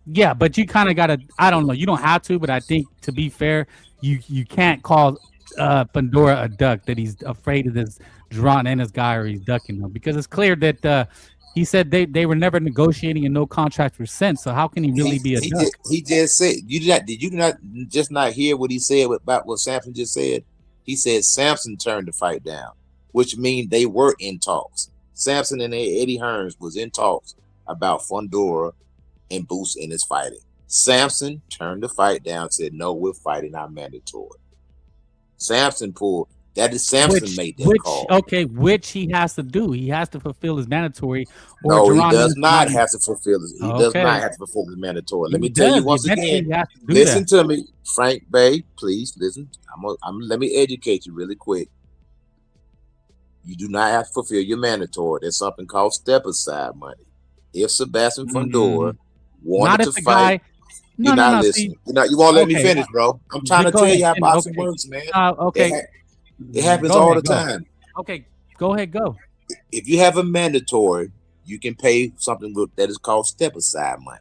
S1: Yeah, but you kind of gotta. I don't know. You don't have to, but I think to be fair, you can't call Fundora a duck that he's afraid of this drawn in his guy or he's ducking him, because it's clear that he said they were never negotiating and no contracts were sent. So how can he really be a duck?
S7: He just said did you not hear what he said about what Samson just said? He said Samson turned the fight down, which means they were in talks. Samson and Eddie Hearns was in talks about Fundora and Boost in his fighting. Samson turned the fight down, said, no, we're fighting our mandatory. Samson made that call.
S1: Okay, which he has to do. He has to fulfill his mandatory.
S7: No, he does not have to fulfill his mandatory. Let me tell you once again, listen to me, Frank Bay, please listen. Let me educate you really quick. You do not have to fulfill your mandatory. There's something called step aside money. If Sebastian Fundora wanted to fight, you're not listening. You won't let me finish, bro. I'm trying to tell you how boxing works, man. It happens all the time.
S1: Okay, go ahead, go.
S7: If you have a mandatory, you can pay something that is called step aside money.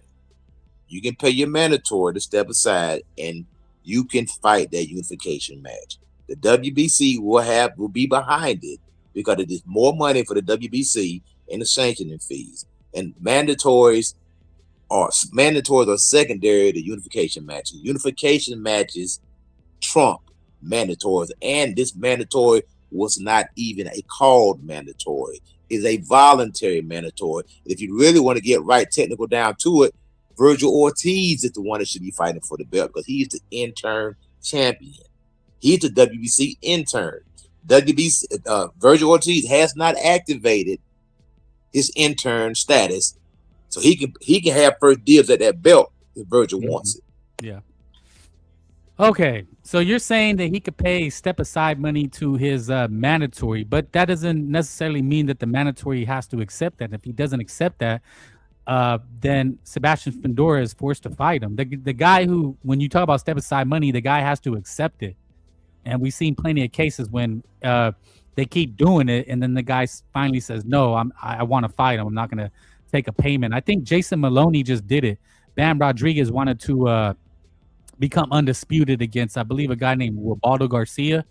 S7: You can pay your mandatory to step aside, and you can fight that unification match. The WBC will be behind it, because it is more money for the WBC and the sanctioning fees. And mandatories mandatories are secondary to unification matches. Unification matches trump mandatories, and this mandatory was not even a called mandatory. It's a voluntary mandatory. If you really want to get right technical down to it, Virgil Ortiz is the one that should be fighting for the belt because he's the intern champion. He's the WBC intern. Virgil Ortiz has not activated his intern status, so he can have first dibs at that belt if Virgil wants it.
S1: Yeah. Okay, so you're saying that he could pay step aside money to his mandatory, but that doesn't necessarily mean that the mandatory has to accept that. If he doesn't accept that, then Sebastian Fundora is forced to fight him. The guy who, when you talk about step aside money, the guy has to accept it. And we've seen plenty of cases when they keep doing it, and then the guy finally says, "No, I want to fight him. I'm not going to take a payment." I think Jason Maloney just did it. Bam Rodriguez wanted to become undisputed against, I believe, a guy named Robaldo Garcia,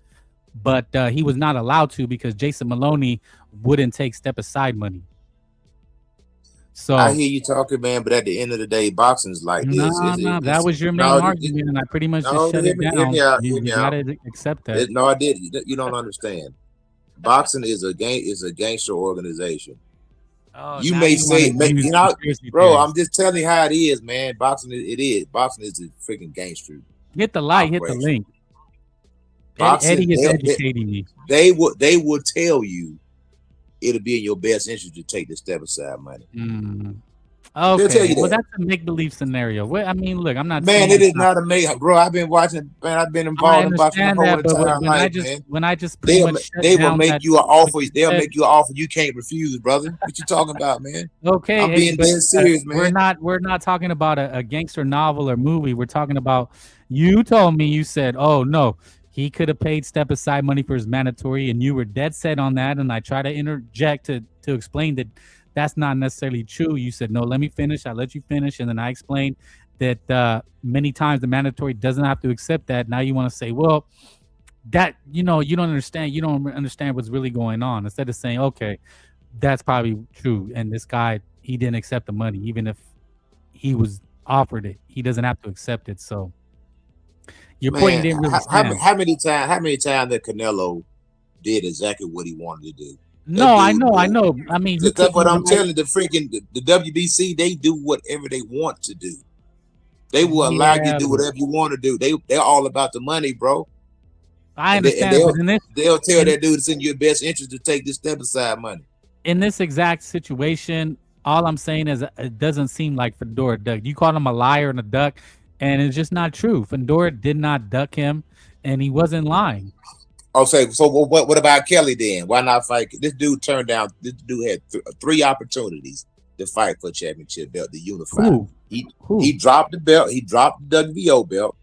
S1: but he was not allowed to because Jason Maloney wouldn't take step aside money. So
S7: I hear you talking, man, but at the end of the day, boxing's like this.
S1: That was your main argument, and I pretty much just shut it down. You gotta accept that.
S7: No, I didn't. You don't understand. Boxing is a gangster organization.
S1: Oh,
S7: you may say, bro, I'm just telling you how it is, man. Boxing, it is. Boxing is a freaking gangster.
S1: Hit the like, hit the link.
S7: Boxing,
S1: Eddie is educating me.
S7: They would tell you it'll be in your best interest to take the step aside money.
S1: Okay, well, that's a make-believe scenario. Well, I mean, look, I'm not.
S7: Man, it is not a make, bro. I've been watching. Man, I've been involved in boxing my whole entire life, man.
S1: When I just
S7: they will make you an offer. They'll make you an offer you can't refuse, brother. What you talking about, man?
S1: Okay,
S7: I'm being dead serious, man.
S1: We're not talking about a gangster novel or movie. We're talking about. You told me, you said, "Oh no, he could have paid step aside money for his mandatory," and you were dead set on that. And I try to interject to explain that that's not necessarily true. You said, "No, let me finish." I let you finish, and then I explained that many times the mandatory doesn't have to accept that. Now you want to say, "Well, that you don't understand. You don't understand what's really going on." Instead of saying, "Okay, that's probably true," and this guy, he didn't accept the money, even if he was offered it. He doesn't have to accept it. So. Your point didn't really stand.
S7: How many times that Canelo did exactly what he wanted to do?
S1: No, I know. I mean,
S7: that's what I'm telling you. The WBC, they do whatever they want to do. They will allow you to do whatever you want to do. They're all about the money, bro.
S1: I understand.
S7: They'll tell that dude it's in your best interest to take this step aside money.
S1: In this exact situation, all I'm saying is it doesn't seem like Fundora ducked. You called him a liar and a duck. And it's just not true. Fundora did not duck him, and he wasn't lying.
S7: Oh, so what about Kelly then? Why not fight? This dude turned down. This dude had three opportunities to fight for a championship belt, the unified. He dropped the belt. He dropped the WBO belt.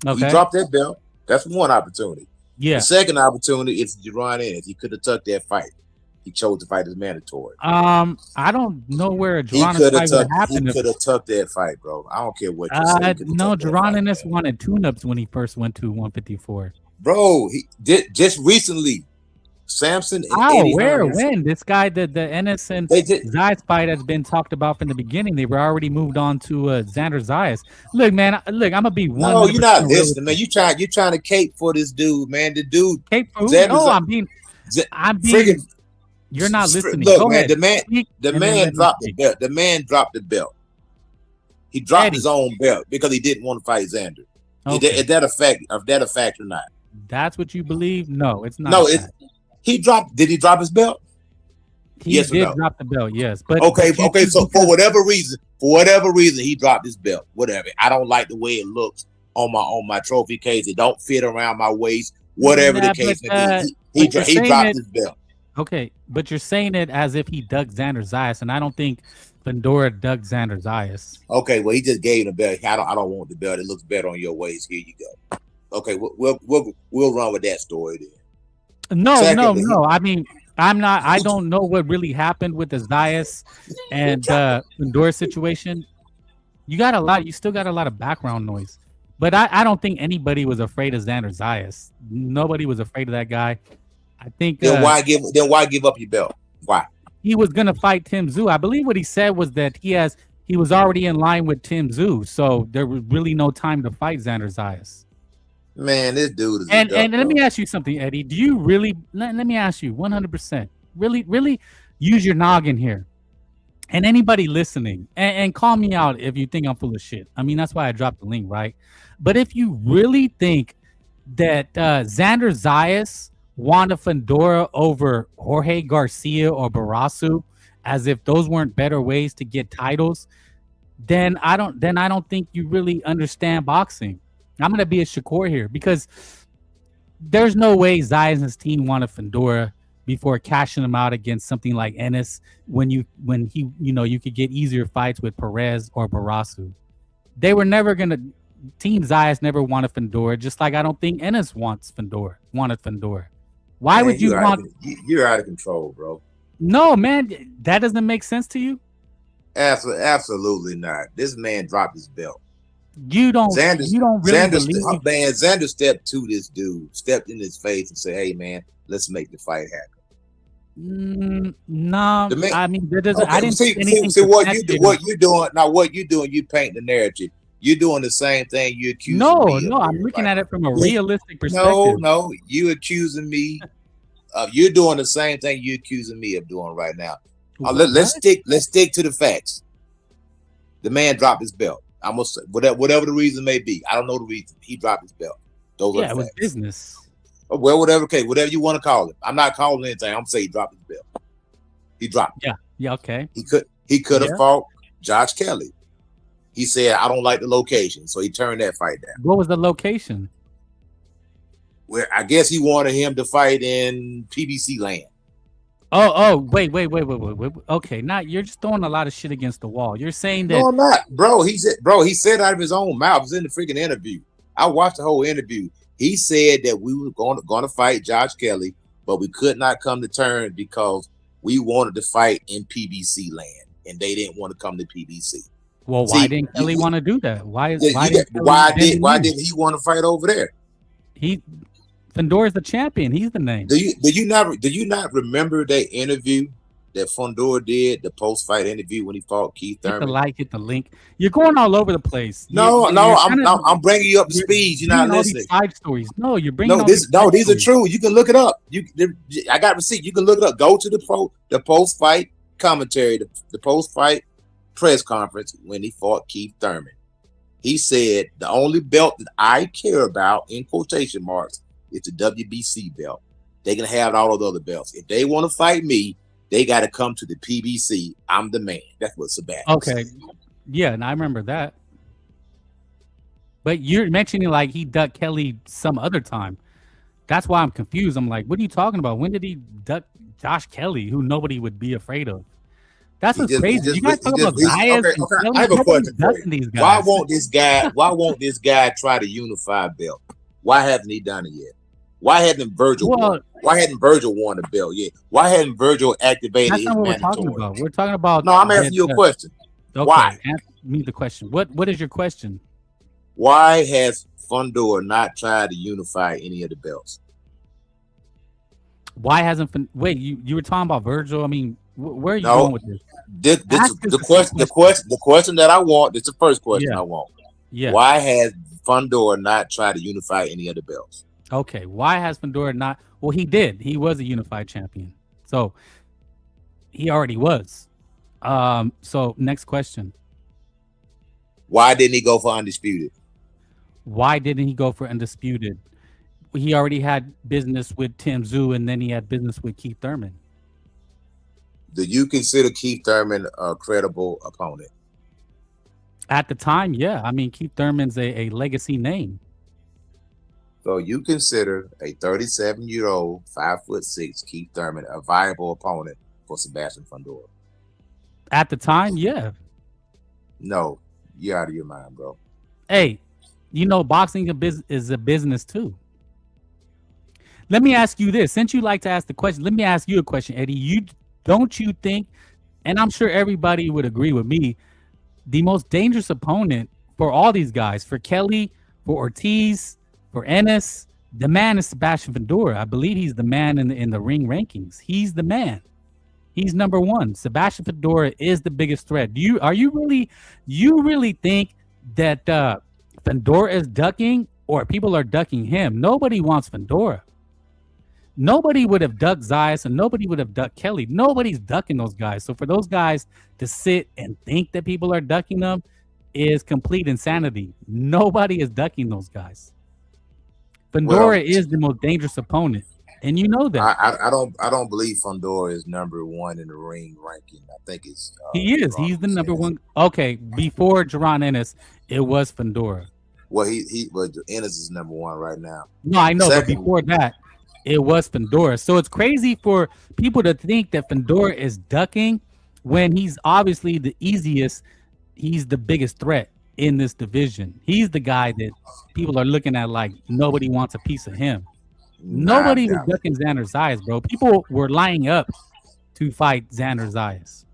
S1: Okay.
S7: He dropped that belt. That's one opportunity.
S1: Yeah.
S7: The second opportunity is Jerron Ennis. He could have took that fight. He chose to fight as mandatory.
S1: I don't know where Jerron fight would happen.
S7: He could have took that fight, bro. I don't care what you say.
S1: No, Jerron Ennis wanted tune-ups when he first went to 154.
S7: Bro, he did just recently. Samson and Eddie Hearns.
S1: When? This guy, the Ennis and Zayas fight has been talked about from the beginning. They were already moved on to Xander Zayas. Look, man, I'm gonna be one.
S7: No, you're not listening, man. You're trying to cape for this dude, man. The dude.
S1: Cape for who? No, I'm being. You're not listening.
S7: Look, go man, ahead. The man dropped the belt. The man dropped the belt. He dropped his own belt because he didn't want to fight Xander. Okay. Is that a fact or not?
S1: That's what you believe? No, it's not.
S7: No, he dropped. Did he drop his belt?
S1: He did drop the belt. Yes, but
S7: okay. So for whatever reason, he dropped his belt. Whatever. I don't like the way it looks on my trophy case. It don't fit around my waist. Whatever the case may be, he dropped his belt.
S1: Okay, but you're saying it as if he dug Xander Zayas, and I don't think Fundora dug Xander Zayas.
S7: Okay, well, he just gave him the belt. I don't want the belt. It looks better on your waist. Here you go. Okay, we'll run with that story then.
S1: No. I mean, I don't know what really happened with the Zayas and Fundora situation. You still got a lot of background noise. But I don't think anybody was afraid of Xander Zayas. Nobody was afraid of that guy. I think
S7: why give up your belt? Why?
S1: he was gonna fight Tim Tszyu. I believe what he said was that he was already in line with Tim Tszyu, so there was really no time to fight Xander Zayas.
S7: Man, this dude is
S1: and let me ask you something, Eddie. Do you really let me ask you 100%? Really use your noggin here. And anybody listening, and call me out if you think I'm full of shit. I mean, that's why I dropped the link, right? But if you really think that Xander Zayas wanted Fundora over Jorge Garcia or Barrasu, as if those weren't better ways to get titles, then I don't think you really understand boxing. I'm gonna be a Shakur here because there's no way Zayas and his team wanted Fundora before cashing him out against something like Ennis when you could get easier fights with Perez or Barrasu. They were never gonna. Team Zayas never wanted Fundora, just like I don't think Ennis wanted Fundora. Why would you want?
S7: You're out of control, bro.
S1: No, man, that doesn't make sense to you.
S7: Absolutely not. This man dropped his belt.
S1: You don't really believe.
S7: Xander stepped to this dude, stepped in his face, and said, "Hey, man, let's make the fight happen."
S1: No, I mean that doesn't.
S7: Okay,
S1: I didn't see anything.
S7: See what you doing now? What you doing? You paint the narrative. You're doing the same thing. You accusing me.
S1: No, I'm looking at it from a realistic perspective.
S7: No, you accusing me. You're doing the same thing you accusing me of doing right now. Let's stick to the facts. The man dropped his belt. I must say, whatever the reason may be. I don't know the reason. He dropped his belt. Those are
S1: it was business.
S7: Well, whatever you want to call it. I'm not calling anything. I'm saying he dropped his belt. He dropped it.
S1: Yeah, okay.
S7: He could have fought Josh Kelly. He said, I don't like the location, so he turned that fight down.
S1: What was the location?
S7: Where I guess he wanted him to fight in PBC land.
S1: Oh, wait. Okay, now you're just throwing a lot of shit against the wall. You're saying that.
S7: No, I'm not, bro. He said out of his own mouth. It was in the freaking interview. I watched the whole interview. He said that we were going to fight Josh Kelly, but we could not come to terms because we wanted to fight in PBC land, and they didn't want to come to PBC.
S1: Well, why didn't Kelly want to do that? Why didn't
S7: he want to fight over there?
S1: Fundora's the champion. He's the name.
S7: Do you not remember that interview that Fundora did, the post-fight interview when he fought Keith Thurman?
S1: Hit the link. You're going all over the place.
S7: I'm bringing you up to speed. You're not listening.
S1: Side stories. No, you're bringing.
S7: These are true. You can look it up. I got receipt. You can look it up. Go to the post-fight commentary, the post-fight press conference when he fought Keith Thurman. He said the only belt that I care about, in quotation marks, is the WBC belt. They can have all of the other belts. If they want to fight me, they got to come to the PBC. I'm the man. That's what Sebastian said.
S1: Yeah, and I remember that. But you're mentioning like he ducked Kelly some other time. That's why I'm confused. I'm like, what are you talking about? When did he duck Josh Kelly, who nobody would be afraid of? That's what's crazy. You guys talk about Zayas.
S7: I have a question for you. Why won't this guy try to unify a belt? Why hasn't he done it yet? Why hadn't Virgil won? Why hadn't Virgil won the belt yet? Why hadn't Virgil activated his mandatory?
S1: That's not what we're talking about. We're talking about.
S7: No, I'm asking you a question.
S1: Okay,
S7: why?
S1: Answer me the question. What is your question?
S7: Why has Fundora not tried to unify any of the belts?
S1: Why hasn't wait, you were talking about Virgil? I mean, where are you going with this?
S7: The question that I want, this is the first question I want.
S1: Yeah.
S7: Why has Fundora not tried to unify any of the belts?
S1: Okay, why has Fundora not? Well, he did. He was a unified champion. So he already was. So next question.
S7: Why didn't he go for undisputed?
S1: Why didn't he go for undisputed? He already had business with Tim Tszyu, and then he had business with Keith Thurman.
S7: Do you consider Keith Thurman a credible opponent?
S1: At the time, yeah. I mean, Keith Thurman's a legacy name.
S7: So you consider a 37-year-old, 5'6" Keith Thurman a viable opponent for Sebastian Fundora?
S1: At the time, yeah.
S7: No, you're out of your mind, bro.
S1: Hey, boxing is a business too. Let me ask you this. Since you like to ask the question, let me ask you a question, Eddie. Don't you think, and I'm sure everybody would agree with me, the most dangerous opponent for all these guys, for Kelly, for Ortiz, for Ennis, the man is Sebastian Fundora. I believe he's the man in the ring rankings. He's the man. He's number one. Sebastian Fedora is the biggest threat. You really think that Fedora is ducking or people are ducking him? Nobody wants Fedora. Nobody would have ducked Zayas and nobody would have ducked Kelly. Nobody's ducking those guys. So for those guys to sit and think that people are ducking them is complete insanity. Nobody is ducking those guys. Fedora is the most dangerous opponent, and you know that.
S7: I don't believe Fedora is number one in the ring ranking. I think it's
S1: he is. He's the number one. Okay, before Jaron Ennis, it was Fedora.
S7: Well, Ennis is number one right now.
S1: No, I know, but before that, it was Fedora. So it's crazy for people to think that Fedora is ducking when he's obviously the easiest. He's the biggest threat in this division. He's the guy that people are looking at like nobody wants a piece of him. Nobody was ducking Xander Zayas, bro. People were lining up to fight Xander Zayas.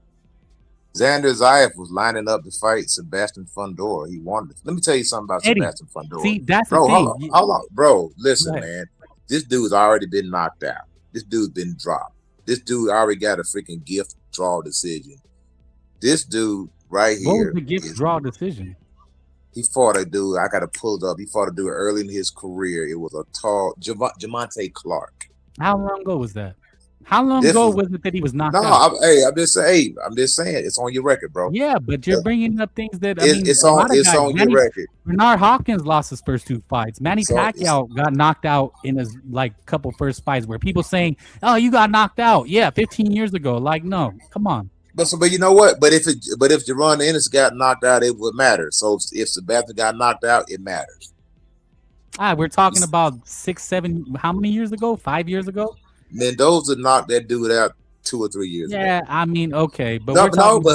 S7: Xander Zayas was lining up to fight Sebastian Fedora. He wanted. Let me tell you something about
S1: Eddie,
S7: Sebastian Fedora.
S1: See, that's
S7: bro,
S1: the thing.
S7: Hold on, bro. Listen, man. This dude's already been knocked out. This dude's been dropped. This dude already got a freaking gift draw decision. This dude right here.
S1: What was the gift draw decision?
S7: He fought a dude. I got to pull it up. He fought a dude early in his career. It was a tall Jamonte Clark.
S1: How long ago was that? How long ago was it that he was knocked out?
S7: I'm just saying. It's on your record, bro.
S1: Yeah, but you're bringing up things that
S7: it's on your record.
S1: Bernard Hopkins lost his first two fights. Manny Pacquiao got knocked out in his couple first fights. Where people saying, "Oh, you got knocked out." Yeah, 15 years ago. Like, no, come on.
S7: But you know what? But if Jaron Ennis got knocked out, it would matter. So if Sebastian got knocked out, it matters.
S1: We're talking about 6, 7. How many years ago? 5 years ago.
S7: Mendoza knocked that dude out 2 or 3 years ago.
S1: Yeah, I mean, okay, but
S7: but hold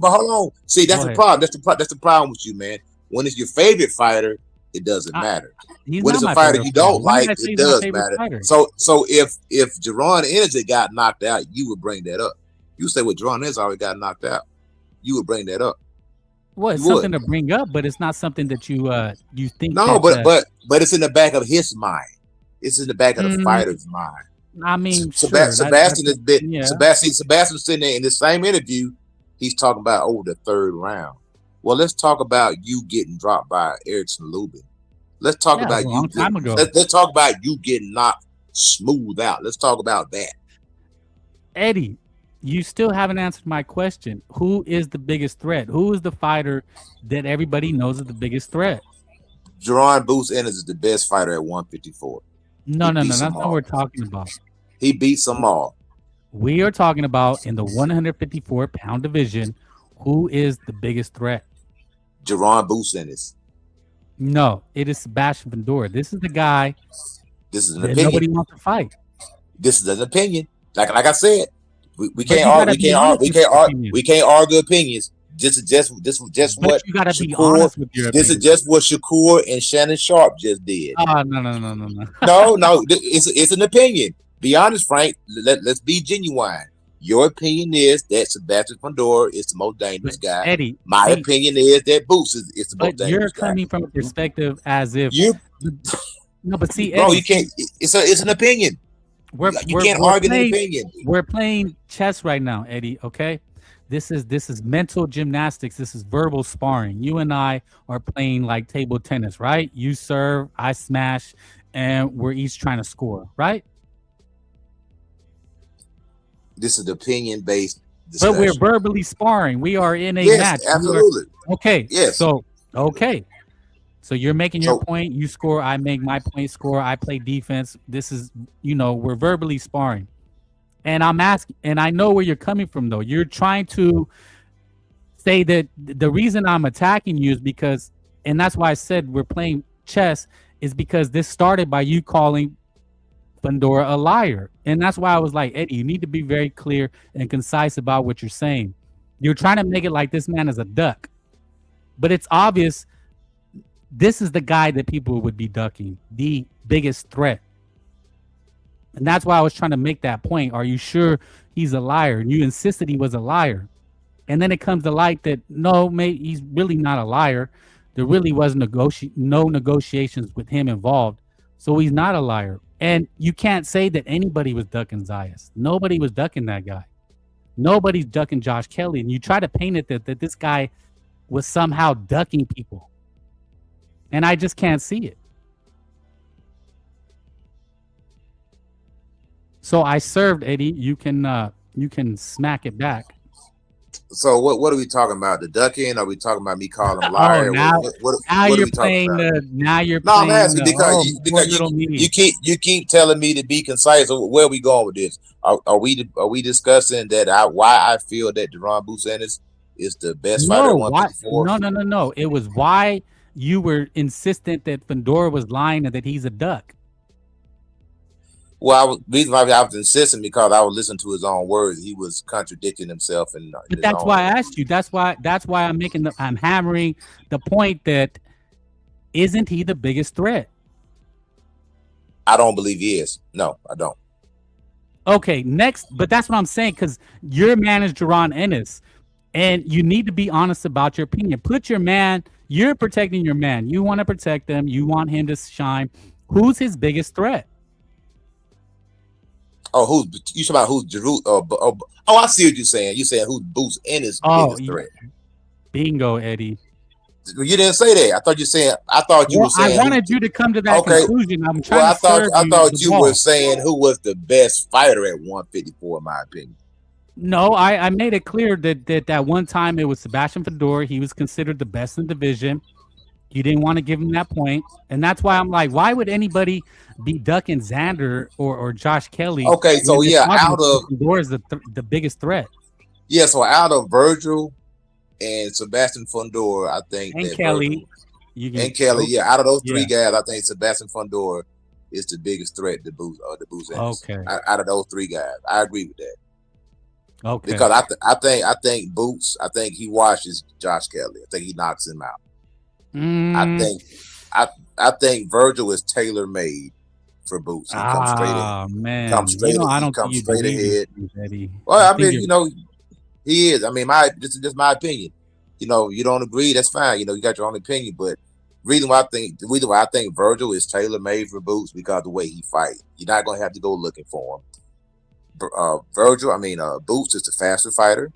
S7: on. See, that's the problem. That's the problem with you, man. When it's your favorite fighter, it doesn't matter. When it's a fighter you don't like, it does matter. Fighter. So if Jaron Ennis got knocked out, you would bring that up. You say, well, Jaron Ennis already got knocked out. You would bring that up.
S1: Well, it's something to bring up, but it's not something that you think.
S7: No, but it's in the back of his mind. It's in the back of the fighter's mind.
S1: I mean,
S7: Sebastian has been Sebastian's sitting there in the same interview. He's talking about the third round. Well, let's talk about you getting dropped by Erickson Lubin. Let's talk about you. Let's talk about you getting knocked smooth out. Let's talk about that.
S1: Eddie, you still haven't answered my question. Who is the biggest threat? Who is the fighter that everybody knows is the biggest threat?
S7: Jaron Boots Ennis is the best fighter at 154.
S1: No. That's not what we're talking about.
S7: He beats them all.
S1: We are talking about in the 154-pound division. Who is the biggest threat?
S7: Jaron Boots Ennis.
S1: No, it is Sebastian Fedora. This is the guy.
S7: This is an opinion.
S1: Nobody wants to fight.
S7: This is an opinion. Like I said, we can't argue. We can't argue opinions. This is just what
S1: you gotta be honest with your
S7: This is just what Shakur and Shannon Sharp just did.
S1: No.
S7: No. It's an opinion. Be honest, Frank. Let's be genuine. Your opinion is that Sebastian Fedora is the most dangerous guy.
S1: Eddie,
S7: my opinion is that Boots is the most dangerous guy.
S1: You're coming from a perspective as if no, but see,
S7: bro,
S1: Eddie,
S7: you can't. It's an opinion. You can't argue an opinion.
S1: We're playing chess right now, Eddie. Okay. This is mental gymnastics. This is verbal sparring. You and I are playing like table tennis, right? You serve, I smash, and we're each trying to score, right?
S7: This is opinion-based discussion.
S1: But we're verbally sparring. We are in a match.
S7: Absolutely.
S1: Okay.
S7: Yes.
S1: So you're making your point. You score. I make my point. Score. I play defense. This is, we're verbally sparring. And I'm asking, and I know where you're coming from, though. You're trying to say that the reason I'm attacking you is because, and that's why I said we're playing chess, is because this started by you calling Fedora a liar. And that's why I was like, Eddie, you need to be very clear and concise about what you're saying. You're trying to make it like this man is a duck. But it's obvious this is the guy that people would be ducking, the biggest threat. And that's why I was trying to make that point. Are you sure he's a liar? And you insisted he was a liar. And then it comes to light that, no, mate, he's really not a liar. There really was no negotiations with him involved. So he's not a liar. And you can't say that anybody was ducking Zayas. Nobody was ducking that guy. Nobody's ducking Josh Kelly, and you try to paint it that this guy was somehow ducking people, and I just can't see it. So I served, Eddie. You can smack it back.
S7: So what are we talking about? The ducking? Are we talking about me calling him liar?
S1: Now
S7: what
S1: you're
S7: are we talking
S1: playing
S7: about?
S1: now you're
S7: No,
S1: playing
S7: I'm asking because you keep telling me to be concise. So where are we going with this? Are we discussing that why I feel that Deron Boots Ennis is the best fighter at 154?
S1: No. It was why you were insistent that Fedor was lying and that he's a duck.
S7: Well, the reason why I was insisting because I was listening to his own words. He was contradicting himself, and
S1: that's why I asked you. That's why I'm hammering the point that isn't he the biggest threat?
S7: I don't believe he is. No, I don't.
S1: Okay, next, but that's what I'm saying because your man is Deron Ennis, and you need to be honest about your opinion. Put your man. You're protecting your man. You want to protect him. You want him to shine. Who's his biggest threat?
S7: Oh, you talking about who's Giroux? Oh, I see what you're saying. You're saying who's Boots Ennis' biggest threat?
S1: Bingo, Eddie.
S7: You didn't say that. I thought you saying. I thought you were saying.
S1: I wanted you to come to that conclusion. I'm trying.
S7: I thought you were saying who was the best fighter at 154, in my opinion.
S1: No, I made it clear that one time it was Sebastian Fedor. He was considered the best in the division. You didn't want to give him that point, and that's why I'm like, why would anybody be ducking Xander or Josh Kelly?
S7: Okay, so yeah, out of
S1: Fedor is the biggest threat.
S7: Yeah, so out of Virgil and Sebastian Fedor, I think
S1: and
S7: that
S1: Kelly,
S7: out of those three guys, I think Sebastian Fedor is the biggest threat to Boots Ennis.
S1: Okay,
S7: out of those three guys, I agree with that.
S1: Okay,
S7: because I think Boots, I think he washes Josh Kelly. I think he knocks him out. I think Virgil is tailor made for Boots. He comes straight in.
S1: Man.
S7: Comes straight
S1: I
S7: he
S1: don't
S7: comes
S1: think
S7: straight ahead.
S1: Eddie.
S7: Well, I mean, he is. I mean, this is just my opinion. You don't agree, that's fine. You got your own opinion, but reason why I think Virgil is tailor made for Boots because of the way he fights. You're not gonna have to go looking for him. Boots is the faster fighter.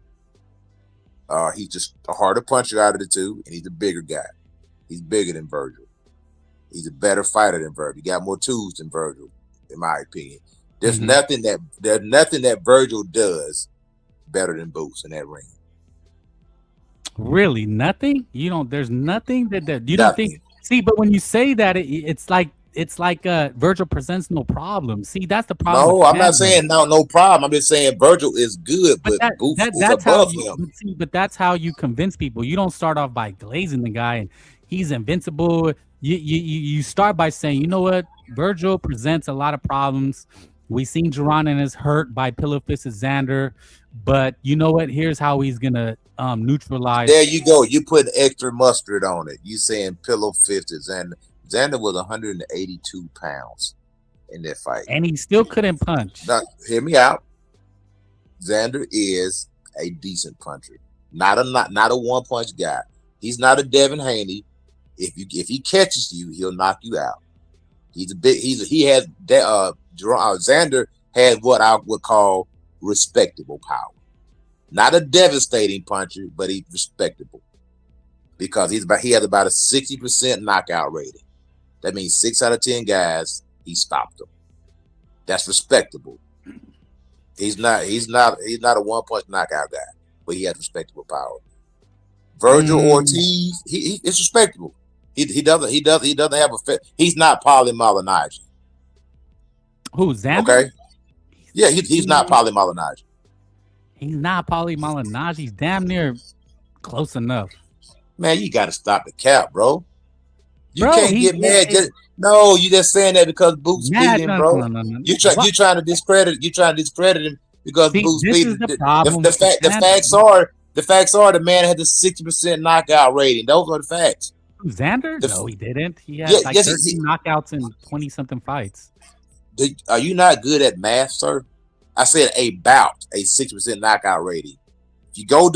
S7: He's just a harder puncher out of the two, and he's a bigger guy. He's bigger than Virgil. He's a better fighter than Virgil. He got more tools than Virgil, in my opinion. There's nothing that Virgil does better than Boots in that ring.
S1: Really, nothing? There's nothing that you don't think. See, but when you say that, it's like Virgil presents no problem. See, that's the problem.
S7: No, I'm not saying no problem. I'm just saying Virgil is good, but Boots is above him.
S1: But that's how you convince people. You don't start off by glazing the guy and he's invincible. You start by saying, you know what, Virgil presents a lot of problems. We've seen Deron Ennis hurt by pillow fisted Xander, but you know what? Here's how he's gonna neutralize.
S7: There you go. You put extra mustard on it. You saying pillow fisted Xander. Xander was 182 pounds in that fight,
S1: and he still couldn't punch.
S7: Now, hear me out. Xander is a decent puncher, not a one punch guy. He's not a Devin Haney. If he catches you, he'll knock you out. Xander had what I would call respectable power, not a devastating puncher, but he's respectable because he has about a 60% knockout rating. That means 6 out of 10 guys he stopped them. That's respectable. He's not a one punch knockout guy, but he has respectable power. Virgil Ortiz, he is respectable. He doesn't have a he's not Paulie Malignaggi.
S1: Who, Xander?
S7: Okay. Yeah, he's not Paulie Malignaggi.
S1: He's not Paulie Malignaggi. He's damn near close enough.
S7: Man, you got to stop the cap, bro. You can't get mad. You just saying that because Boots beat him, bro. No. You're trying to discredit him because Boots beat him. The facts are the man had the 60% knockout rating. Those are the facts.
S1: Xander? No, he didn't. He had 13 knockouts in 20-something fights.
S7: Are you not good at math, sir? I said about a 60% knockout rating. If you do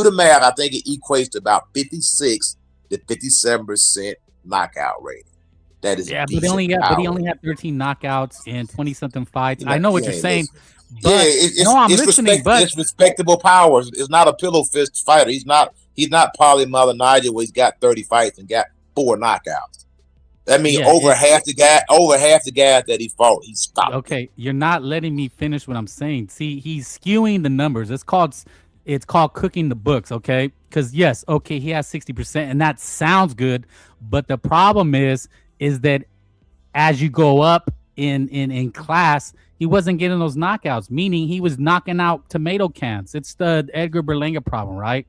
S7: the math, I think it equates to about 56 to 57% knockout rating. That is
S1: but he only had 13 knockouts in 20-something fights. I know what you're saying, But no, I'm listening. But
S7: it's respectable powers. It's not a pillow fist fighter. He's not Paulie Malignaggi where he's got 30 fights and got 4 knockouts. That means over half the guys that he fought, he stopped.
S1: Okay, you're not letting me finish what I'm saying. See, he's skewing the numbers. It's called cooking the books, okay? Because yes, okay, he has 60%, and that sounds good. But the problem is that as you go up in class, he wasn't getting those knockouts, meaning he was knocking out tomato cans. It's the Edgar Berlanga problem, right?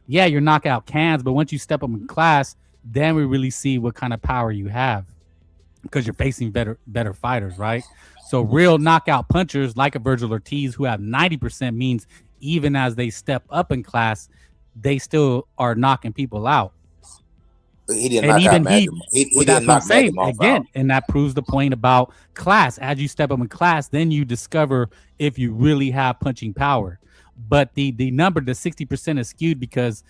S1: Yeah, you're knocking out cans, but once you step up in class, then we really see what kind of power you have because you're facing better fighters, right? So real knockout punchers like a Virgil Ortiz who have 90% means even as they step up in class, they still are knocking people out.
S7: He didn't knock out Magnum. He didn't knock Magnum off
S1: again, and that proves the point about class. As you step up in class, then you discover if you really have punching power. But the number, the 60% is skewed because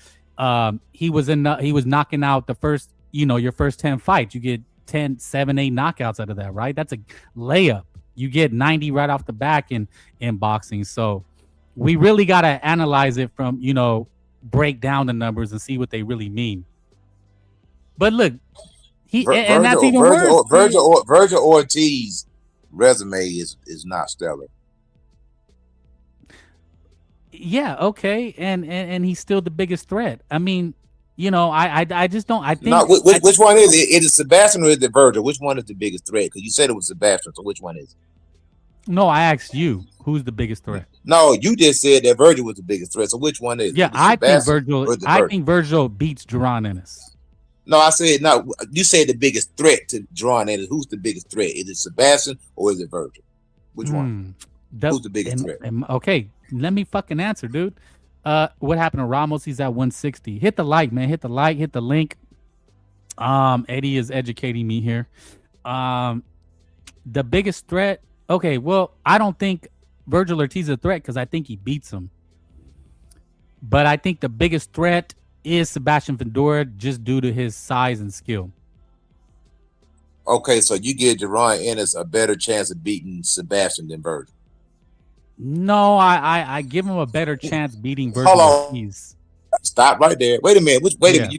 S1: he was knocking out the first, your first 10 fights. You get 10, 7, 8 knockouts out of that, right? That's a layup. You get 90 right off the back in boxing. So we really got to analyze it from, break down the numbers and see what they really mean. But look, and that's even worse.
S7: Virgil Ortiz resume is not stellar.
S1: Yeah, okay, and he's still the biggest threat. I mean, I just don't. I think.
S7: No, which one is it? Is it Sebastian or is it Virgil? Which one is the biggest threat? Because you said it was Sebastian, so which one is it?
S1: No, I asked you who's the biggest threat.
S7: No, you just said that Virgil was the biggest threat. So which one is it?
S1: Yeah, I think Virgil beats Jaron Ennis.
S7: No, I said no. You said the biggest threat to Jaron Ennis. Who's the biggest threat? Is it Sebastian or is it Virgil? Which one? Who's the biggest threat?
S1: Okay, let me fucking answer, dude. What happened to Ramos? He's at 160. Hit the like, man. Hit the like. Hit the link. Eddie is educating me here. The biggest threat. Okay, well, I don't think Virgil Ortiz is a threat because I think he beats him. But I think the biggest threat is Sebastian Fundora just due to his size and skill.
S7: Okay, so you give Jaron Ennis a better chance of beating Sebastian than Virgil.
S1: No, I give him a better chance beating Virgil Ortiz.
S7: Stop right there. Wait a minute. Wait a minute.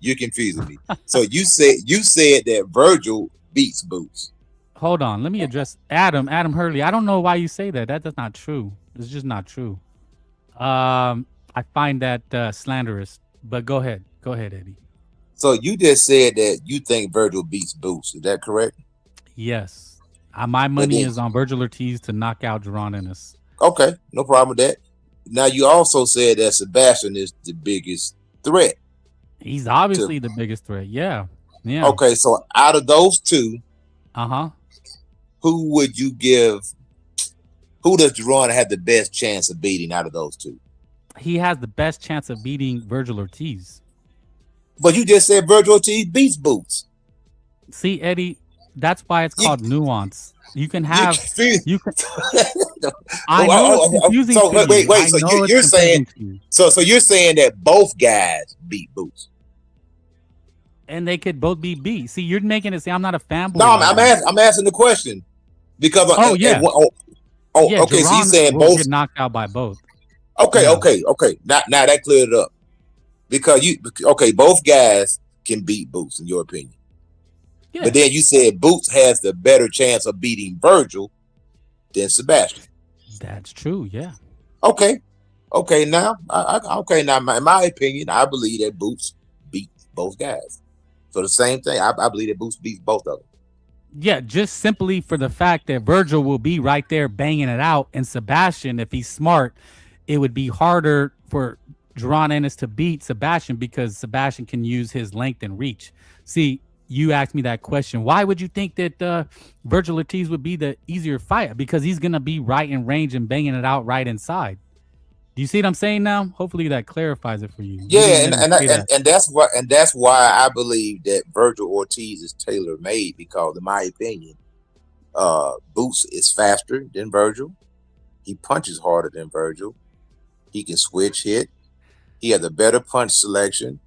S7: You're confusing me. So you said that Virgil beats Boots.
S1: Hold on. Let me address Adam Hurley. I don't know why you say that. That's not true. It's just not true. I find that slanderous. But go ahead, Eddie.
S7: So you just said that you think Virgil beats Boots. Is that correct?
S1: Yes. My money is on Virgil Ortiz to knock out Jaron Ennis.
S7: Okay, no problem with that. Now you also said that Sebastian is the biggest threat.
S1: He's obviously the biggest threat. Yeah.
S7: Okay, so out of those two, who would you give? Who does Jaron have the best chance of beating out of those two?
S1: He has the best chance of beating Virgil Ortiz.
S7: But you just said Virgil Ortiz beats Boots.
S1: See, Eddie, that's why it's called nuance. You can have. I know it's confusing.
S7: So wait. So you're saying. So you're saying that both guys beat Boots.
S1: And they could both be beat. See, you're making it say I'm not a fanboy.
S7: No, I'm asking the question because.
S1: Yeah.
S7: Okay. So you're saying both
S1: get knocked out by both.
S7: Okay. Now that cleared it up because both guys can beat Boots in your opinion. Yeah. But then you said Boots has the better chance of beating Virgil than Sebastian.
S1: That's true. Yeah.
S7: Okay. Now, in my opinion, I believe that Boots beats both guys. So the same thing. I believe that Boots beats both of them.
S1: Yeah, just simply for the fact that Virgil will be right there banging it out, and Sebastian, if he's smart, it would be harder for Jaron Ennis to beat Sebastian because Sebastian can use his length and reach. See, you asked me that question. Why would you think that Virgil Ortiz would be the easier fight? Because he's going to be right in range and banging it out right inside. Do you see what I'm saying now? Hopefully that clarifies it for you.
S7: Yeah, and that's why I believe that Virgil Ortiz is tailor-made because, in my opinion, Boots is faster than Virgil. He punches harder than Virgil. He can switch hit. He has a better punch selection.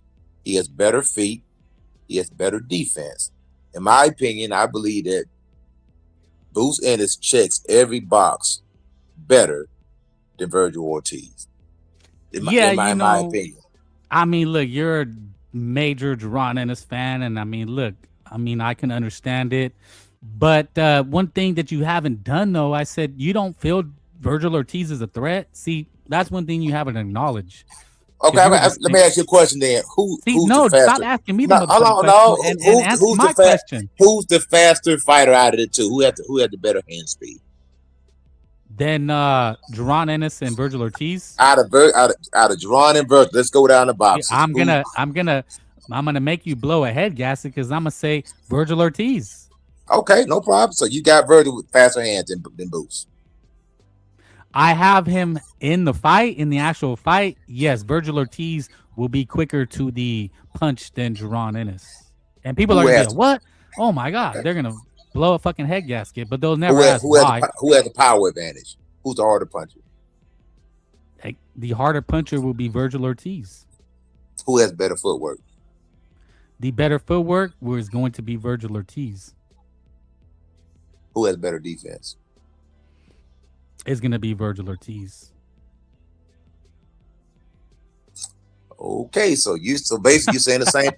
S7: He has better feet. He has better defense. In my opinion, I believe that Boots Ennis checks every box better than Virgil Ortiz. In my opinion.
S1: I mean, look, you're a major Jaron Ennis fan, and I mean, look, I can understand it. But one thing that you haven't done, though, I said you don't feel Virgil Ortiz is a threat. See, that's one thing you haven't acknowledged.
S7: Okay, let me ask you a question then. Who's the faster?
S1: Stop asking me the question.
S7: Who's the faster fighter out of the two? Who had the better hand speed?
S1: Then Jaron Ennis and Virgil Ortiz.
S7: Out of Jaron and Virgil, let's go down the box.
S1: I'm gonna make you blow a head gasket because I'm gonna say Virgil Ortiz.
S7: Okay, no problem. So you got Virgil with faster hands than Boots.
S1: I have him in the actual fight. Yes, Virgil Ortiz will be quicker to the punch than Jaron Ennis. And people are going to be like, what? Oh, my God. They're going to blow a fucking head gasket, but they'll never ask why.
S7: Who has the power advantage? Who's the harder puncher?
S1: The harder puncher will be Virgil Ortiz.
S7: Who has better footwork?
S1: The better footwork was going to be Virgil Ortiz.
S7: Who has better defense?
S1: It's going to be Virgil Ortiz.
S7: Okay, so basically you're saying the same.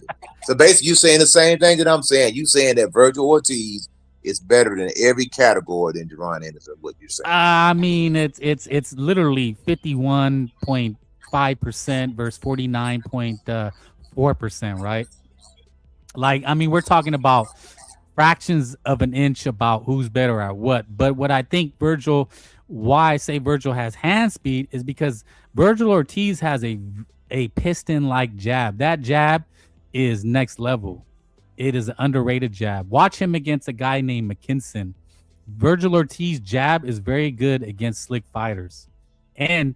S7: So basically you're saying the same thing that I'm saying. You saying that Virgil Ortiz is better than every category than Jaron Ennis. What you're saying?
S1: I mean, it's literally 51.5% versus 49.4%, right? Like, I mean, we're talking about fractions of an inch about who's better at what. But what I think why I say Virgil has hand speed is because Virgil Ortiz has a piston-like jab. That jab is next level. It is an underrated jab. Watch him against a guy named McKinson. Virgil Ortiz jab is very good against slick fighters. And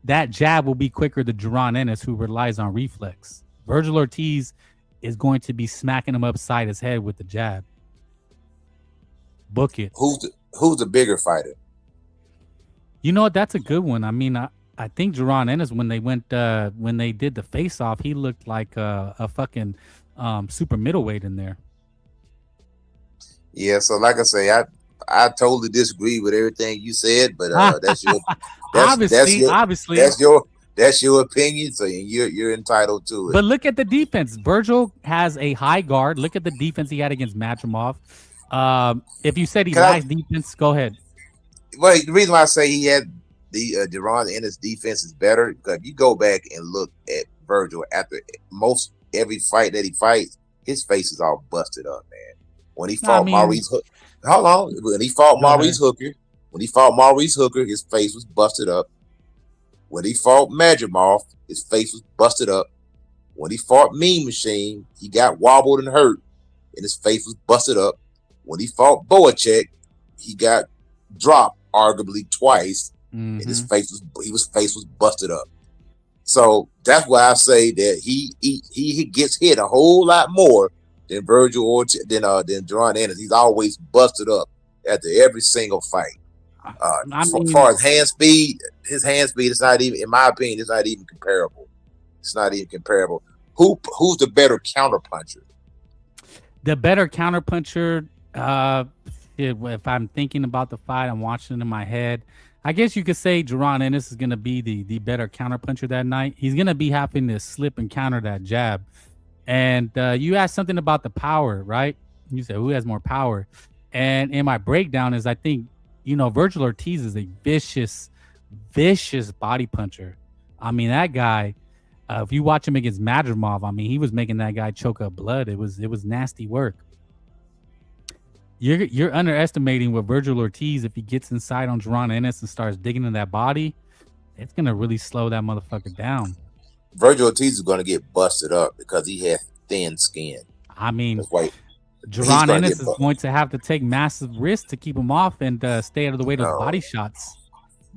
S1: that jab will be quicker than Jaron Ennis, who relies on reflex. Virgil Ortiz is going to be smacking him upside his head with the jab. Book it.
S7: Who's the bigger fighter?
S1: You know what? That's a good one. I mean, I think Jaron Ennis, when they did the face off, he looked like a fucking super middleweight in there.
S7: Yeah, so like I say, I totally disagree with everything you said, but that's your opinion, so you're entitled to it.
S1: But look at the defense. Virgil has a high guard. Look at the defense he had against Madrimov. If you said he lacks defense, go ahead.
S7: Well, the reason why I say he had the Jaron Ennis defense is better because if you go back and look at Virgil after most every fight that he fights, his face is all busted up, man. When he fought Maurice Hooker, when he fought Maurice Hooker, his face was busted up. When he fought Madrimov, his face was busted up. When he fought Mean Machine, he got wobbled and hurt, and his face was busted up. When he fought Boacek, he got dropped arguably twice, and his face was busted up. So that's why I say that he gets hit a whole lot more than Virgil or than Jaron Ennis. He's always busted up after every single fight. As far as hand speed, his hand speed is not even, in my opinion, it's not even comparable. It's not even comparable. Who's the better counterpuncher?
S1: The better counterpuncher, if I'm thinking about the fight, I'm watching it in my head. I guess you could say Jaron Ennis is going to be the better counterpuncher that night. He's going to be having to slip and counter that jab. And you asked something about the power, right? You said who has more power. And in my breakdown is I think, Virgil Ortiz is a vicious body puncher. I mean, that guy, if you watch him against Madrimov, I mean, he was making that guy choke up blood. It was nasty work. You're underestimating what Virgil Ortiz, if he gets inside on Jaron Ennis and starts digging in that body, it's going to really slow that motherfucker down.
S7: Virgil Ortiz is going to get busted up because he has thin skin.
S1: I mean, Jaron Ennis is going to have to take massive risks to keep him off and stay out of the way of those body shots.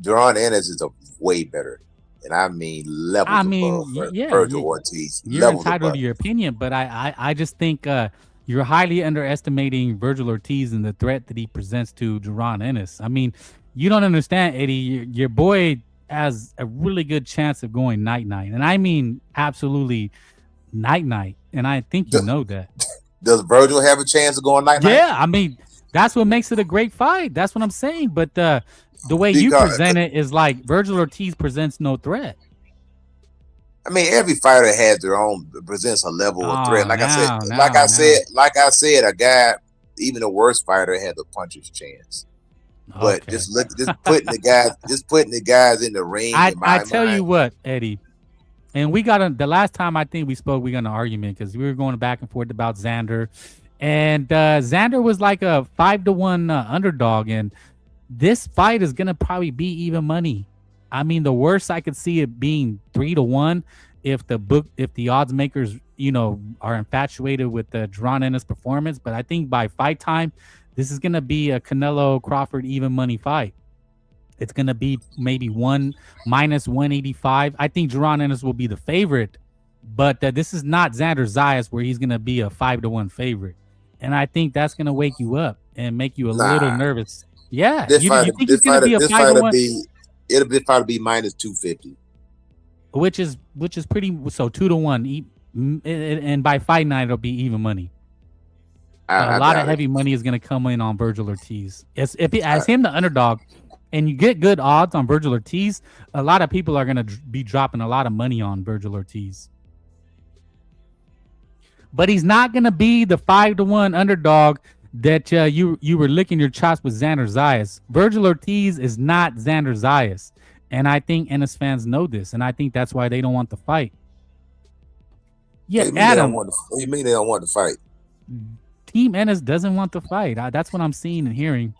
S7: Jaron Ennis is a way better, and I mean levels above Virgil Ortiz.
S1: You're entitled to your opinion, but I just think you're highly underestimating Virgil Ortiz and the threat that he presents to Jaron Ennis. I mean, you don't understand, Eddie. Your boy has a really good chance of going night-night, and I mean absolutely night-night, and I think you know that.
S7: Does Virgil have a chance of going night-night?
S1: Yeah, I mean, that's what makes it a great fight. That's what I'm saying. But the way you
S7: Because-
S1: present it is like Virgil Ortiz presents no threat.
S7: I mean, every fighter has their own presents a level of threat. Like I said, a guy, even the worst fighter, had the puncher's chance. But
S1: Okay.
S7: just putting the guys in the ring.
S1: I tell you what, Eddie, and we got the last time I think we spoke, we got an argument because we were going back and forth about Xander, and Xander was like a 5-1 underdog, and this fight is gonna probably be even money. I mean, the worst I could see it being 3-1 if the odds makers, are infatuated with the Jaron Ennis performance. But I think by fight time, this is gonna be a Canelo Crawford even money fight. It's gonna be maybe -185. I think Jaron Ennis will be the favorite, but this is not Xander Zayas where he's gonna be a 5-1 favorite. And I think that's gonna wake you up and make you a little nervous. Yeah,
S7: you think he's gonna be a 5-1? It'll probably be -250,
S1: which is pretty. So 2-1, and by fight night it'll be even money. A lot of heavy money is gonna come in on Virgil Ortiz. As him the underdog, and you get good odds on Virgil Ortiz, a lot of people are gonna be dropping a lot of money on Virgil Ortiz. But he's not gonna be the 5-1 underdog that you were licking your chops with Xander Zayas. Virgil Ortiz is not Xander Zayas. And I think Ennis fans know this. And I think that's why they don't want the fight. Yeah, Adam.
S7: What do you mean they don't want to fight?
S1: Team Ennis doesn't want to fight. That's what I'm seeing and hearing.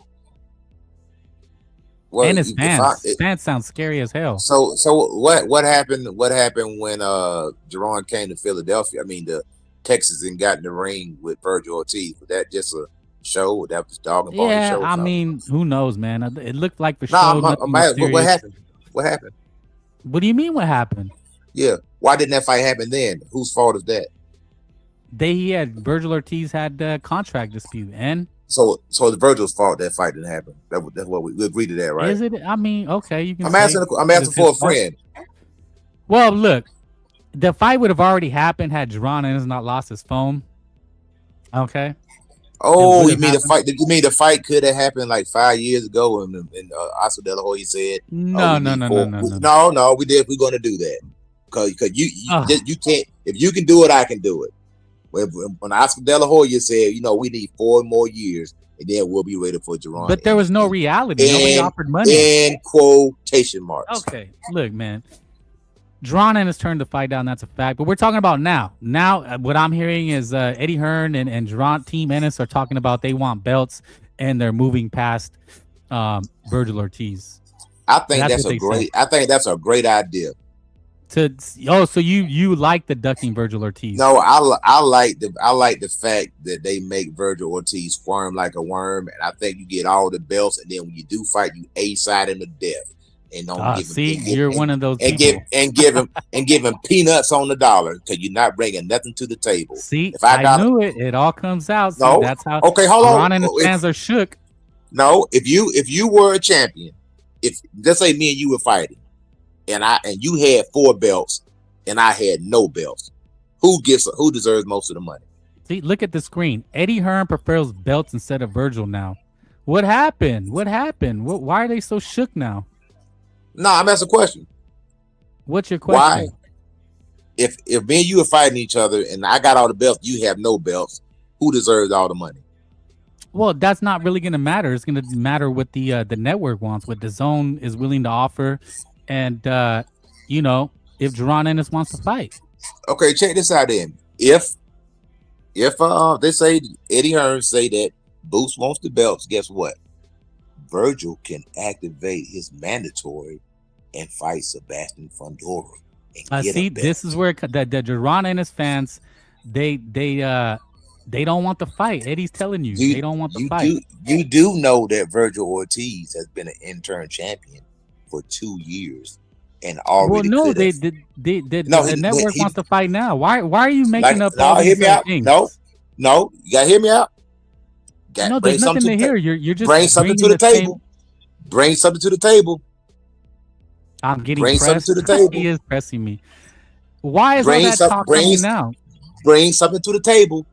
S7: Well,
S1: Ennis fans sound scary as hell.
S7: So what happened when Jaron came to Philadelphia? I mean, the Texas and got in the ring with Virgil Ortiz. Was that just a show? That was dog and pony show?
S1: I mean, who knows, man? It looked like the show.
S7: What happened? What happened?
S1: What do you mean? What happened?
S7: Yeah, why didn't that fight happen then? Whose fault is that?
S1: Virgil Ortiz had a contract dispute, and
S7: so the Virgil's fault that fight didn't happen. That's what we agreed to that, right?
S1: Is it? I mean, okay, you can.
S7: I'm asking for a friend.
S1: Well, look. The fight would have already happened had Jaron Ennis not lost his phone. Okay.
S7: Oh, you mean the fight? You mean the fight could have happened like 5 years ago? And Oscar De La Hoya said,
S1: No.
S7: We did. We're going to do that because you can't. If you can do it, I can do it. When Oscar De La Hoya said, we need 4 more years, and then we'll be ready for Jaron.
S1: But there was no reality. Nobody offered money.
S7: In quotation marks.
S1: Okay, look, man. Jaron Ennis turned the fight down. That's a fact. But we're talking about now. Now, what I'm hearing is Eddie Hearn and Jaron Team Ennis are talking about they want belts and they're moving past Virgil Ortiz.
S7: I think that's a great idea.
S1: So you like the ducking Virgil Ortiz?
S7: No, I like the fact that they make Virgil Ortiz squirm like a worm, and I think you get all the belts, and then when you do fight, you A-side him to death. And don't
S1: you're one of those people.
S7: Give him peanuts on the dollar because you're not bringing nothing to the table.
S1: See, if I knew it. It all comes out.
S7: No,
S1: that's how.
S7: Okay, hold on.
S1: Ron and his fans are shook.
S7: No, if you were a champion, if let's say me and you were fighting, and you had 4 belts, and I had no belts, who deserves most of the money?
S1: See, look at the screen. Eddie Hearn prefers belts instead of Virgil now. What happened? Why are they so shook now?
S7: No, I'm asking a question.
S1: What's your question?
S7: Why? If me and you are fighting each other and I got all the belts, you have no belts, who deserves all the money?
S1: Well, that's not really going to matter. It's going to matter what the network wants, what the zone is willing to offer, and if Jaron Ennis wants to fight.
S7: Okay, check this out then. If they say Eddie Hearn say that Boots wants the belts, guess what? Virgil can activate his mandatory and fight Sebastian Fundora.
S1: See, this is where the Jaron Ennis fans they don't want the fight. Eddie's telling you they don't want the fight.
S7: You do know that Virgil Ortiz has been an interim champion for 2 years and already.
S1: Well, no, the network wants to fight now. Why are you making up all these things?
S7: No, you gotta hear me out.
S1: No, there's nothing to hear. You're just
S7: bring something to the table. Bring something to the table.
S1: I'm getting
S7: bring
S1: pressed.
S7: Something to the table.
S1: He is pressing me. Why is all that talk coming now?
S7: Bring something to the table.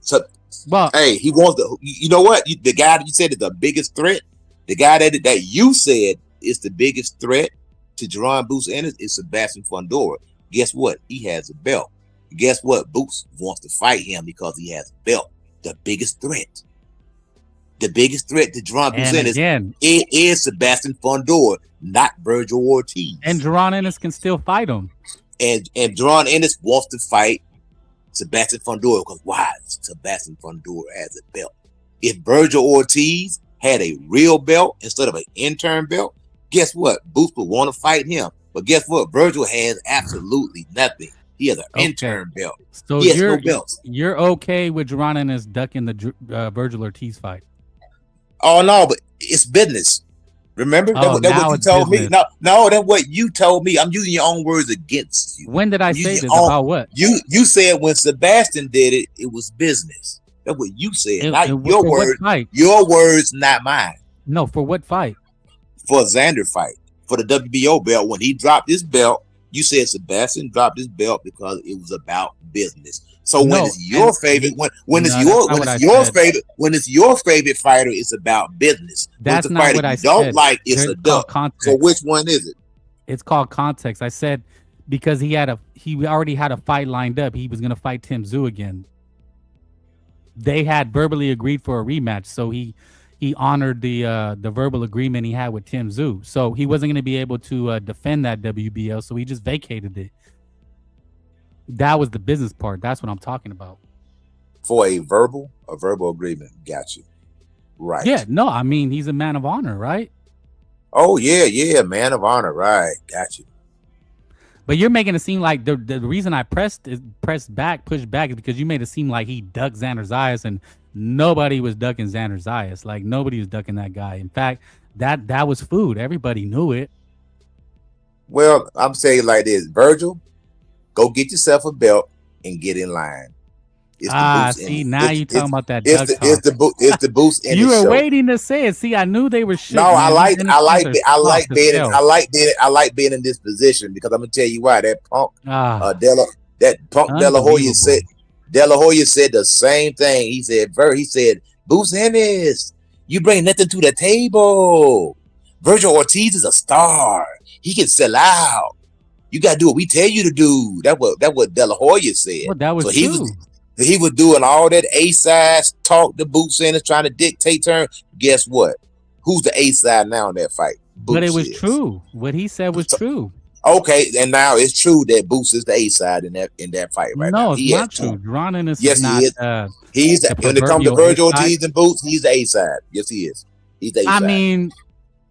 S7: So,
S1: well,
S7: hey, he wants the. You know what? The guy that you said is the biggest threat. The guy that you said is the biggest threat to Jerron Boots Ennis is Sebastian Fundora. Guess what? He has a belt. Guess what? Boots wants to fight him because he has a belt. The biggest threat. The biggest threat to Jerron Boots Ennis is Sebastian Fundora, not Virgil Ortiz.
S1: And Jerron Ennis can still fight him.
S7: And Jerron Ennis wants to fight Sebastian Fundora because why? Sebastian Fundora has a belt. If Virgil Ortiz had a real belt instead of an intern belt, guess what? Boots would want to fight him. But guess what? Virgil has absolutely nothing. He has an intern belt.
S1: So
S7: he has no belts.
S1: You're okay with Jerron Ennis ducking the Virgil Ortiz fight?
S7: Oh no, but it's business. Remember? That's what you told me. No, that's what you told me. I'm using your own words against you.
S1: When did I say this? About what?
S7: You said when Sebastian did it, it was business. That's what you said. Not your words. Your words, not mine.
S1: No, for what fight?
S7: For a Xander fight. For the WBO belt. When he dropped his belt, you said Sebastian dropped his belt because it was about business. So when it's your favorite, when it's your favorite fighter, it's about business.
S1: That's not what I said.
S7: Don't like it's a duck. So which one is it?
S1: It's called context. I said because he already had a fight lined up. He was going to fight Tim Tszyu again. They had verbally agreed for a rematch, so he honored the verbal agreement he had with Tim Tszyu. So he wasn't going to be able to defend that WBO, so he just vacated it. That was the business part. That's what I'm talking about.
S7: For a verbal agreement. Got you. Right.
S1: Yeah, no, I mean, he's a man of honor, right?
S7: Oh, yeah, man of honor. Right. Got you.
S1: But you're making it seem like the reason I pushed back is because you made it seem like he ducked Xander Zayas, and nobody was ducking Xander Zayas. Like, nobody was ducking that guy. In fact, that was food. Everybody knew it.
S7: Well, I'm saying like this, Virgil, go get yourself a belt and get in line.
S1: See, now you're talking about that.
S7: It's the boost. In
S1: you
S7: the
S1: were
S7: show.
S1: waiting to say it. See, I knew they were shit.
S7: No, I like being in this position because I'm gonna tell you why. That punk, De La Hoya said the same thing. He said, Boots Ennis, you bring nothing to the table. Virgil Ortiz is a star. He can sell out. You gotta do what we tell you to do. That's what De La Hoya said.
S1: Well, that was
S7: so
S1: true.
S7: He was doing all that A-side talk to Boots Ennis, trying to dictate terms. Guess what? Who's the A-side now in that fight? Boots
S1: but it was true. What he said was true.
S7: Okay, and now it's true that Boots is the A-side in that fight right now.
S1: No, it's not true. Jerron Ennis
S7: yes,
S1: is not,
S7: he is. He's when it comes to Virgil Ortiz and Boots, he's the A-side. Yes, he is. He's the A-side.
S1: I mean,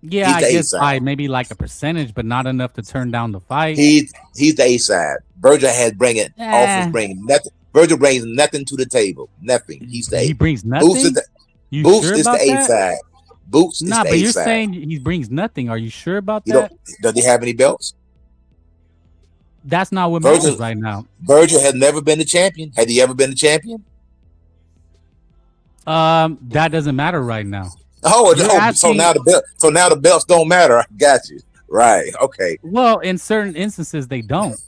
S1: yeah, I guess by maybe like a percentage, but not enough to turn down the fight.
S7: He's the A-side. Virgil has bringing nothing. Virgil brings nothing to the table. Nothing. He's the
S1: he brings nothing.
S7: Boots is the A-side. Boots is the A-side.
S1: But you're saying he brings nothing. Are you sure about that?
S7: Does he have any belts?
S1: That's not what matters right now.
S7: Virgil has never been a champion. Has he ever been a champion?
S1: That doesn't matter right now.
S7: So now the belts don't matter. I got you. Right. Okay.
S1: Well, in certain instances, they don't.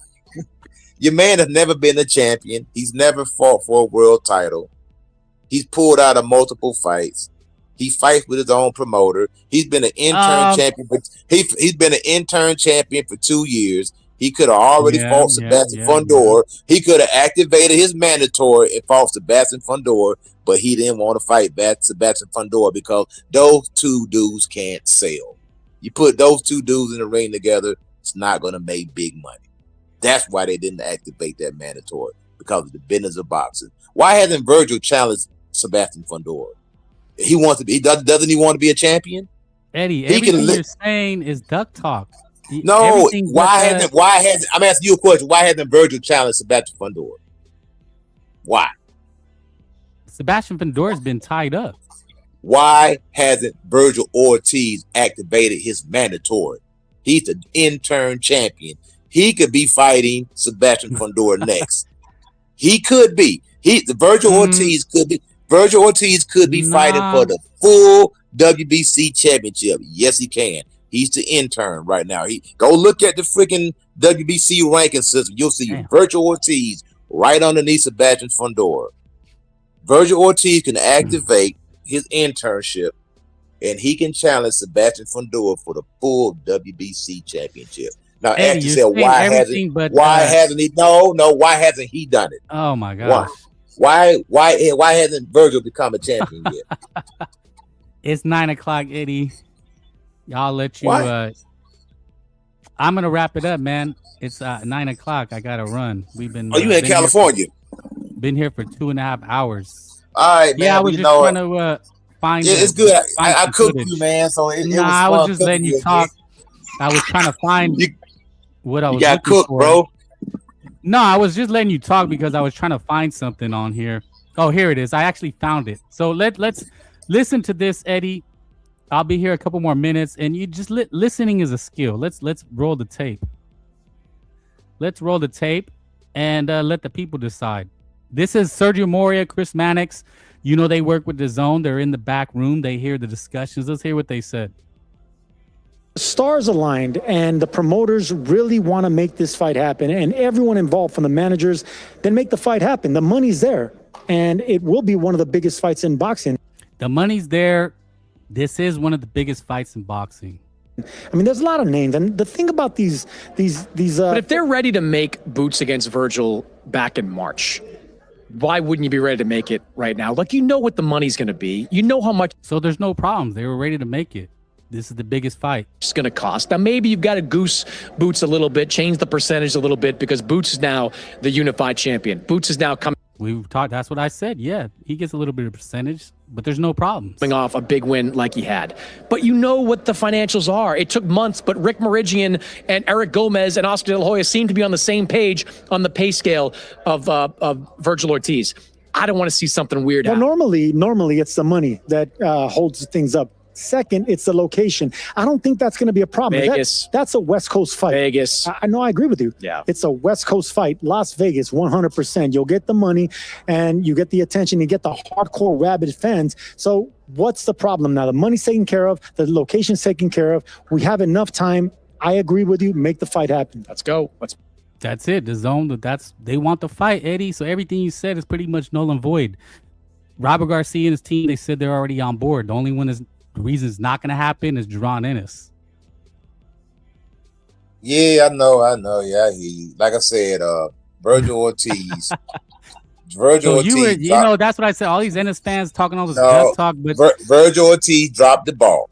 S7: Your man has never been a champion. He's never fought for a world title. He's pulled out of multiple fights. He fights with his own promoter. He's been an intern champion. He's been an intern champion for 2 years. He could have already fought Sebastian Fundora. He could have activated his mandatory and fought Sebastian Fundora, but he didn't want to fight Sebastian Fundora because those two dudes can't sell. You put those two dudes in the ring together, it's not going to make big money. That's why they didn't activate that mandatory, because of the business of boxing. Why hasn't Virgil challenged Sebastian Fundora? He wants to be. Doesn't he want to be a champion?
S1: Eddie, everything you're saying is duck talk.
S7: No, why hasn't? I'm asking you a question. Why hasn't Virgil challenged Sebastian Fundora? Why?
S1: Sebastian Fundora's been tied up.
S7: Why hasn't Virgil Ortiz activated his mandatory? He's the intern champion. He could be fighting Sebastian Fundora next. He could be. Virgil Ortiz could be. Virgil Ortiz could be fighting for the full WBC championship. Yes, he can. He's the intern right now. Go look at the freaking WBC ranking system. You'll see Virgil Ortiz right underneath Sebastian Fundora. Virgil Ortiz can activate his internship and he can challenge Sebastian Fundora for the full WBC championship. Now,
S1: Eddie,
S7: ask
S1: you're
S7: yourself,
S1: saying everything but
S7: why hasn't he? No, why hasn't he done it?
S1: Oh my gosh.
S7: Why hasn't Virgil become a champion yet?
S1: It's 9 o'clock, Eddie. Y'all let you.
S7: Why?
S1: I'm gonna wrap it up, man. It's 9 o'clock. I gotta run. We've been.
S7: Oh, you in California?
S1: Been here for 2.5 hours.
S7: All right, man.
S1: Yeah, I was just trying to find.
S7: It's good. I cooked you, man. So it was
S1: I was
S7: fun
S1: just letting you talk. I was trying to find what I was.
S7: You got cooked, bro.
S1: No, I was just letting you talk because I was trying to find something on here. Oh, here it is. I actually found it. So let's listen to this, Eddie. I'll be here a couple more minutes, and you just listening is a skill. Let's roll the tape. Let's roll the tape and let the people decide. This is Sergio Moria, Chris Mannix. You know they work with the Zone. They're in the back room. They hear the discussions. Let's hear what they said.
S11: Stars aligned, and the promoters really want to make this fight happen, and everyone involved, from the managers, then make the fight happen. The money's there, and it will be one of the biggest fights in boxing.
S1: The money's there. This is one of the biggest fights in boxing.
S11: I mean, there's a lot of names, and the thing about these. But
S12: if they're ready to make Boots against Virgil back in March, why wouldn't you be ready to make it right now? Like, you know what the money's going to be. You know how much.
S1: So there's no problems. They were ready to make it. This is the biggest fight.
S12: It's going to cost. Now, maybe you've got to goose Boots a little bit, change the percentage a little bit, because Boots is now the unified champion. Boots is now coming.
S1: We've talked. That's what I said. Yeah, he gets a little bit of percentage, but there's no problems.
S12: Coming off a big win like he had. But you know what the financials are. It took months, but Rick Meridian and Eric Gomez and Oscar De La Hoya seem to be on the same page on the pay scale of Virgil Ortiz. I don't want to see something weird happen.
S11: Well, normally it's the money that holds things up. Second, it's the location. I don't think that's going to be a problem.
S12: Vegas.
S11: That's a West Coast fight.
S12: Vegas.
S11: I know, I agree with you.
S12: Yeah.
S11: It's a West Coast fight. Las Vegas, 100%. You'll get the money and you get the attention. You get the hardcore rabid fans. So what's the problem now? The money's taken care of. The location's taken care of. We have enough time. I agree with you. Make the fight happen.
S12: Let's go.
S1: That's it. The Zone. They want the fight, Eddie. So everything you said is pretty much null and void. Robert Garcia and his team, they said they're already on board. The only one is. The reason it's not going to happen is Jerron Ennis.
S7: Yeah, I know. Yeah, I hear you. Like I said, Virgil Ortiz.
S1: That's what I said. All these Ennis fans talking all this gut talk, but
S7: Virgil Ortiz dropped the ball.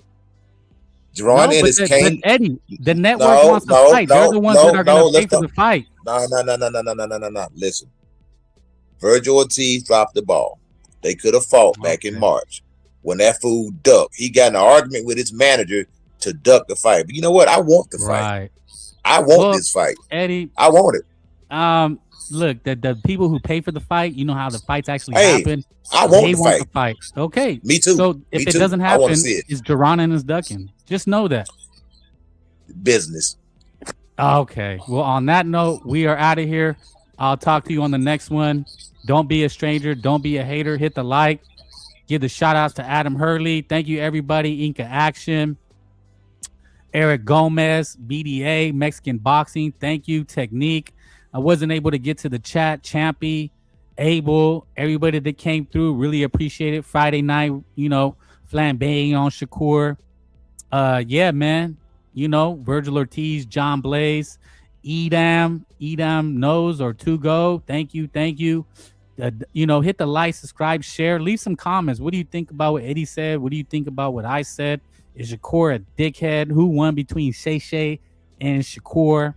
S7: Jerron Ennis came.
S1: But Eddie, the network wants to fight. They're the ones that are going to pay for the fight.
S7: No. Listen, Virgil Ortiz dropped the ball. They could have fought back in March. When that fool ducked, he got in an argument with his manager to duck the fight. But you know what? I want the fight.
S1: Right.
S7: I want this fight,
S1: Eddie.
S7: I want it.
S1: Look, the people who pay for the fight, you know how the fights actually happen.
S7: I want
S1: the fight. Okay.
S7: Me too.
S1: So if it doesn't happen, it's Jerron and his ducking. Just know that.
S7: Business.
S1: Okay. Well, on that note, we are out of here. I'll talk to you on the next one. Don't be a stranger. Don't be a hater. Hit the like. Give the shout outs to Adam Hurley. Thank you, everybody. Inca Action. Eric Gomez, BDA, Mexican Boxing. Thank you, Technique. I wasn't able to get to the chat. Champy, Abel, everybody that came through. Really appreciate it. Friday night, flambeing on Shakur. Yeah, man. Virgil Ortiz, John Blaze, Edam knows or to go. Thank you. Hit the like, subscribe, share, leave some comments. What do you think about what Eddie said? What do you think about what I said? Is Shakur a dickhead? Who won between Shay and Shakur?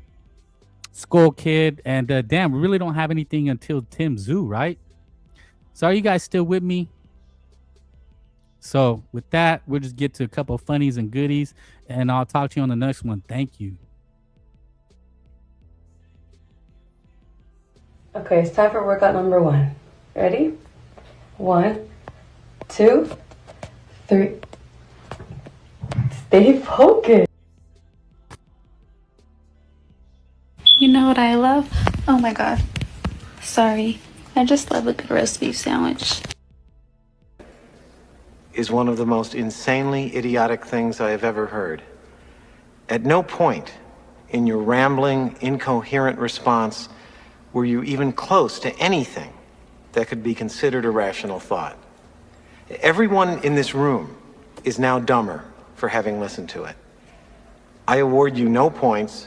S1: Skull Kid. And damn, we really don't have anything until Tim Zoo, right? So are you guys still with me? So with that, we'll just get to a couple of funnies and goodies, and I'll talk to you on the next one. Thank you.
S13: Okay, it's time for workout number 1. Ready? 1, 2, 3. Stay focused.
S3: You know what I love? Oh my god. Sorry. I just love a good roast beef sandwich.
S14: Is one of the most insanely idiotic things I have ever heard. At no point in your rambling, incoherent response were you even close to anything that could be considered a rational thought. Everyone in this room is now dumber for having listened to it. I award you no points,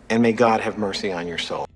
S14: and may God have mercy on your soul.